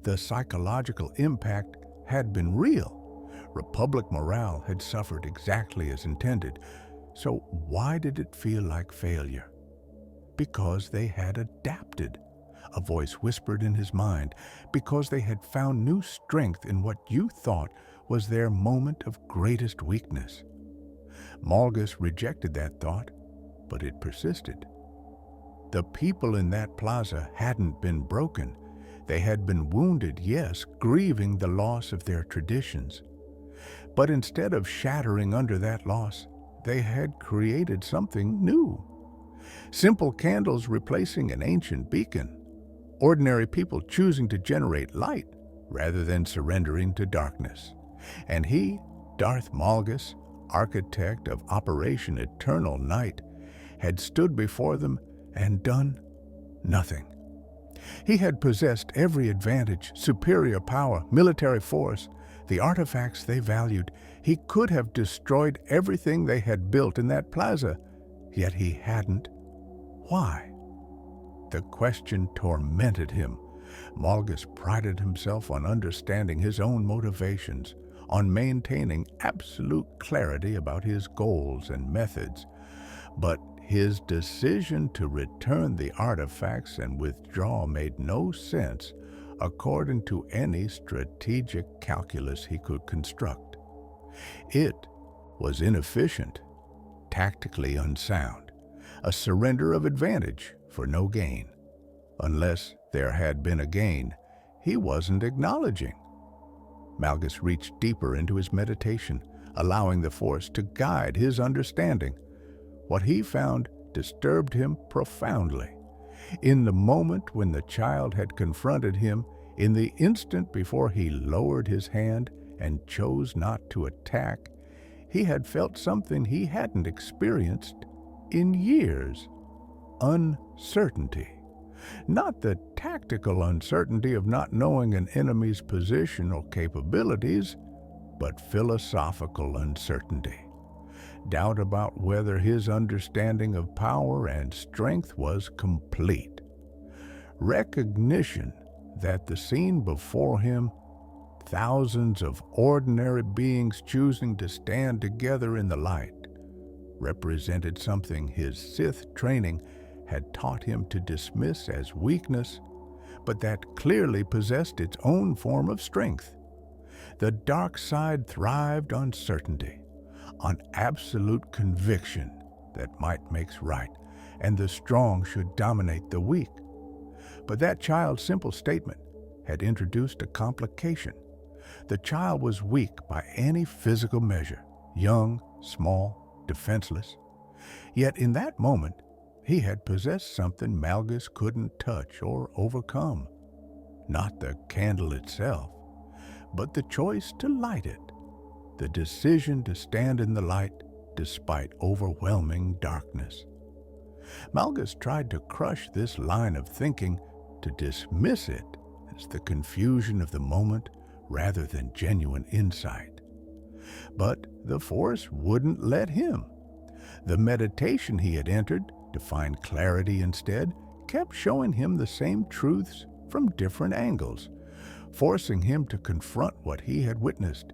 The psychological impact had been real. Republic morale had suffered exactly as intended. So why did it feel like failure? Because they had adapted, a voice whispered in his mind, because they had found new strength in what you thought was their moment of greatest weakness. Malgus rejected that thought, but it persisted. The people in that plaza hadn't been broken. They had been wounded, yes, grieving the loss of their traditions. But instead of shattering under that loss, they had created something new. Simple candles replacing an ancient beacon. Ordinary people choosing to generate light rather than surrendering to darkness. And he, Darth Malgus, architect of Operation Eternal Night, had stood before them and done nothing. He had possessed every advantage, superior power, military force, the artifacts they valued. He could have destroyed everything they had built in that plaza, yet he hadn't. Why? The question tormented him. Malgus prided himself on understanding his own motivations, on maintaining absolute clarity about his goals and methods. But his decision to return the artifacts and withdraw made no sense according to any strategic calculus he could construct. It was inefficient, tactically unsound, a surrender of advantage for no gain. Unless there had been a gain, he wasn't acknowledging. Malgus reached deeper into his meditation, allowing the Force to guide his understanding. What he found disturbed him profoundly. In the moment when the child had confronted him, in the instant before he lowered his hand and chose not to attack, he had felt something he hadn't experienced in years: uncertainty. Not the tactical uncertainty of not knowing an enemy's position or capabilities, but philosophical uncertainty. Doubt about whether his understanding of power and strength was complete. Recognition that the scene before him, thousands of ordinary beings choosing to stand together in the light, represented something his Sith training had taught him to dismiss as weakness, but that clearly possessed its own form of strength. The dark side thrived on certainty, on absolute conviction that might makes right, and the strong should dominate the weak. But that child's simple statement had introduced a complication. The child was weak by any physical measure, young, small, defenseless. Yet in that moment, he had possessed something Malgus couldn't touch or overcome. Not the candle itself, but the choice to light it, the decision to stand in the light despite overwhelming darkness. Malgus tried to crush this line of thinking, to dismiss it as the confusion of the moment rather than genuine insight. But the Force wouldn't let him. The meditation he had entered to find clarity instead kept showing him the same truths from different angles, forcing him to confront what he had witnessed.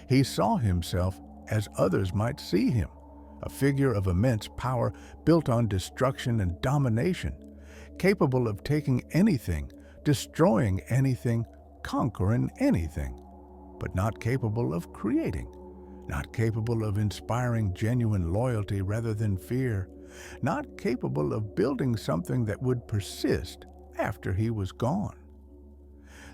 He saw himself as others might see him, a figure of immense power built on destruction and domination, capable of taking anything, destroying anything, conquering anything, but not capable of creating, not capable of inspiring genuine loyalty rather than fear, not capable of building something that would persist after he was gone.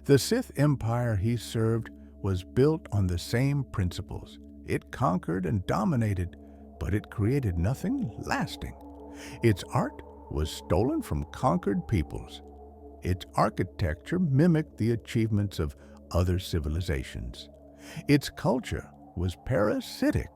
The Sith Empire he served was built on the same principles. It conquered and dominated, but it created nothing lasting. Its art was stolen from conquered peoples. Its architecture mimicked the achievements of other civilizations. Its culture was parasitic,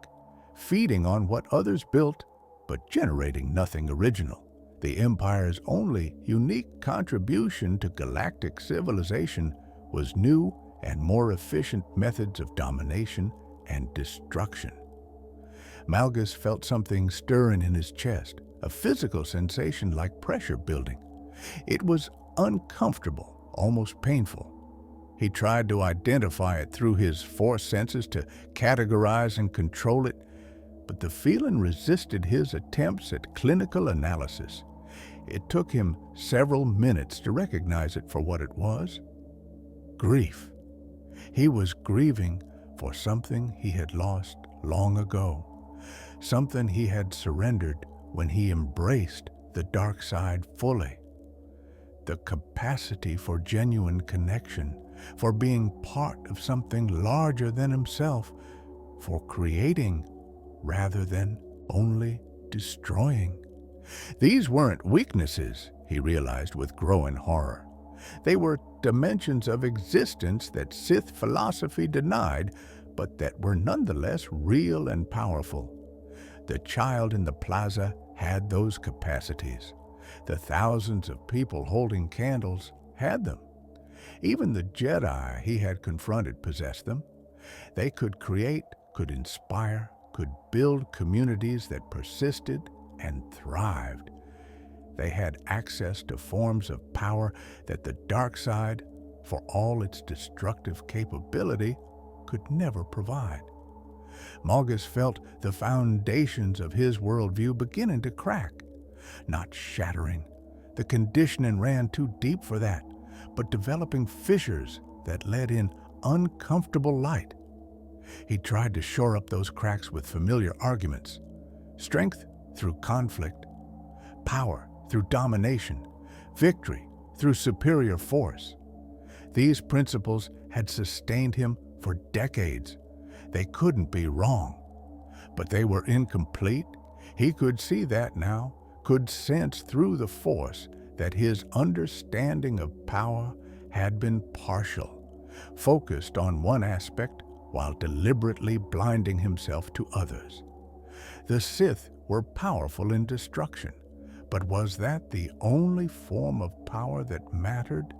feeding on what others built, but generating nothing original. The Empire's only unique contribution to galactic civilization was new and more efficient methods of domination and destruction. Malgus felt something stirring in his chest, a physical sensation like pressure building. It was uncomfortable, almost painful. He tried to identify it through his Force senses, to categorize and control it, but the feeling resisted his attempts at clinical analysis. It took him several minutes to recognize it for what it was: grief. He was grieving for something he had lost long ago, something he had surrendered when he embraced the dark side fully. The capacity for genuine connection, for being part of something larger than himself, for creating rather than only destroying. These weren't weaknesses, he realized with growing horror. They were dimensions of existence that Sith philosophy denied, but that were nonetheless real and powerful. The child in the plaza had those capacities. The thousands of people holding candles had them. Even the Jedi he had confronted possessed them. They could create, could inspire, could build communities that persisted and thrived. They had access to forms of power that the dark side, for all its destructive capability, could never provide. Malgus felt the foundations of his worldview beginning to crack, not shattering. The conditioning ran too deep for that, but developing fissures that let in uncomfortable light. He tried to shore up those cracks with familiar arguments. Strength through conflict, power through domination, victory through superior force. These principles had sustained him for decades. They couldn't be wrong, but they were incomplete. He could see that now, could sense through the force that his understanding of power had been partial, focused on one aspect while deliberately blinding himself to others. The Sith were powerful in destruction, but was that the only form of power that mattered?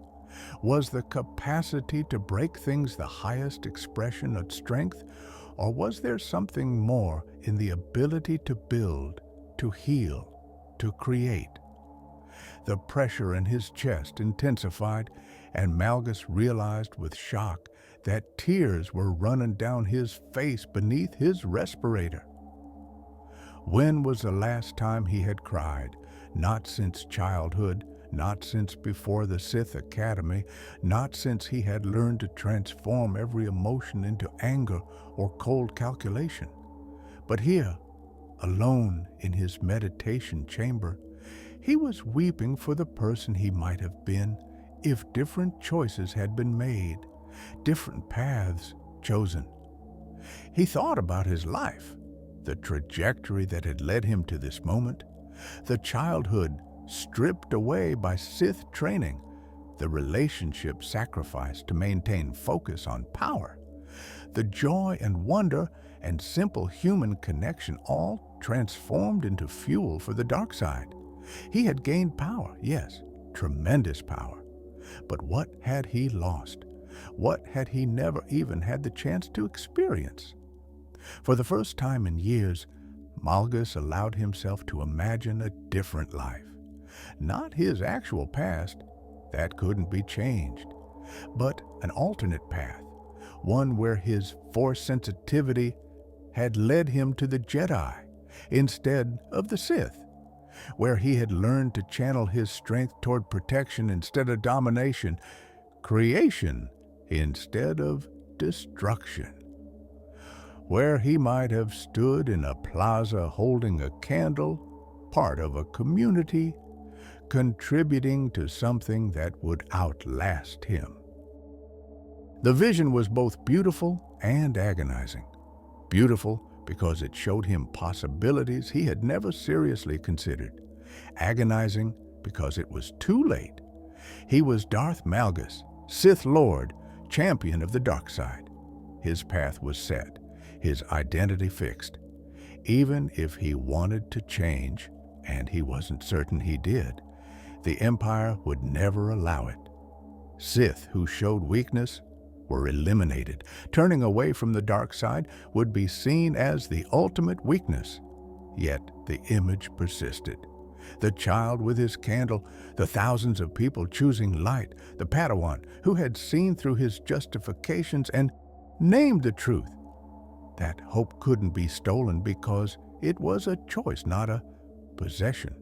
Was the capacity to break things the highest expression of strength, or was there something more in the ability to build, to heal, to create? The pressure in his chest intensified, and Malgus realized with shock that tears were running down his face beneath his respirator. When was the last time he had cried? Not since childhood, not since before the Sith Academy, not since he had learned to transform every emotion into anger or cold calculation. But here, alone in his meditation chamber, he was weeping for the person he might have been if different choices had been made, different paths chosen. He thought about his life, the trajectory that had led him to this moment, the childhood stripped away by Sith training, the relationship sacrificed to maintain focus on power, the joy and wonder and simple human connection all transformed into fuel for the dark side. He had gained power, yes, tremendous power. But what had he lost? What had he never even had the chance to experience? For the first time in years, Malgus allowed himself to imagine a different life. Not his actual past, that couldn't be changed, but an alternate path, one where his force sensitivity had led him to the Jedi instead of the Sith, where he had learned to channel his strength toward protection instead of domination, creation instead of destruction, where he might have stood in a plaza holding a candle, part of a community, contributing to something that would outlast him. The vision was both beautiful and agonizing. Beautiful because it showed him possibilities he had never seriously considered. Agonizing because it was too late. He was Darth Malgus, Sith Lord, champion of the dark side. His path was set, his identity fixed. Even if he wanted to change, and he wasn't certain he did, the Empire would never allow it. Sith who showed weakness were eliminated. Turning away from the dark side would be seen as the ultimate weakness. Yet the image persisted. The child with his candle, the thousands of people choosing light, the Padawan who had seen through his justifications and named the truth. That hope couldn't be stolen because it was a choice, not a possession.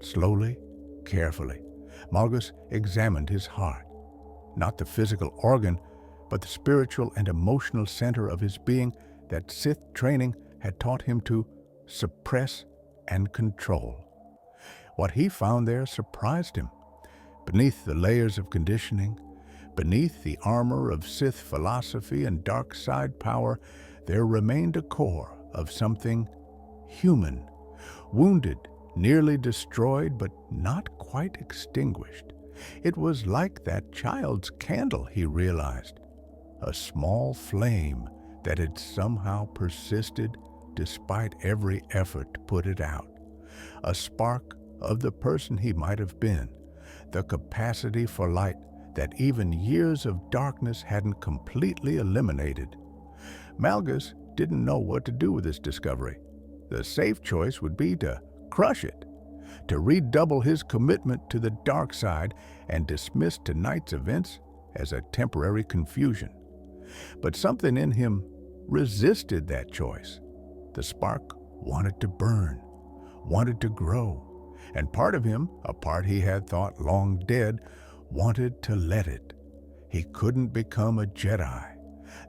Slowly, carefully, Malgus examined his heart. Not the physical organ, but the spiritual and emotional center of his being that Sith training had taught him to suppress and control. What he found there surprised him. Beneath the layers of conditioning, beneath the armor of Sith philosophy and dark side power, there remained a core of something human, wounded, nearly destroyed, but not quite extinguished. It was like that child's candle, he realized, a small flame that had somehow persisted despite every effort to put it out. A spark of the person he might have been, the capacity for light that even years of darkness hadn't completely eliminated. Malgus didn't know what to do with this discovery. The safe choice would be to crush it, to redouble his commitment to the dark side and dismiss tonight's events as a temporary confusion. But something in him resisted that choice. The spark wanted to burn, wanted to grow, and part of him, a part he had thought long dead, wanted to let it. He couldn't become a Jedi,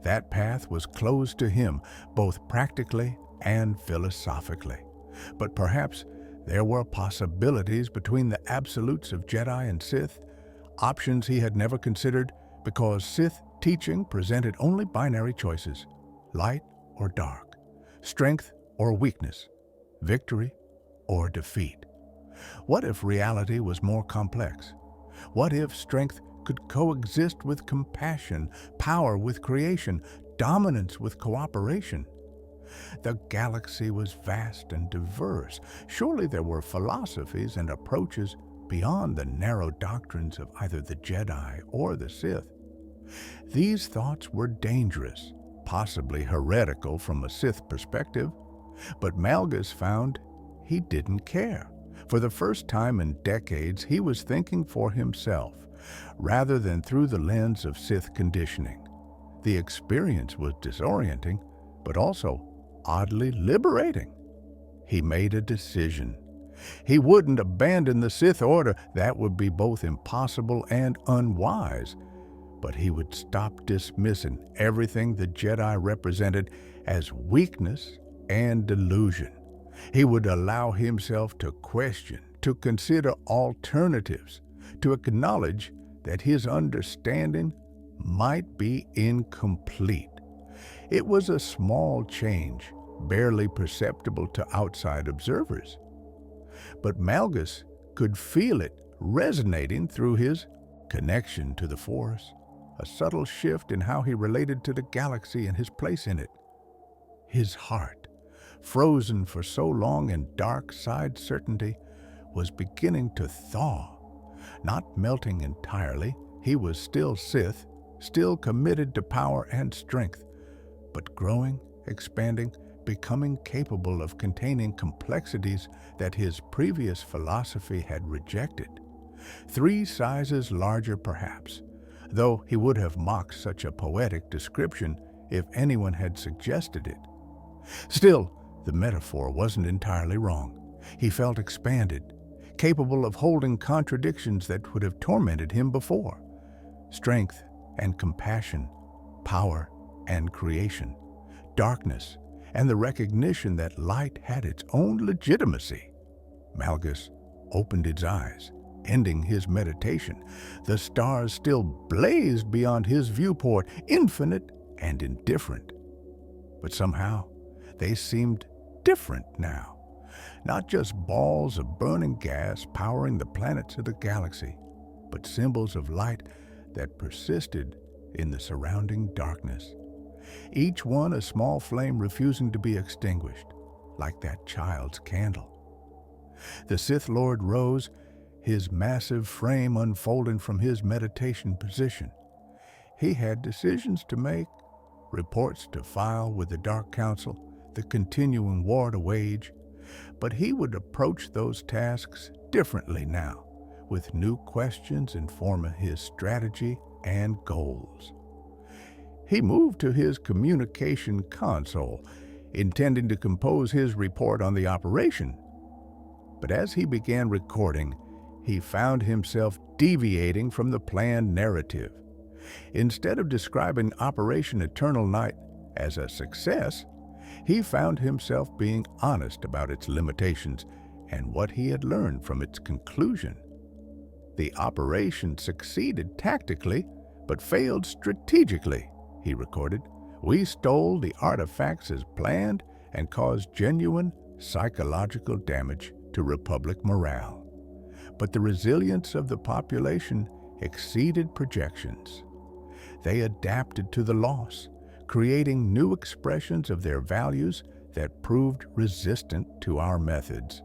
That path was closed to him, both practically and philosophically. But perhaps there were possibilities between the absolutes of Jedi and Sith, options he had never considered because Sith teaching presented only binary choices: light or dark, strength or weakness, victory or defeat. What if reality was more complex? What if strength could coexist with compassion, power with creation, dominance with cooperation? The galaxy was vast and diverse. Surely there were philosophies and approaches beyond the narrow doctrines of either the Jedi or the Sith. These thoughts were dangerous, possibly heretical from a Sith perspective, but Malgus found he didn't care. For the first time in decades, he was thinking for himself, rather than through the lens of Sith conditioning. The experience was disorienting, but also oddly liberating. He made a decision. He wouldn't abandon the Sith Order. That would be both impossible and unwise. But he would stop dismissing everything the Jedi represented as weakness and delusion. He would allow himself to question, to consider alternatives, to acknowledge that his understanding might be incomplete. It was a small change, barely perceptible to outside observers. But Malgus could feel it resonating through his connection to the Force, a subtle shift in how he related to the galaxy and his place in it. His heart, frozen for so long in dark side certainty, was beginning to thaw. Not melting entirely, he was still Sith, still committed to power and strength, but growing, expanding, becoming capable of containing complexities that his previous philosophy had rejected. 3 sizes larger perhaps, though he would have mocked such a poetic description if anyone had suggested it. Still, the metaphor wasn't entirely wrong. He felt expanded, capable of holding contradictions that would have tormented him before. Strength and compassion, power and creation, darkness and the recognition that light had its own legitimacy. Malgus opened his eyes, ending his meditation. The stars still blazed beyond his viewport, infinite and indifferent. But somehow, they seemed different now. Not just balls of burning gas powering the planets of the galaxy, but symbols of light that persisted in the surrounding darkness. Each one a small flame refusing to be extinguished, like that child's candle. The Sith Lord rose, his massive frame unfolding from his meditation position. He had decisions to make, reports to file with the Dark Council, the continuing war to wage, but he would approach those tasks differently now, with new questions informing his strategy and goals. He moved to his communication console, intending to compose his report on the operation. But as he began recording, he found himself deviating from the planned narrative. Instead of describing Operation Eternal Night as a success, he found himself being honest about its limitations and what he had learned from its conclusion. The operation succeeded tactically, but failed strategically, he recorded. We stole the artifacts as planned and caused genuine psychological damage to Republic morale. But the resilience of the population exceeded projections. They adapted to the loss, creating new expressions of their values that proved resistant to our methods.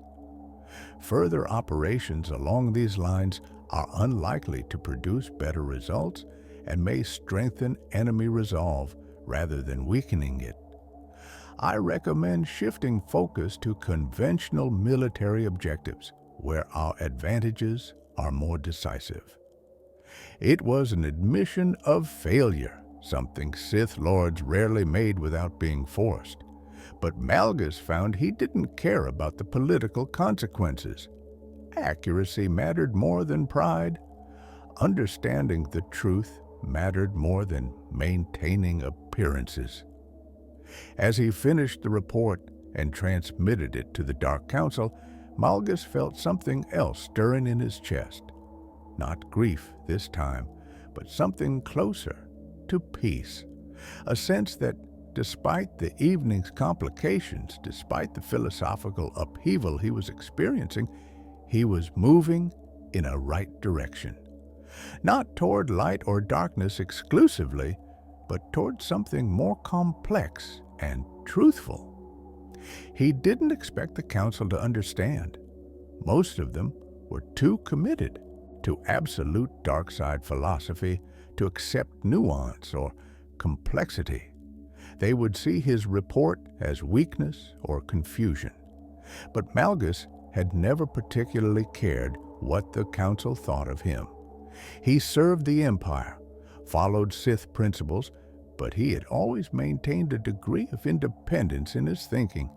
Further operations along these lines are unlikely to produce better results and may strengthen enemy resolve rather than weakening it. I recommend shifting focus to conventional military objectives, where our advantages are more decisive. It was an admission of failure, something Sith Lords rarely made without being forced. But Malgus found he didn't care about the political consequences. Accuracy mattered more than pride. Understanding the truth mattered more than maintaining appearances. As he finished the report and transmitted it to the Dark Council, Malgus felt something else stirring in his chest. Not grief this time, but something closer to peace. A sense that despite the evening's complications, despite the philosophical upheaval he was experiencing, he was moving in a right direction. Not toward light or darkness exclusively, but toward something more complex and truthful. He didn't expect the council to understand. Most of them were too committed to absolute dark side philosophy to accept nuance or complexity. They would see his report as weakness or confusion. But Malgus had never particularly cared what the council thought of him. He served the Empire, followed Sith principles, but he had always maintained a degree of independence in his thinking.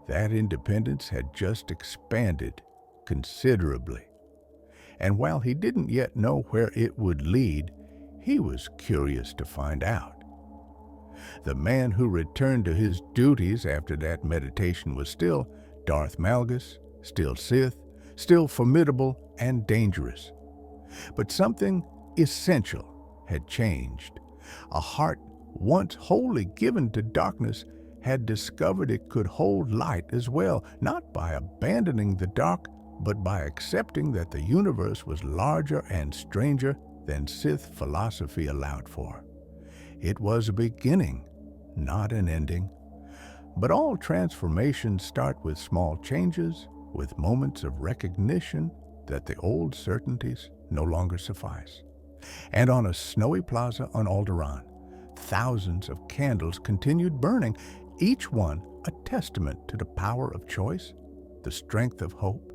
That independence had just expanded considerably. And while he didn't yet know where it would lead, he was curious to find out. The man who returned to his duties after that meditation was still Darth Malgus, still Sith, still formidable and dangerous. But something essential had changed. A heart once wholly given to darkness had discovered it could hold light as well, not by abandoning the dark, but by accepting that the universe was larger and stranger than Sith philosophy allowed for. It was a beginning, not an ending. But all transformations start with small changes, with moments of recognition that the old certainties no longer suffice. And on a snowy plaza on Alderaan, thousands of candles continued burning, each one a testament to the power of choice, the strength of hope,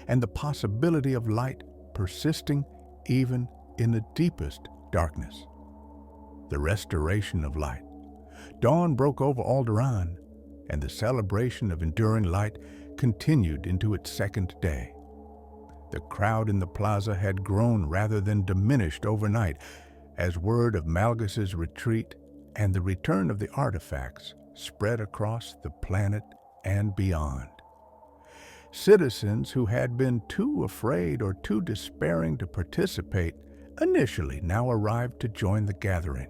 and the possibility of light persisting even in the deepest darkness. The restoration of light. Dawn broke over Alderaan, and the celebration of enduring light continued into its second day. The crowd in the plaza had grown rather than diminished overnight, as word of Malgus's retreat and the return of the artifacts spread across the planet and beyond. Citizens who had been too afraid or too despairing to participate initially now arrived to join the gathering,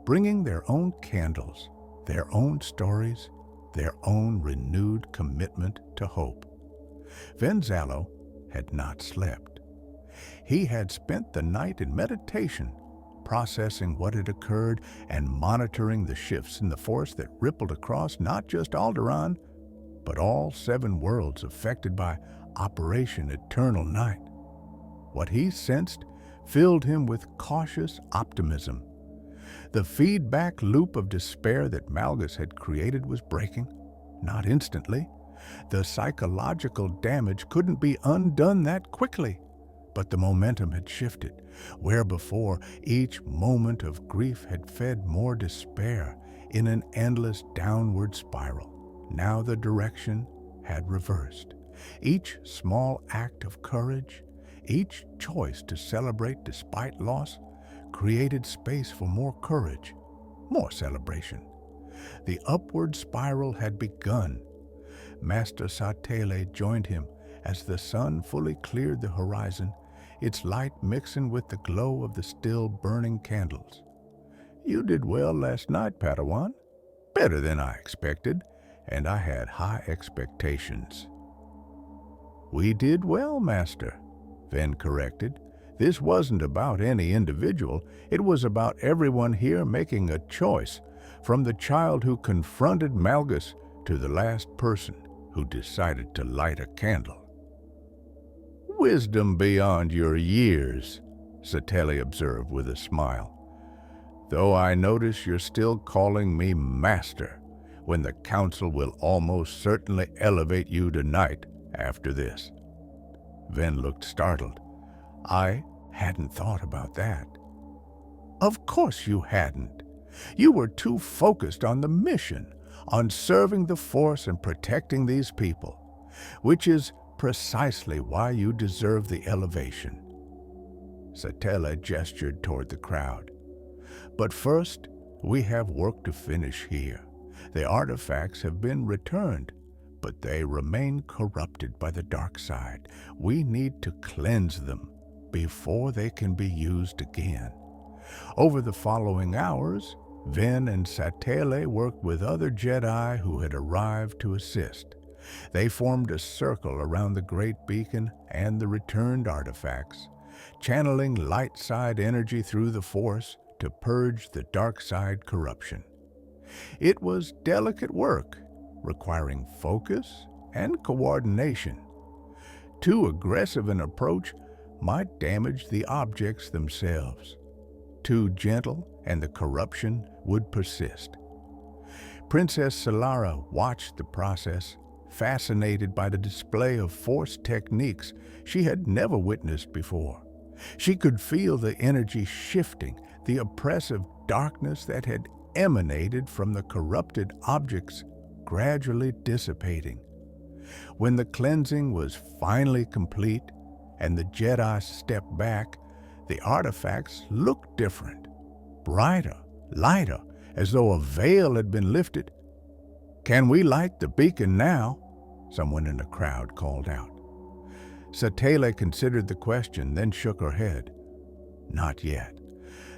bringing their own candles, their own stories, their own renewed commitment to hope. Venzalo had not slept. He had spent the night in meditation, processing what had occurred and monitoring the shifts in the force that rippled across not just Alderaan, but all 7 worlds affected by Operation Eternal Night. What he sensed filled him with cautious optimism. The feedback loop of despair that Malgus had created was breaking, not instantly. The psychological damage couldn't be undone that quickly, but the momentum had shifted. Where before each moment of grief had fed more despair in an endless downward spiral, now the direction had reversed. Each small act of courage, each choice to celebrate despite loss, created space for more courage, more celebration. The upward spiral had begun. Master Satele joined him as the sun fully cleared the horizon, its light mixing with the glow of the still burning candles. "You did well last night, Padawan. Better than I expected, and I had high expectations." "We did well, Master," Ven corrected. "This wasn't about any individual. It was about everyone here making a choice, from the child who confronted Malgus to the last person who decided to light a candle." "Wisdom beyond your years," Satele observed with a smile. "Though I notice you're still calling me Master, when the Council will almost certainly elevate you to Knight after this." Ven looked startled. "I hadn't thought about that." "Of course you hadn't. You were too focused on the mission, on serving the Force and protecting these people, which is precisely why you deserve the elevation." Satele gestured toward the crowd. But first, we have work to finish here. The artifacts have been returned, but they remain corrupted by the dark side. We need to cleanse them before they can be used again. Over the following hours, Ven and Satele worked with other Jedi who had arrived to assist. They formed a circle around the great beacon and the returned artifacts, channeling light side energy through the Force to purge the dark side corruption. It was delicate work, requiring focus and coordination. Too aggressive an approach might damage the objects themselves. Too gentle, and the corruption would persist. Princess Solara watched the process, fascinated by the display of Force techniques she had never witnessed before. She could feel the energy shifting, the oppressive darkness that had emanated from the corrupted objects gradually dissipating. When the cleansing was finally complete and the Jedi stepped back, the artifacts looked different, brighter, lighter, as though a veil had been lifted. "Can we light the beacon now?" someone in the crowd called out. Satele considered the question, then shook her head. "Not yet.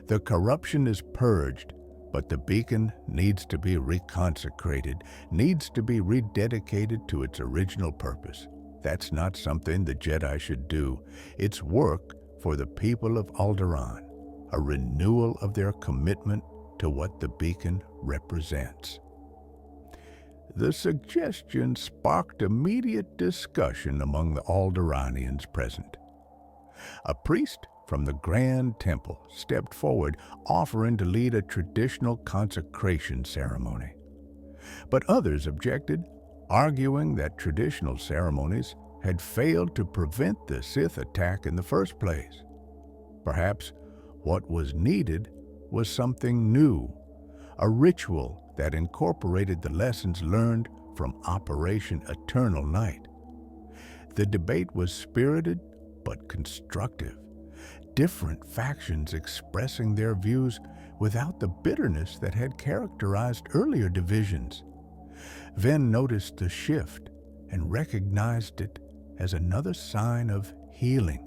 The corruption is purged, but the beacon needs to be reconsecrated, needs to be rededicated to its original purpose. That's not something the Jedi should do. It's work for the people of Alderaan, a renewal of their commitment to what the beacon represents." The suggestion sparked immediate discussion among the Alderaanians present. A priest from the Grand Temple stepped forward, offering to lead a traditional consecration ceremony. But others objected, arguing that traditional ceremonies had failed to prevent the Sith attack in the first place. Perhaps what was needed was something new, a ritual that incorporated the lessons learned from Operation Eternal Night. The debate was spirited but constructive, different factions expressing their views without the bitterness that had characterized earlier divisions. Ven noticed the shift and recognized it as another sign of healing.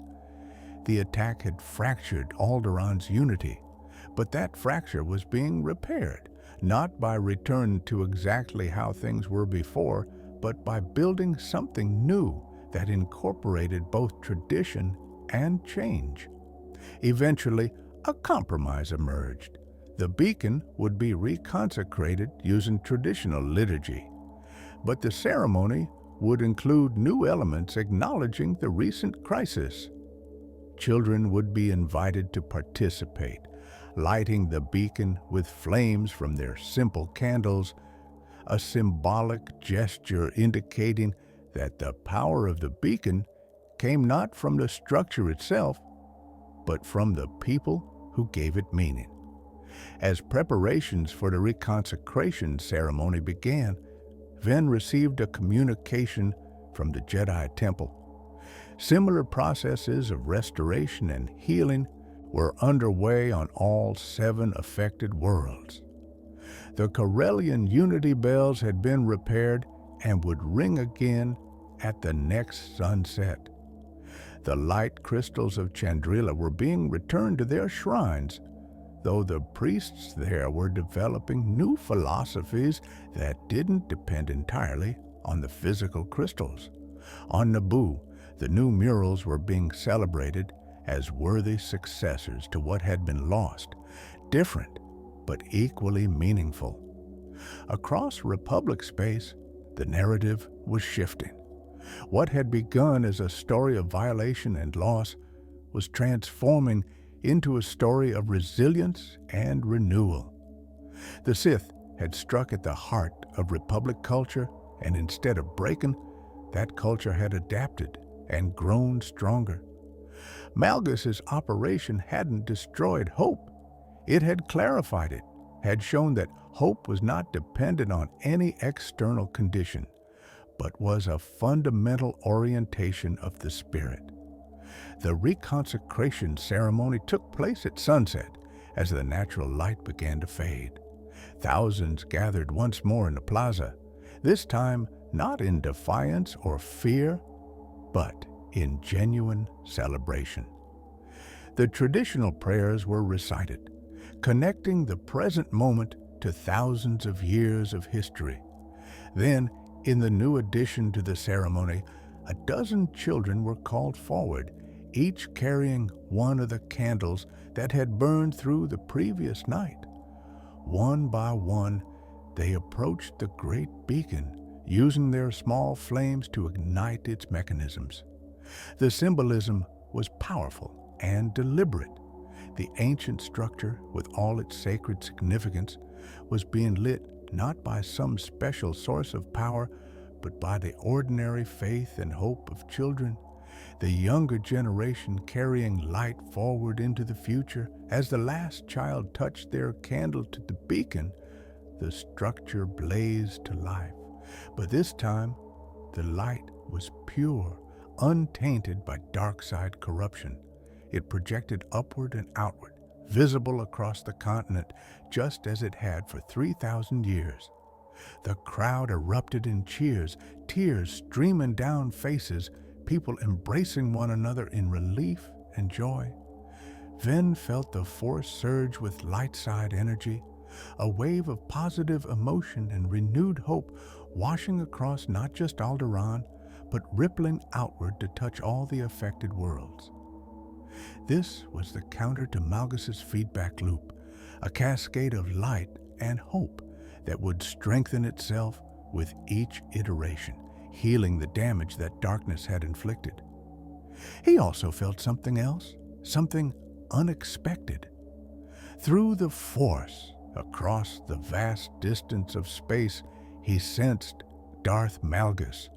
The attack had fractured Alderaan's unity, but that fracture was being repaired, not by return to exactly how things were before, but by building something new that incorporated both tradition and change. Eventually, a compromise emerged. The beacon would be reconsecrated using traditional liturgy, but the ceremony would include new elements acknowledging the recent crisis. Children would be invited to participate, lighting the beacon with flames from their simple candles, a symbolic gesture indicating that the power of the beacon came not from the structure itself, but from the people who gave it meaning. As preparations for the reconsecration ceremony began, Ven received a communication from the Jedi Temple. Similar processes of restoration and healing were underway on all 7 affected worlds. The Corellian Unity bells had been repaired and would ring again at the next sunset. The light crystals of Chandrila were being returned to their shrines, though the priests there were developing new philosophies that didn't depend entirely on the physical crystals. On Naboo, the new murals were being celebrated as worthy successors to what had been lost, different but equally meaningful. Across Republic space, the narrative was shifting. What had begun as a story of violation and loss was transforming into a story of resilience and renewal. The Sith had struck at the heart of Republic culture, and instead of breaking, that culture had adapted and grown stronger. Malgus's operation hadn't destroyed hope. It had clarified it, had shown that hope was not dependent on any external condition, but was a fundamental orientation of the spirit. The reconsecration ceremony took place at sunset, as the natural light began to fade. Thousands gathered once more in the plaza, this time not in defiance or fear, but in genuine celebration. The traditional prayers were recited, connecting the present moment to thousands of years of history. Then, in the new addition to the ceremony, a dozen children were called forward, each carrying one of the candles that had burned through the previous night. One by one, they approached the great beacon, using their small flames to ignite its mechanisms. The symbolism was powerful and deliberate. The ancient structure, with all its sacred significance, was being lit not by some special source of power, but by the ordinary faith and hope of children, the younger generation carrying light forward into the future. As the last child touched their candle to the beacon, the structure blazed to life. But this time, the light was pure, untainted by dark side corruption. It projected upward and outward, visible across the continent, just as it had for 3,000 years. The crowd erupted in cheers, tears streaming down faces, people embracing one another in relief and joy. Ven felt the force surge with light-side energy, a wave of positive emotion and renewed hope washing across not just Alderaan, but rippling outward to touch all the affected worlds. This was the counter to Malgus's feedback loop, a cascade of light and hope that would strengthen itself with each iteration, healing the damage that darkness had inflicted. He also felt something else, something unexpected. Through the Force, across the vast distance of space, he sensed Darth Malgus.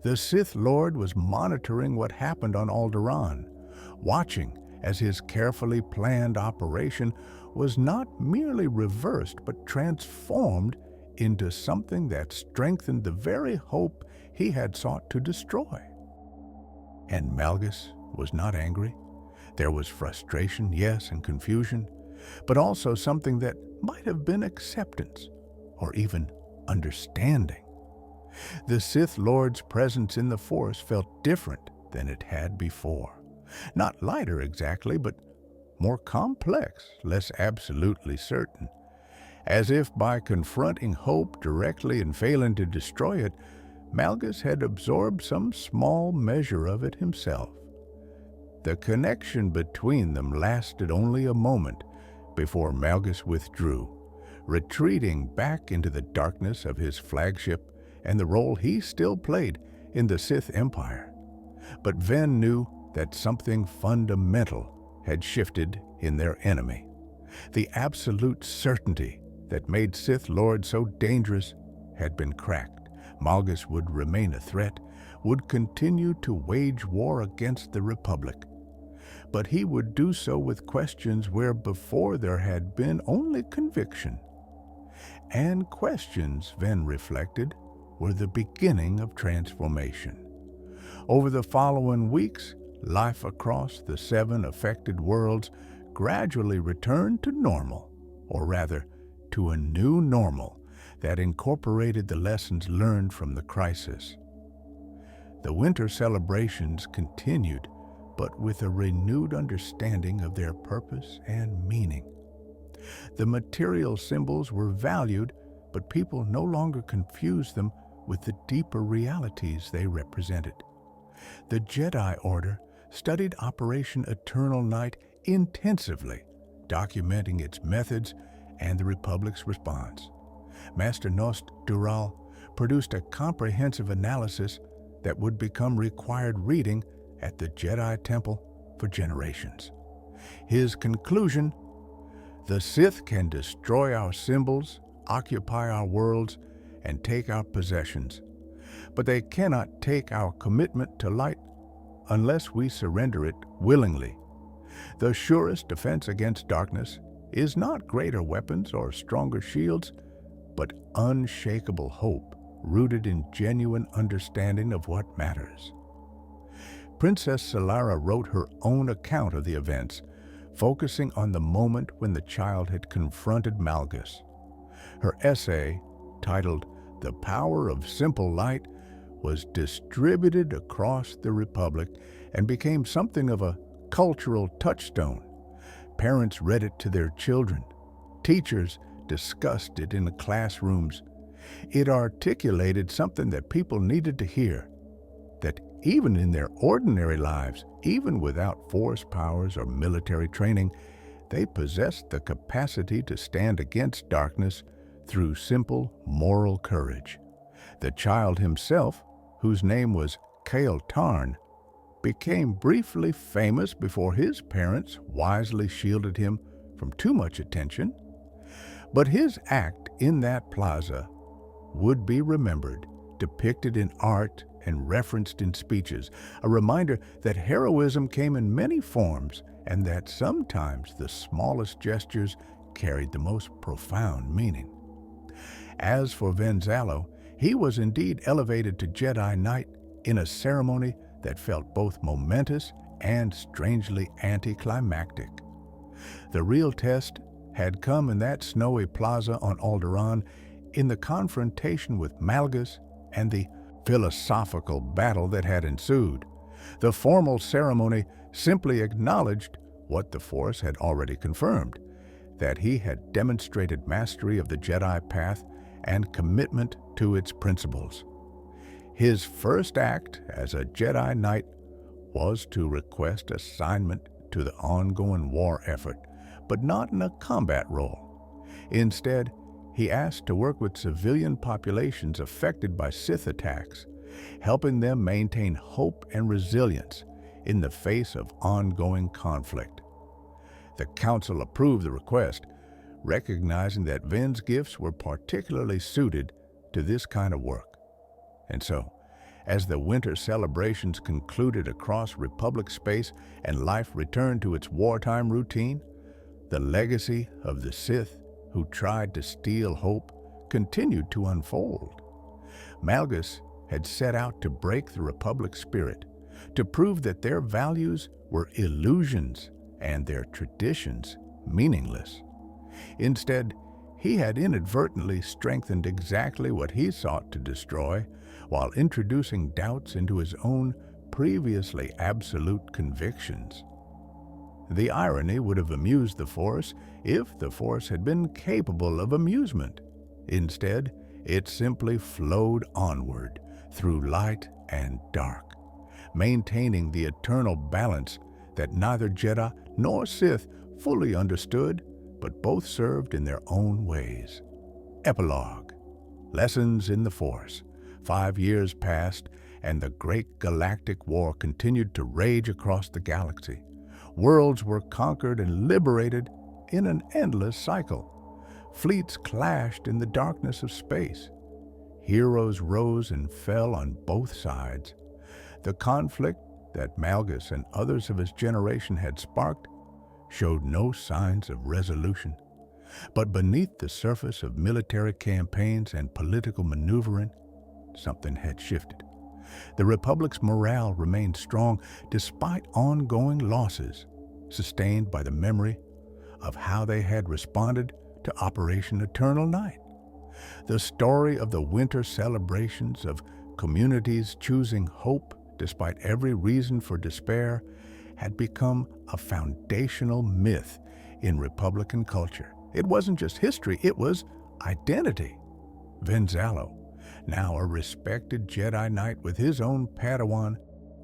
The Sith Lord was monitoring what happened on Alderaan, watching as his carefully planned operation was not merely reversed but transformed into something that strengthened the very hope he had sought to destroy. And Malgus was not angry. There was frustration, yes, and confusion, but also something that might have been acceptance or even understanding. The Sith Lord's presence in the Force felt different than it had before. Not lighter exactly, but more complex, less absolutely certain. As if by confronting hope directly and failing to destroy it, Malgus had absorbed some small measure of it himself. The connection between them lasted only a moment before Malgus withdrew, retreating back into the darkness of his flagship and the role he still played in the Sith Empire. But Ven knew that something fundamental had shifted in their enemy. The absolute certainty that made Sith Lord so dangerous had been cracked. Malgus would remain a threat, would continue to wage war against the Republic. But he would do so with questions where before there had been only conviction. And questions, Ven reflected, were the beginning of transformation. Over the following weeks, life across the 7 affected worlds gradually returned to normal, or rather, to a new normal that incorporated the lessons learned from the crisis. The winter celebrations continued, but with a renewed understanding of their purpose and meaning. The material symbols were valued, but people no longer confused them with the deeper realities they represented. The Jedi Order studied Operation Eternal Night intensively, documenting its methods and the Republic's response. Master Nost Dural produced a comprehensive analysis that would become required reading at the Jedi Temple for generations. His conclusion: the Sith can destroy our symbols, occupy our worlds, and take our possessions, but they cannot take our commitment to light unless we surrender it willingly. The surest defense against darkness is not greater weapons or stronger shields, but unshakable hope rooted in genuine understanding of what matters. Princess Solara wrote her own account of the events, focusing on the moment when the child had confronted Malgus. Her essay, titled "The Power of Simple Light," was distributed across the Republic and became something of a cultural touchstone. Parents read it to their children. Teachers discussed it in the classrooms. It articulated something that people needed to hear, that even in their ordinary lives, even without force powers or military training, they possessed the capacity to stand against darkness through simple moral courage. The child himself, whose name was Kale Tarn, became briefly famous before his parents wisely shielded him from too much attention. But his act in that plaza would be remembered, depicted in art and referenced in speeches, a reminder that heroism came in many forms and that sometimes the smallest gestures carried the most profound meaning. As for Venzalo, he was indeed elevated to Jedi Knight in a ceremony that felt both momentous and strangely anticlimactic. The real test had come in that snowy plaza on Alderaan, in the confrontation with Malgus and the philosophical battle that had ensued. The formal ceremony simply acknowledged what the Force had already confirmed, that he had demonstrated mastery of the Jedi path and commitment to its principles. His first act as a Jedi Knight was to request assignment to the ongoing war effort, but not in a combat role. Instead, he asked to work with civilian populations affected by Sith attacks, helping them maintain hope and resilience in the face of ongoing conflict. The Council approved the request, recognizing that Ven's gifts were particularly suited to this kind of work. And so, as the winter celebrations concluded across Republic space and life returned to its wartime routine, the legacy of the Sith who tried to steal hope continued to unfold. Malgus had set out to break the Republic spirit, to prove that their values were illusions and their traditions meaningless. Instead, he had inadvertently strengthened exactly what he sought to destroy, while introducing doubts into his own previously absolute convictions. The irony would have amused the Force if the Force had been capable of amusement. Instead, it simply flowed onward through light and dark, maintaining the eternal balance that neither Jedi nor Sith fully understood, but both served in their own ways. Epilogue. Lessons in the Force. 5 years passed, and the great galactic war continued to rage across the galaxy. Worlds were conquered and liberated in an endless cycle. Fleets clashed in the darkness of space. Heroes rose and fell on both sides. The conflict that Malgus and others of his generation had sparked showed no signs of resolution. But beneath the surface of military campaigns and political maneuvering, something had shifted. The Republic's morale remained strong despite ongoing losses, sustained by the memory of how they had responded to Operation Eternal Night. The story of the winter celebrations, of communities choosing hope despite every reason for despair, had become a foundational myth in Republican culture. It wasn't just history, it was identity. Venzalo, now a respected Jedi Knight with his own Padawan,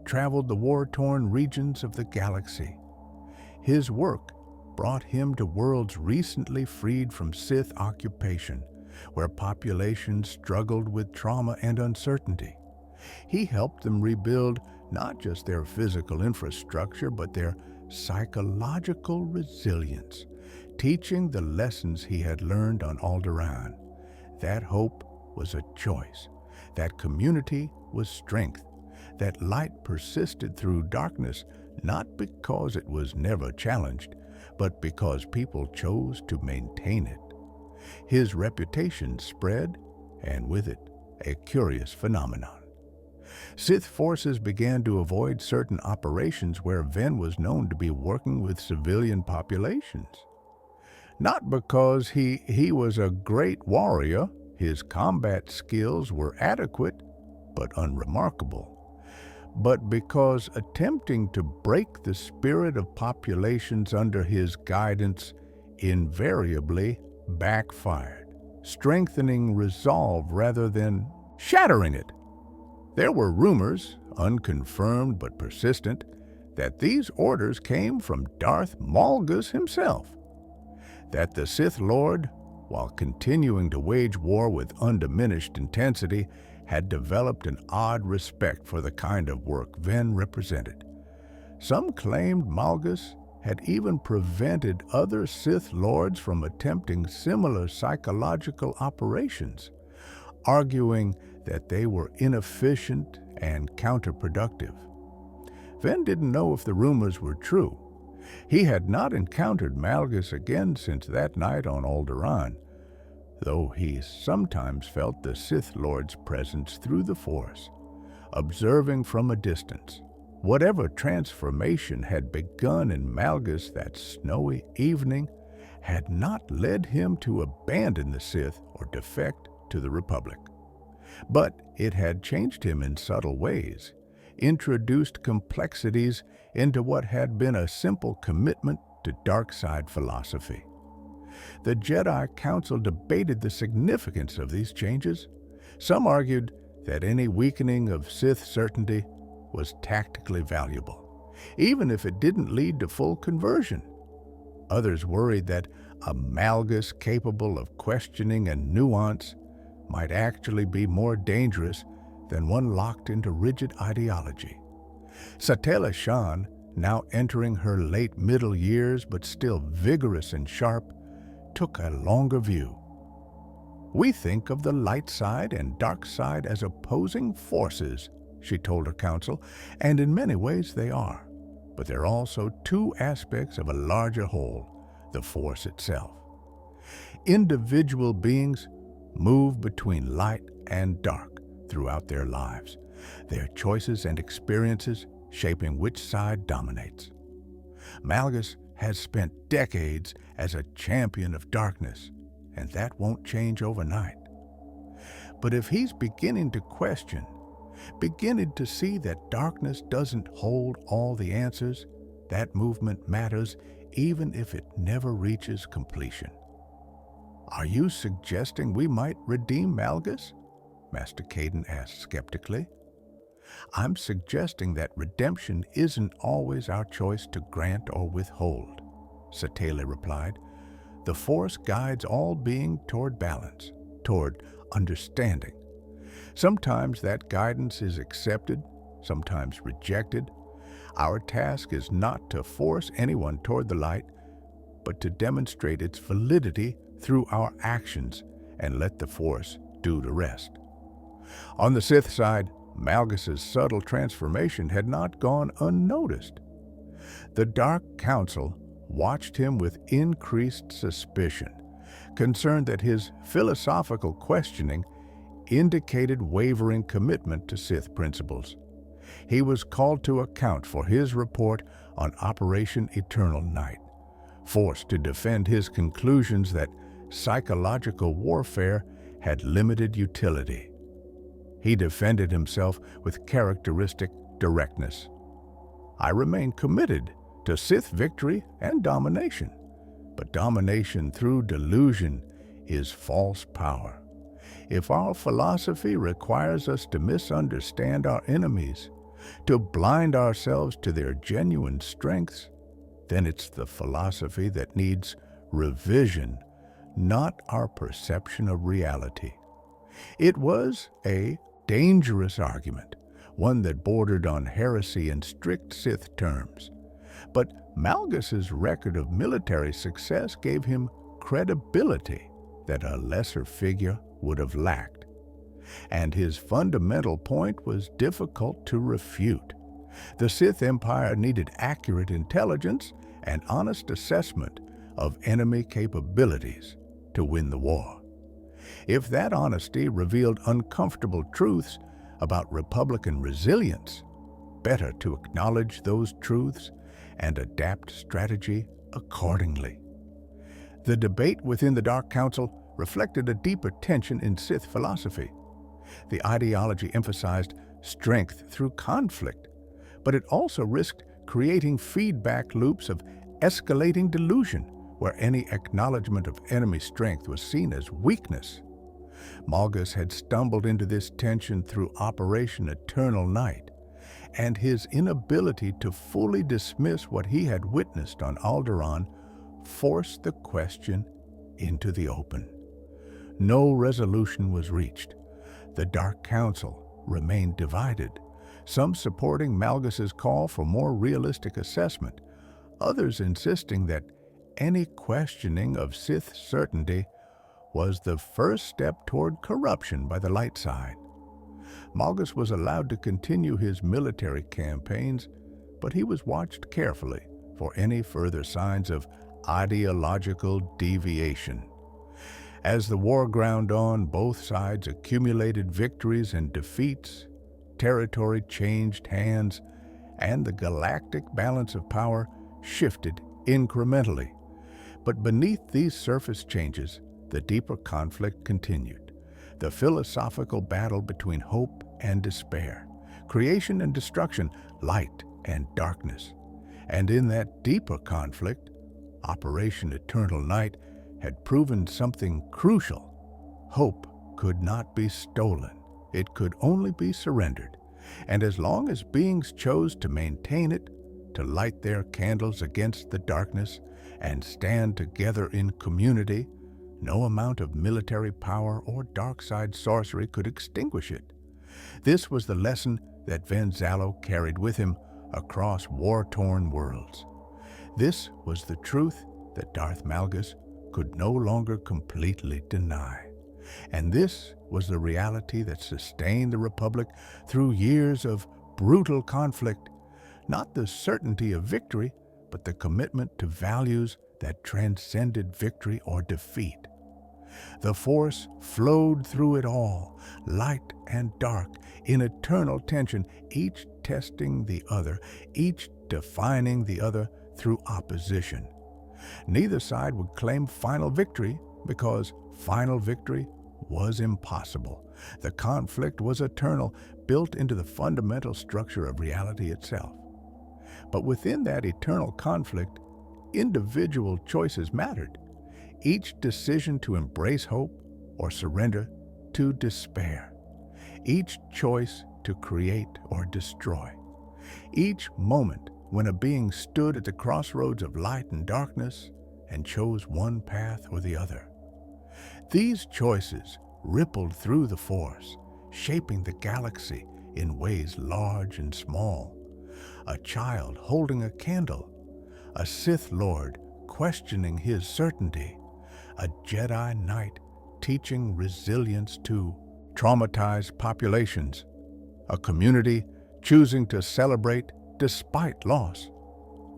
traveled the war-torn regions of the galaxy. His work brought him to worlds recently freed from Sith occupation, where populations struggled with trauma and uncertainty. He helped them rebuild not just their physical infrastructure, but their psychological resilience, teaching the lessons he had learned on Alderaan. That hope was a choice, that community was strength, that light persisted through darkness, not because it was never challenged, but because people chose to maintain it. His reputation spread, and with it, a curious phenomenon. Sith forces began to avoid certain operations where Ven was known to be working with civilian populations. Not because he was a great warrior, his combat skills were adequate but unremarkable, but because attempting to break the spirit of populations under his guidance invariably backfired, strengthening resolve rather than shattering it. There were rumors, unconfirmed but persistent, that these orders came from Darth Malgus himself, that the Sith Lord, while continuing to wage war with undiminished intensity, had developed an odd respect for the kind of work Ven represented. Some claimed Malgus had even prevented other Sith Lords from attempting similar psychological operations, arguing that they were inefficient and counterproductive. Ven didn't know if the rumors were true. He had not encountered Malgus again since that night on Alderaan, though he sometimes felt the Sith Lord's presence through the Force, observing from a distance. Whatever transformation had begun in Malgus that snowy evening had not led him to abandon the Sith or defect to the Republic. But it had changed him in subtle ways, introduced complexities into what had been a simple commitment to dark side philosophy. The Jedi Council debated the significance of these changes. Some argued that any weakening of Sith certainty was tactically valuable, even if it didn't lead to full conversion. Others worried that a Malgus capable of questioning and nuance might actually be more dangerous than one locked into rigid ideology. Satele Shan, now entering her late middle years but still vigorous and sharp, took a longer view. "We think of the light side and dark side as opposing forces," she told her council, "and in many ways they are. But they're also two aspects of a larger whole, the Force itself. Individual beings move between light and dark throughout their lives, their choices and experiences shaping which side dominates. Malgus has spent decades as a champion of darkness, and that won't change overnight. But if he's beginning to question, beginning to see that darkness doesn't hold all the answers, that movement matters even if it never reaches completion." "Are you suggesting we might redeem Malgus?" Master Caden asked skeptically. "I'm suggesting that redemption isn't always our choice to grant or withhold," Satele replied. "The Force guides all being toward balance, toward understanding. Sometimes that guidance is accepted, sometimes rejected. Our task is not to force anyone toward the light, but to demonstrate its validity through our actions and let the Force do the rest." On the Sith side, Malgus's subtle transformation had not gone unnoticed. The Dark Council watched him with increased suspicion, concerned that his philosophical questioning indicated wavering commitment to Sith principles. He was called to account for his report on Operation Eternal Night, forced to defend his conclusions that psychological warfare had limited utility. He defended himself with characteristic directness. "I remain committed to Sith victory and domination, but domination through delusion is false power. If our philosophy requires us to misunderstand our enemies, to blind ourselves to their genuine strengths, then it's the philosophy that needs revision, not our perception of reality." It was a dangerous argument, one that bordered on heresy in strict Sith terms. But Malgus's record of military success gave him credibility that a lesser figure would have lacked. And his fundamental point was difficult to refute. The Sith Empire needed accurate intelligence and honest assessment of enemy capabilities to win the war. If that honesty revealed uncomfortable truths, about Republican resilience, better to acknowledge those truths and adapt strategy accordingly. The debate within the Dark Council reflected a deeper tension in Sith philosophy. The ideology emphasized strength through conflict, but it also risked creating feedback loops of escalating delusion, where any acknowledgement of enemy strength was seen as weakness. Malgus had stumbled into this tension through Operation Eternal Night, and his inability to fully dismiss what he had witnessed on Alderaan forced the question into the open. No resolution was reached. The Dark Council remained divided, some supporting Malgus's call for more realistic assessment, others insisting that any questioning of Sith certainty was the first step toward corruption by the light side. Malgus was allowed to continue his military campaigns, but he was watched carefully for any further signs of ideological deviation. As the war ground on, both sides accumulated victories and defeats, territory changed hands, and the galactic balance of power shifted incrementally. But beneath these surface changes, the deeper conflict continued. The philosophical battle between hope and despair, creation and destruction, light and darkness. And in that deeper conflict, Operation Eternal Night had proven something crucial. Hope could not be stolen. It could only be surrendered. And as long as beings chose to maintain it, to light their candles against the darkness and stand together in community, no amount of military power or dark side sorcery could extinguish it. This was the lesson that Venzalo carried with him across war-torn worlds. This was the truth that Darth Malgus could no longer completely deny. And this was the reality that sustained the Republic through years of brutal conflict, not the certainty of victory, but the commitment to values that transcended victory or defeat. The Force flowed through it all, light and dark, in eternal tension, each testing the other, each defining the other through opposition. Neither side would claim final victory because final victory was impossible. The conflict was eternal, built into the fundamental structure of reality itself. But within that eternal conflict, individual choices mattered. Each decision to embrace hope or surrender to despair. Each choice to create or destroy. Each moment when a being stood at the crossroads of light and darkness and chose one path or the other. These choices rippled through the Force, shaping the galaxy in ways large and small. A child holding a candle, a Sith Lord questioning his certainty, a Jedi Knight teaching resilience to traumatized populations, a community choosing to celebrate despite loss.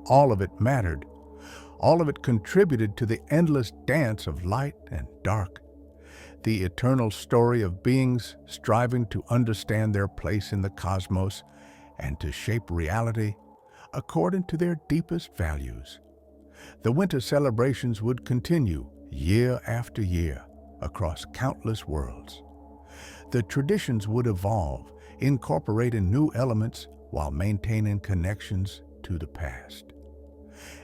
All of it mattered. All of it contributed to the endless dance of light and dark, the eternal story of beings striving to understand their place in the cosmos and to shape reality according to their deepest values. The winter celebrations would continue year after year across countless worlds. The traditions would evolve, incorporating new elements while maintaining connections to the past.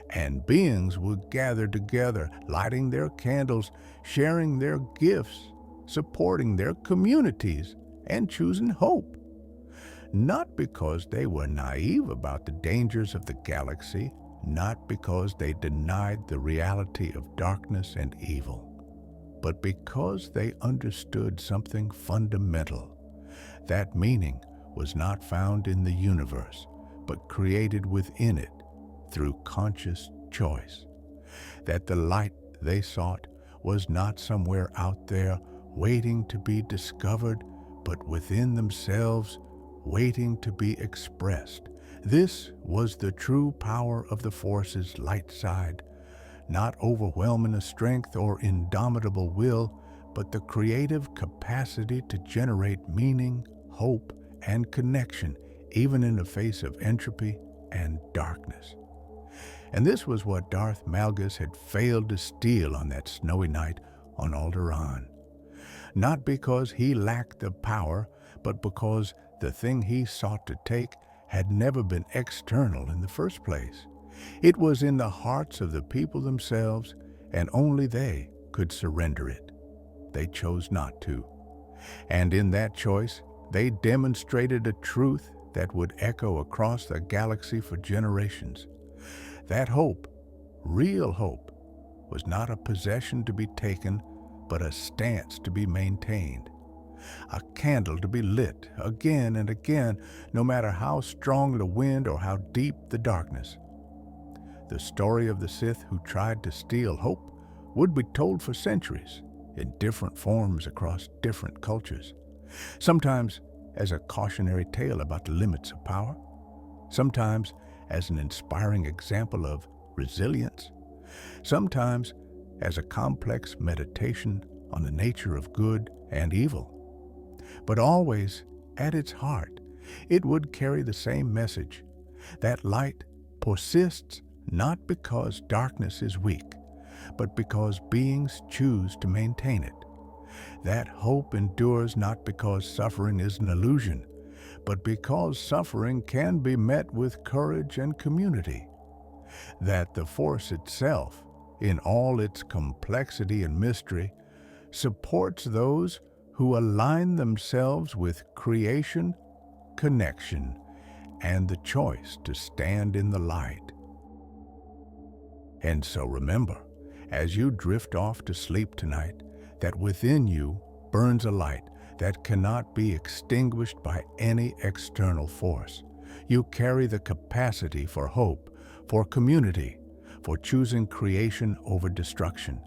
And beings would gather together, lighting their candles, sharing their gifts, supporting their communities, and choosing hope. Not because they were naive about the dangers of the galaxy, not because they denied the reality of darkness and evil, but because they understood something fundamental. That meaning was not found in the universe, but created within it through conscious choice. That the light they sought was not somewhere out there waiting to be discovered, but within themselves, waiting to be expressed. This was the true power of the Force's light side, not overwhelming strength or indomitable will, but the creative capacity to generate meaning, hope, and connection, even in the face of entropy and darkness. And this was what Darth Malgus had failed to steal on that snowy night on Alderaan. Not because he lacked the power, but because the thing he sought to take had never been external in the first place. It was in the hearts of the people themselves, and only they could surrender it. They chose not to. And in that choice, they demonstrated a truth that would echo across the galaxy for generations. That hope, real hope, was not a possession to be taken, but a stance to be maintained. A candle to be lit again and again, no matter how strong the wind or how deep the darkness. The story of the Sith who tried to steal hope would be told for centuries, in different forms across different cultures. Sometimes as a cautionary tale about the limits of power, sometimes as an inspiring example of resilience, sometimes as a complex meditation on the nature of good and evil. But always, at its heart, it would carry the same message, that light persists not because darkness is weak, but because beings choose to maintain it. That hope endures not because suffering is an illusion, but because suffering can be met with courage and community. That the Force itself, in all its complexity and mystery, supports those who align themselves with creation, connection, and the choice to stand in the light. And so remember, as you drift off to sleep tonight, that within you burns a light that cannot be extinguished by any external force. You carry the capacity for hope, for community, for choosing creation over destruction.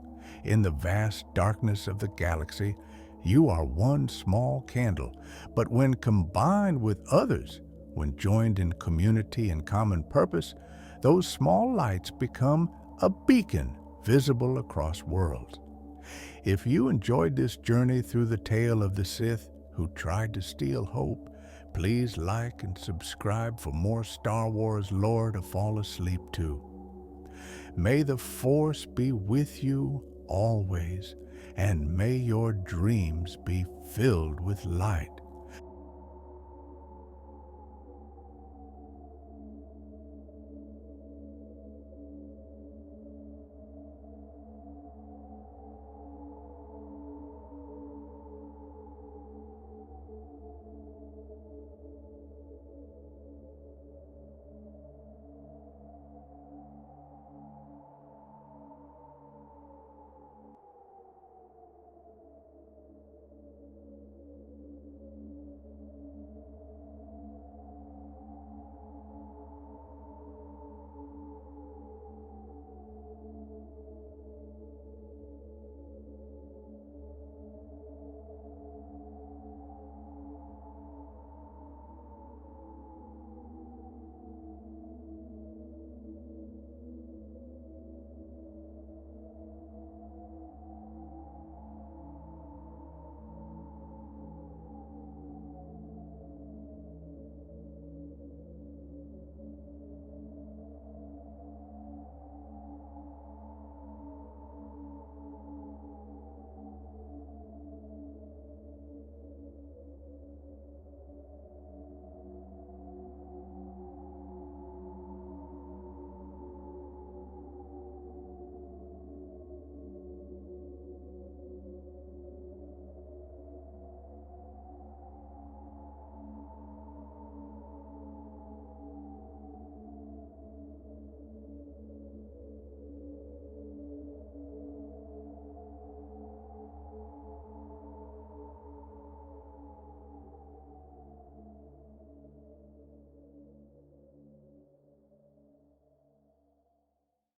In the vast darkness of the galaxy, you are one small candle, but when combined with others, when joined in community and common purpose, those small lights become a beacon visible across worlds. If you enjoyed this journey through the tale of the Sith who tried to steal hope, please like and subscribe for more Star Wars lore to fall asleep to. May the Force be with you always, and may your dreams be filled with light.